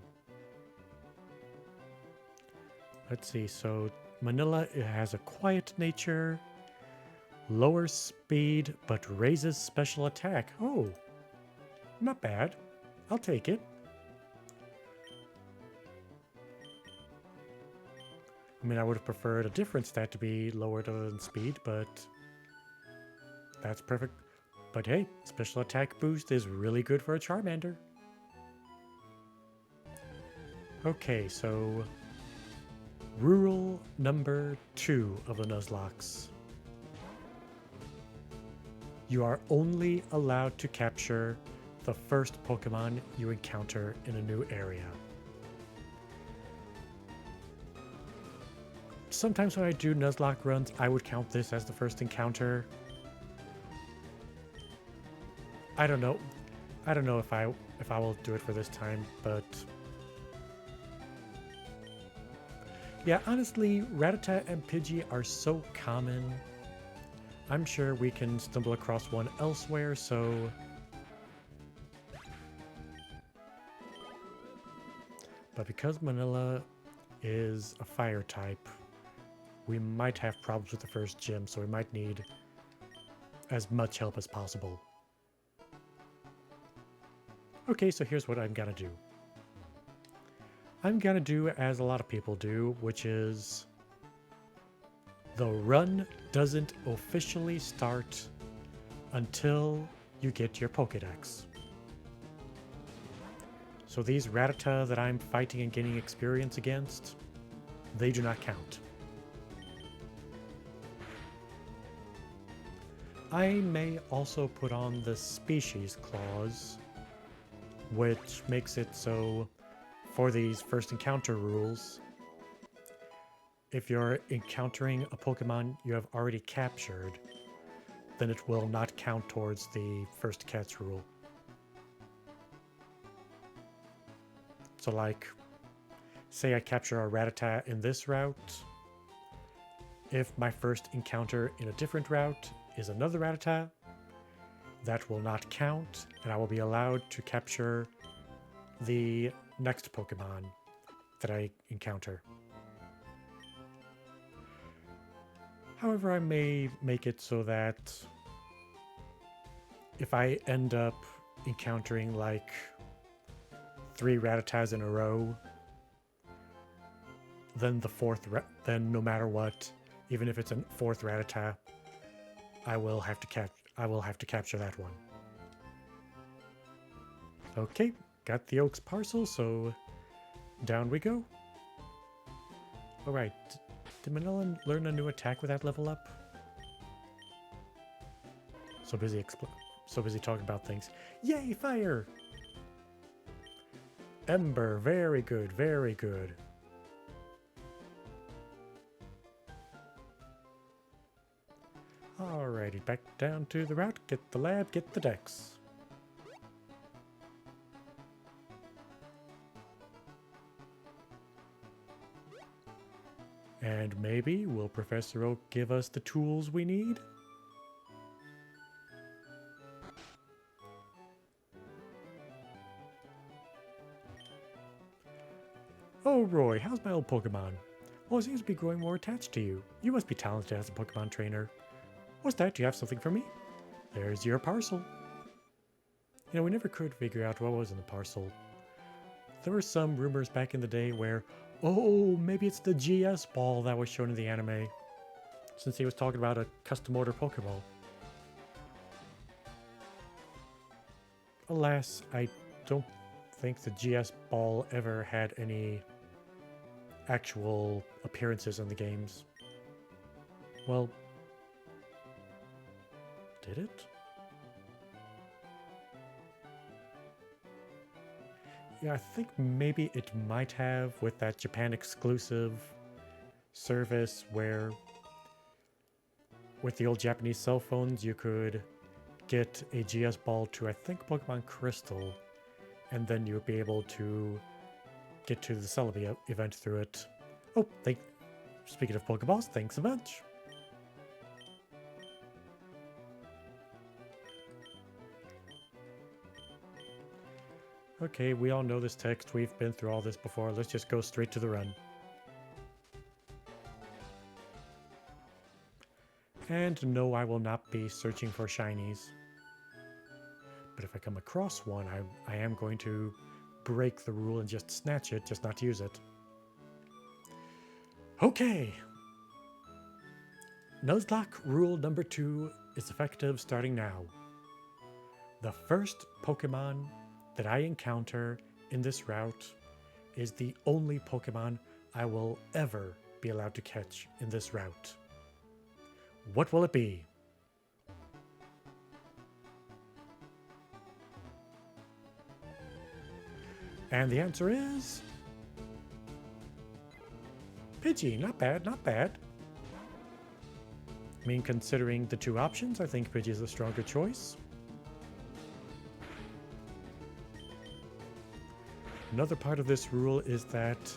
Let's see, so Manila has a quiet nature, lower speed, but raises special attack. Oh, not bad. I'll take it. I mean, I would have preferred a different stat to be lower than speed, but that's perfect. But hey, special attack boost is really good for a Charmander. Okay, so rule number 2 of the Nuzlocke. You are only allowed to capture the first Pokemon you encounter in a new area. Sometimes when I do Nuzlocke runs, I would count this as the first encounter. I don't know. I don't know if I will do it for this time, but yeah, honestly, Rattata and Pidgey are so common. I'm sure we can stumble across one elsewhere, so but because Manila is a fire type, we might have problems with the first gym, so we might need as much help as possible. Okay, so here's what I'm gonna do. I'm gonna do as a lot of people do, which is the run doesn't officially start until you get your Pokédex. So these Rattata that I'm fighting and gaining experience against, they do not count. I may also put on the species clause, which makes it so for these first encounter rules, if you're encountering a Pokemon you have already captured, then it will not count towards the first catch rule. So like, say I capture a Rattata in this route, if my first encounter in a different route is another Rattata, that will not count, and I will be allowed to capture the next Pokemon that I encounter. However, I may make it so that if I end up encountering like 3 Rattatas in a row, then then no matter what, even if it's a 4th Rattata, I will have to capture that one. Okay, got the Oaks parcel, so down we go. Alright, did Manila learn a new attack with that level up? So busy talking about things. Yay, fire! Ember, very good, very good. Alrighty, back down to the route, get the lab, get the dex. And maybe will Professor Oak give us the tools we need? Oh, Roy, how's my old Pokemon? Well, it seems to be growing more attached to you. You must be talented as a Pokemon trainer. What's that? Do you have something for me? There's your parcel. You know, we never could figure out what was in the parcel. There were some rumors back in the day where, oh, maybe it's the GS ball that was shown in the anime, since he was talking about a custom order Pokeball. Alas, I don't think the GS ball ever had any actual appearances in the games. Well, did it? Yeah, I think maybe it might have with that Japan exclusive service where with the old Japanese cell phones you could get a GS ball to I think Pokemon Crystal, and then you would be able to get to the Celebi event through it. Oh, speaking of Pokeballs, thanks a bunch. Okay, we all know this text. We've been through all this before. Let's just go straight to the run. And no, I will not be searching for shinies. But if I come across one, I am going to break the rule and just snatch it, just not use it. Okay! Nuzlocke rule number 2 is effective starting now. The first Pokemon that I encounter in this route is the only Pokemon I will ever be allowed to catch in this route. What will it be? And the answer is Pidgey. Not bad, not bad. I mean, considering the 2 options, I think Pidgey is the stronger choice. Another part of this rule is that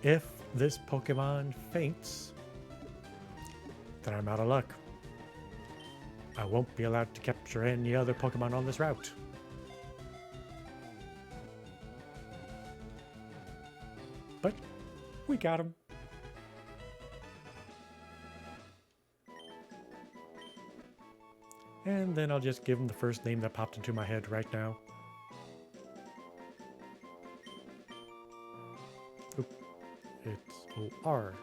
if this Pokemon faints, then I'm out of luck. I won't be allowed to capture any other Pokemon on this route. But we got him. And then I'll just give him the first name that popped into my head right now. Oop. It's O-R-V.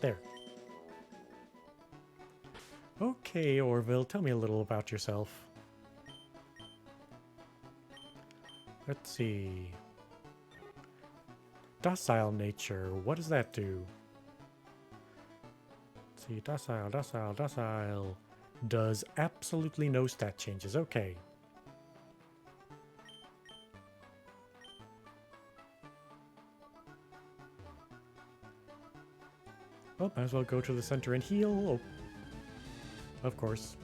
There. Okay, Orville, tell me a little about yourself. Let's see. Docile nature, what does that do? Let's see, docile. Does absolutely no stat changes, okay. Well, might as well go to the center and heal. Oh, of course.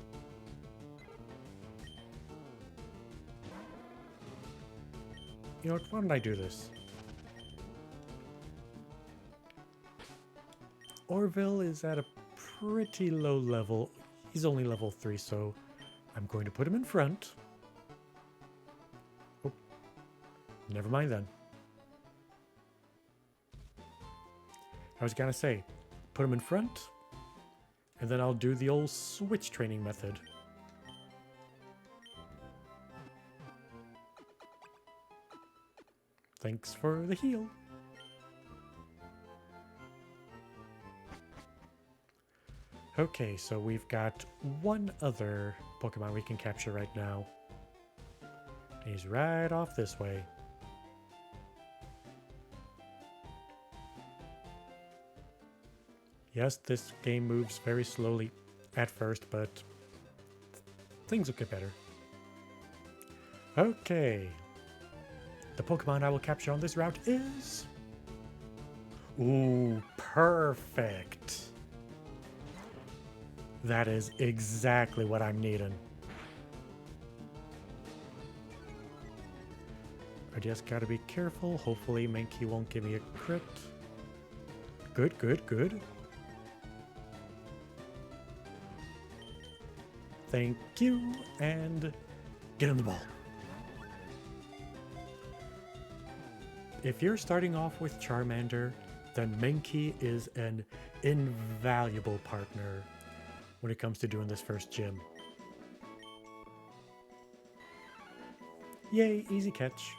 You know what, why don't I do this? Orville is at a pretty low level. He's only level 3, so I'm going to put him in front. Oh, never mind then. I was gonna say, put him in front, and then I'll do the old switch training method. Thanks for the heal. Okay, so we've got one other Pokemon we can capture right now. He's right off this way. Yes, this game moves very slowly at first, but things will get better. Okay. The Pokemon I will capture on this route is... Ooh, perfect. That is exactly what I'm needing. I just gotta be careful. Hopefully Mankey won't give me a crit. Good, good, good. Thank you, and get on the ball. If you're starting off with Charmander, then Mankey is an invaluable partner when it comes to doing this first gym. Yay, easy catch.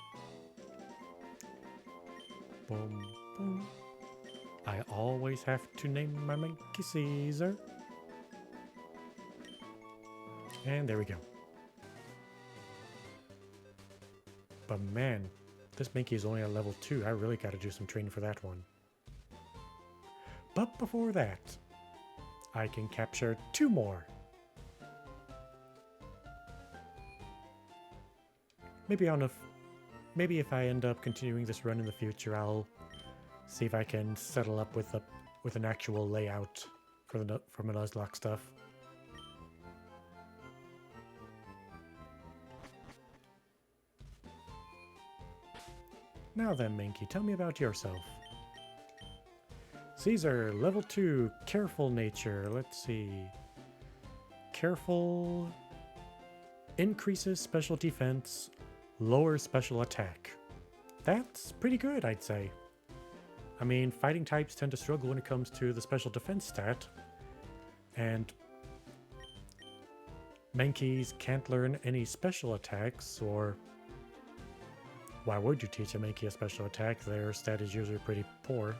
Boom, boom. I always have to name my Mankey Caesar. And there we go. But man, this Mankey is only at level 2. I really got to do some training for that one. But before that, I can capture 2 more. Maybe if I end up continuing this run in the future, I'll see if I can settle up with an actual layout for the Nuzlocke stuff. Now then, Mankey, tell me about yourself. Caesar, level 2, careful nature. Let's see. Careful increases special defense, lowers special attack. That's pretty good, I'd say. I mean, fighting types tend to struggle when it comes to the special defense stat, and Mankeys can't learn any special attacks, or why would you teach a Mankey a special attack? Their stat is usually pretty poor.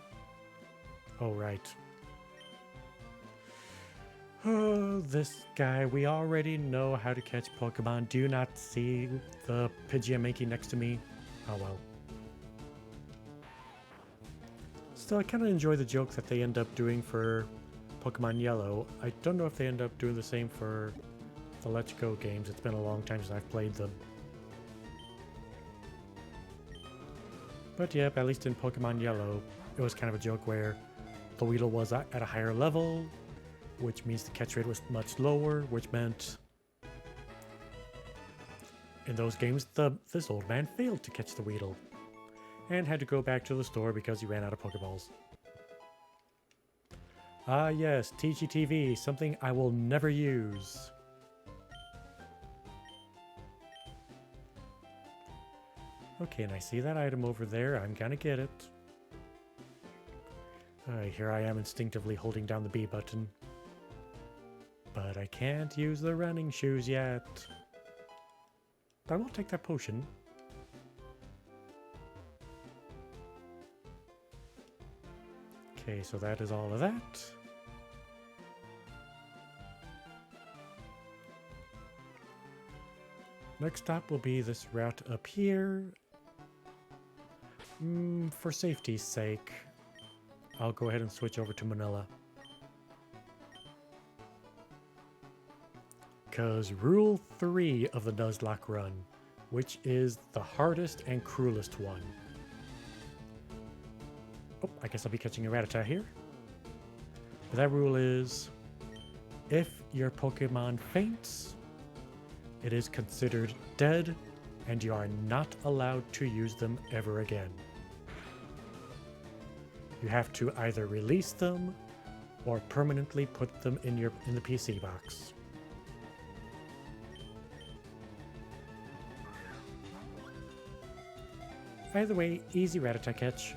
Oh, right. Oh, this guy. We already know how to catch Pokemon. Do you not see the Pidgeot Mankey next to me? Oh, well. Still, I kind of enjoy the joke that they end up doing for Pokemon Yellow. I don't know if they end up doing the same for the Let's Go games. It's been a long time since I've played them. But yep, at least in Pokemon Yellow, it was kind of a joke where the Weedle was at a higher level, which means the catch rate was much lower, which meant in those games this old man failed to catch the Weedle and had to go back to the store because he ran out of Pokeballs. Ah yes, TGTV, something I will never use. Okay, and I see that item over there. I'm gonna get it. Here I am instinctively holding down the B button. But I can't use the running shoes yet. But I will take that potion. Okay, so that is all of that. Next stop will be this route up here. For safety's sake, I'll go ahead and switch over to Manila. Because Rule 3 of the Nuzlocke run, which is the hardest and cruelest one. Oh, I guess I'll be catching a Rattata here. But that rule is, if your Pokemon faints, it is considered dead, and you are not allowed to use them ever again. You have to either release them or permanently put them in the PC box. Either way, easy Rattata catch.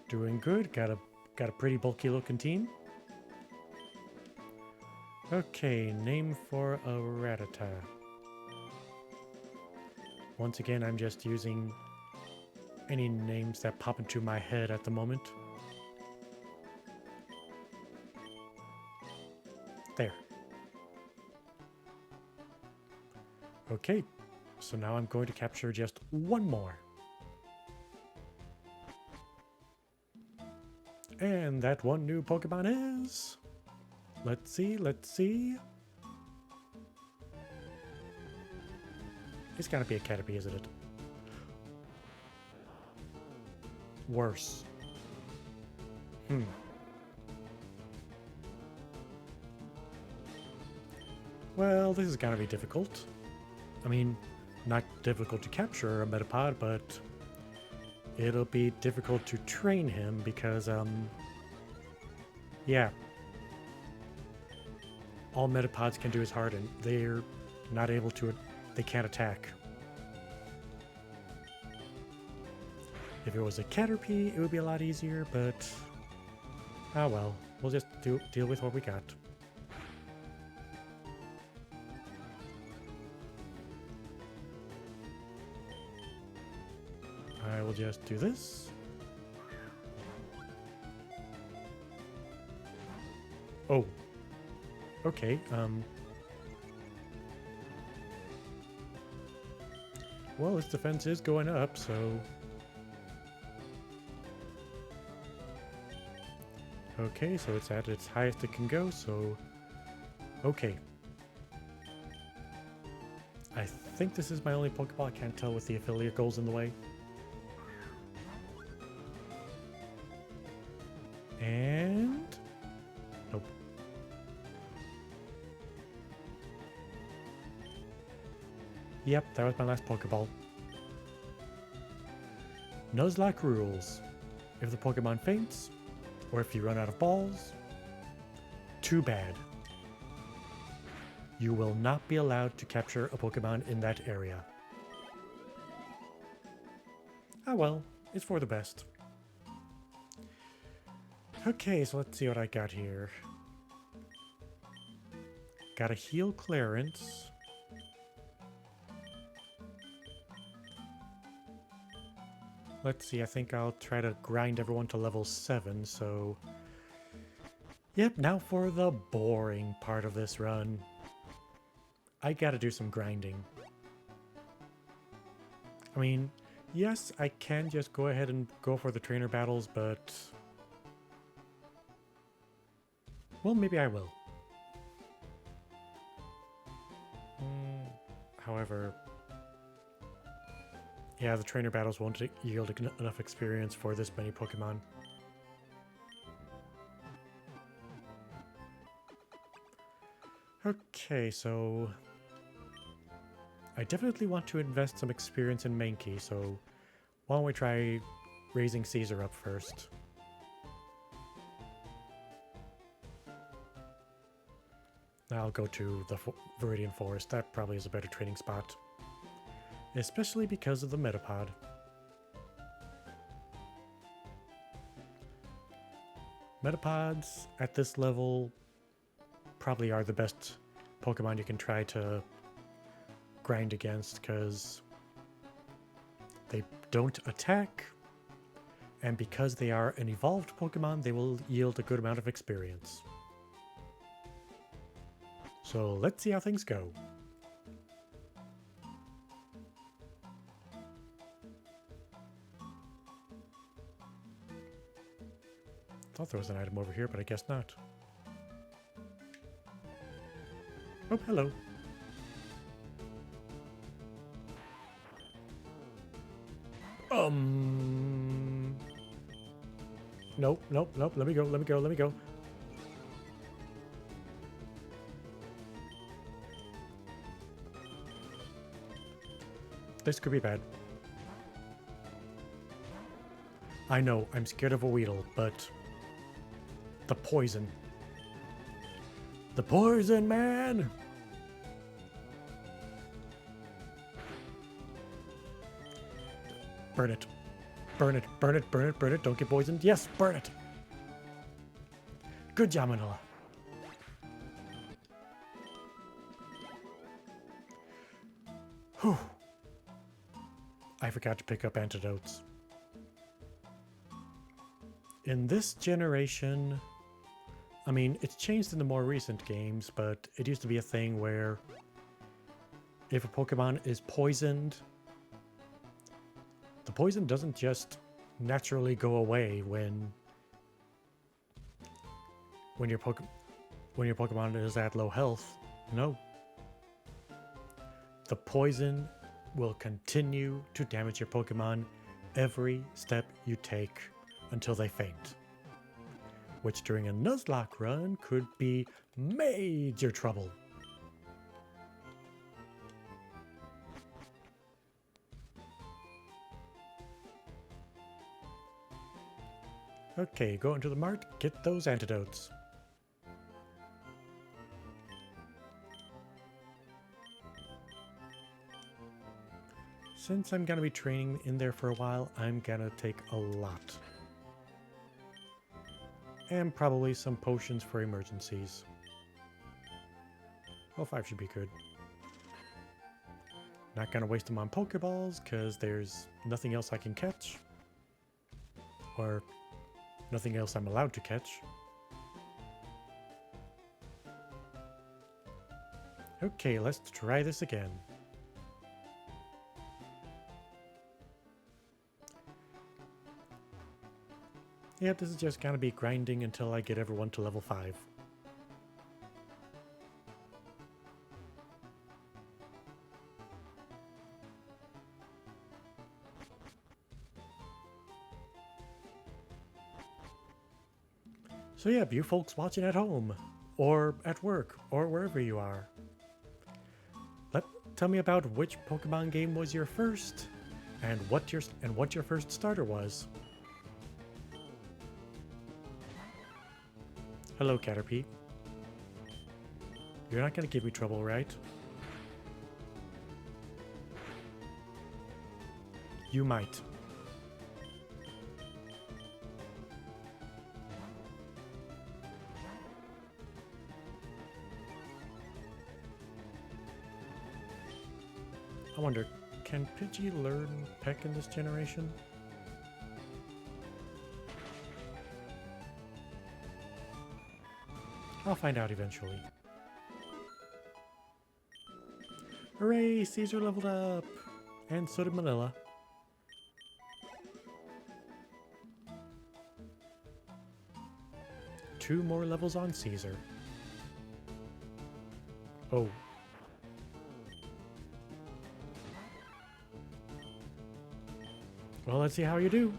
Doing good. Got a pretty bulky looking team. Okay, name for a Rattata. Once again, I'm just using any names that pop into my head at the moment. There. Okay, so now I'm going to capture just one more. And that one new Pokemon is... Let's see. It's gotta be a Caterpie, isn't it? Worse. Well, this is gonna be difficult. I mean, not difficult to capture a Metapod, but it'll be difficult to train him because, yeah. All Metapods can do is harden. They're not able to, they can't attack. If it was a Caterpie, it would be a lot easier, but, ah well, we'll just deal with what we got. I will just do this. Oh. Okay, well, its defense is going up, so... Okay, so it's at its highest it can go, so... Okay. I think this is my only Pokeball. I can't tell with the affiliate goals in the way. And... Nope. Yep, that was my last Pokeball. Nuzlocke rules. If the Pokemon faints, or if you run out of balls, too bad. You will not be allowed to capture a Pokemon in that area. Ah well, it's for the best. Okay, so let's see what I got here. Got a heal clearance. Let's see, I think I'll try to grind everyone to level 7, so... Yep, now for the boring part of this run. I gotta do some grinding. I mean, yes, I can just go ahead and go for the trainer battles, but... Well, maybe I will. However... Yeah, the trainer battles won't yield enough experience for this many Pokemon. Okay, so... I definitely want to invest some experience in Mankey, so why don't we try raising Caesar up first. I'll go to the Viridian Forest. That probably is a better training spot. especially because of the Metapod. Metapods at this level probably are the best Pokemon you can try to grind against because they don't attack, and because they are an evolved Pokemon, they will yield a good amount of experience. So let's see how things go. Thought there was an item over here, but I guess not. Oh, hello. Nope, nope, nope. Let me go, let me go, let me go. This could be bad. I know, I'm scared of a Weedle, but the poison. The poison, man! Burn it. Burn it, burn it, burn it, burn it. Don't get poisoned. Yes, burn it. Good job, Manila. Whew. I forgot to pick up antidotes. In this generation, I mean, it's changed in the more recent games, but it used to be a thing where if a Pokemon is poisoned, the poison doesn't just naturally go away when your Pokemon is at low health. No. The poison will continue to damage your Pokemon every step you take until they faint, which during a Nuzlocke run could be major trouble. Okay, go into the mart, get those antidotes. Since I'm gonna be training in there for a while, I'm gonna take a lot. And probably some potions for emergencies. Well, 5 should be good. Not gonna waste them on Pokeballs, because there's nothing else I can catch. Or nothing else I'm allowed to catch. Okay, let's try this again. Yep, this is just gonna be grinding until I get everyone to level 5. So yeah, you folks watching at home, or at work, or wherever you are, tell me about which Pokemon game was your first, and what your first starter was. Hello, Caterpie. You're not gonna give me trouble, right? You might. I wonder, can Pidgey learn Peck in this generation? I'll find out eventually. Hooray! Caesar leveled up! And so did Manila. Two more levels on Caesar. Oh. Well, let's see how you do.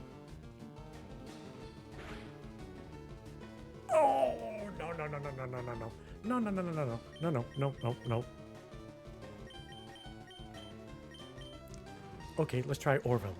Oh, no, no, no, no, no, no, no, no. No, no, no, no, no, no, no, no, no, no, no. Okay, let's try Orville.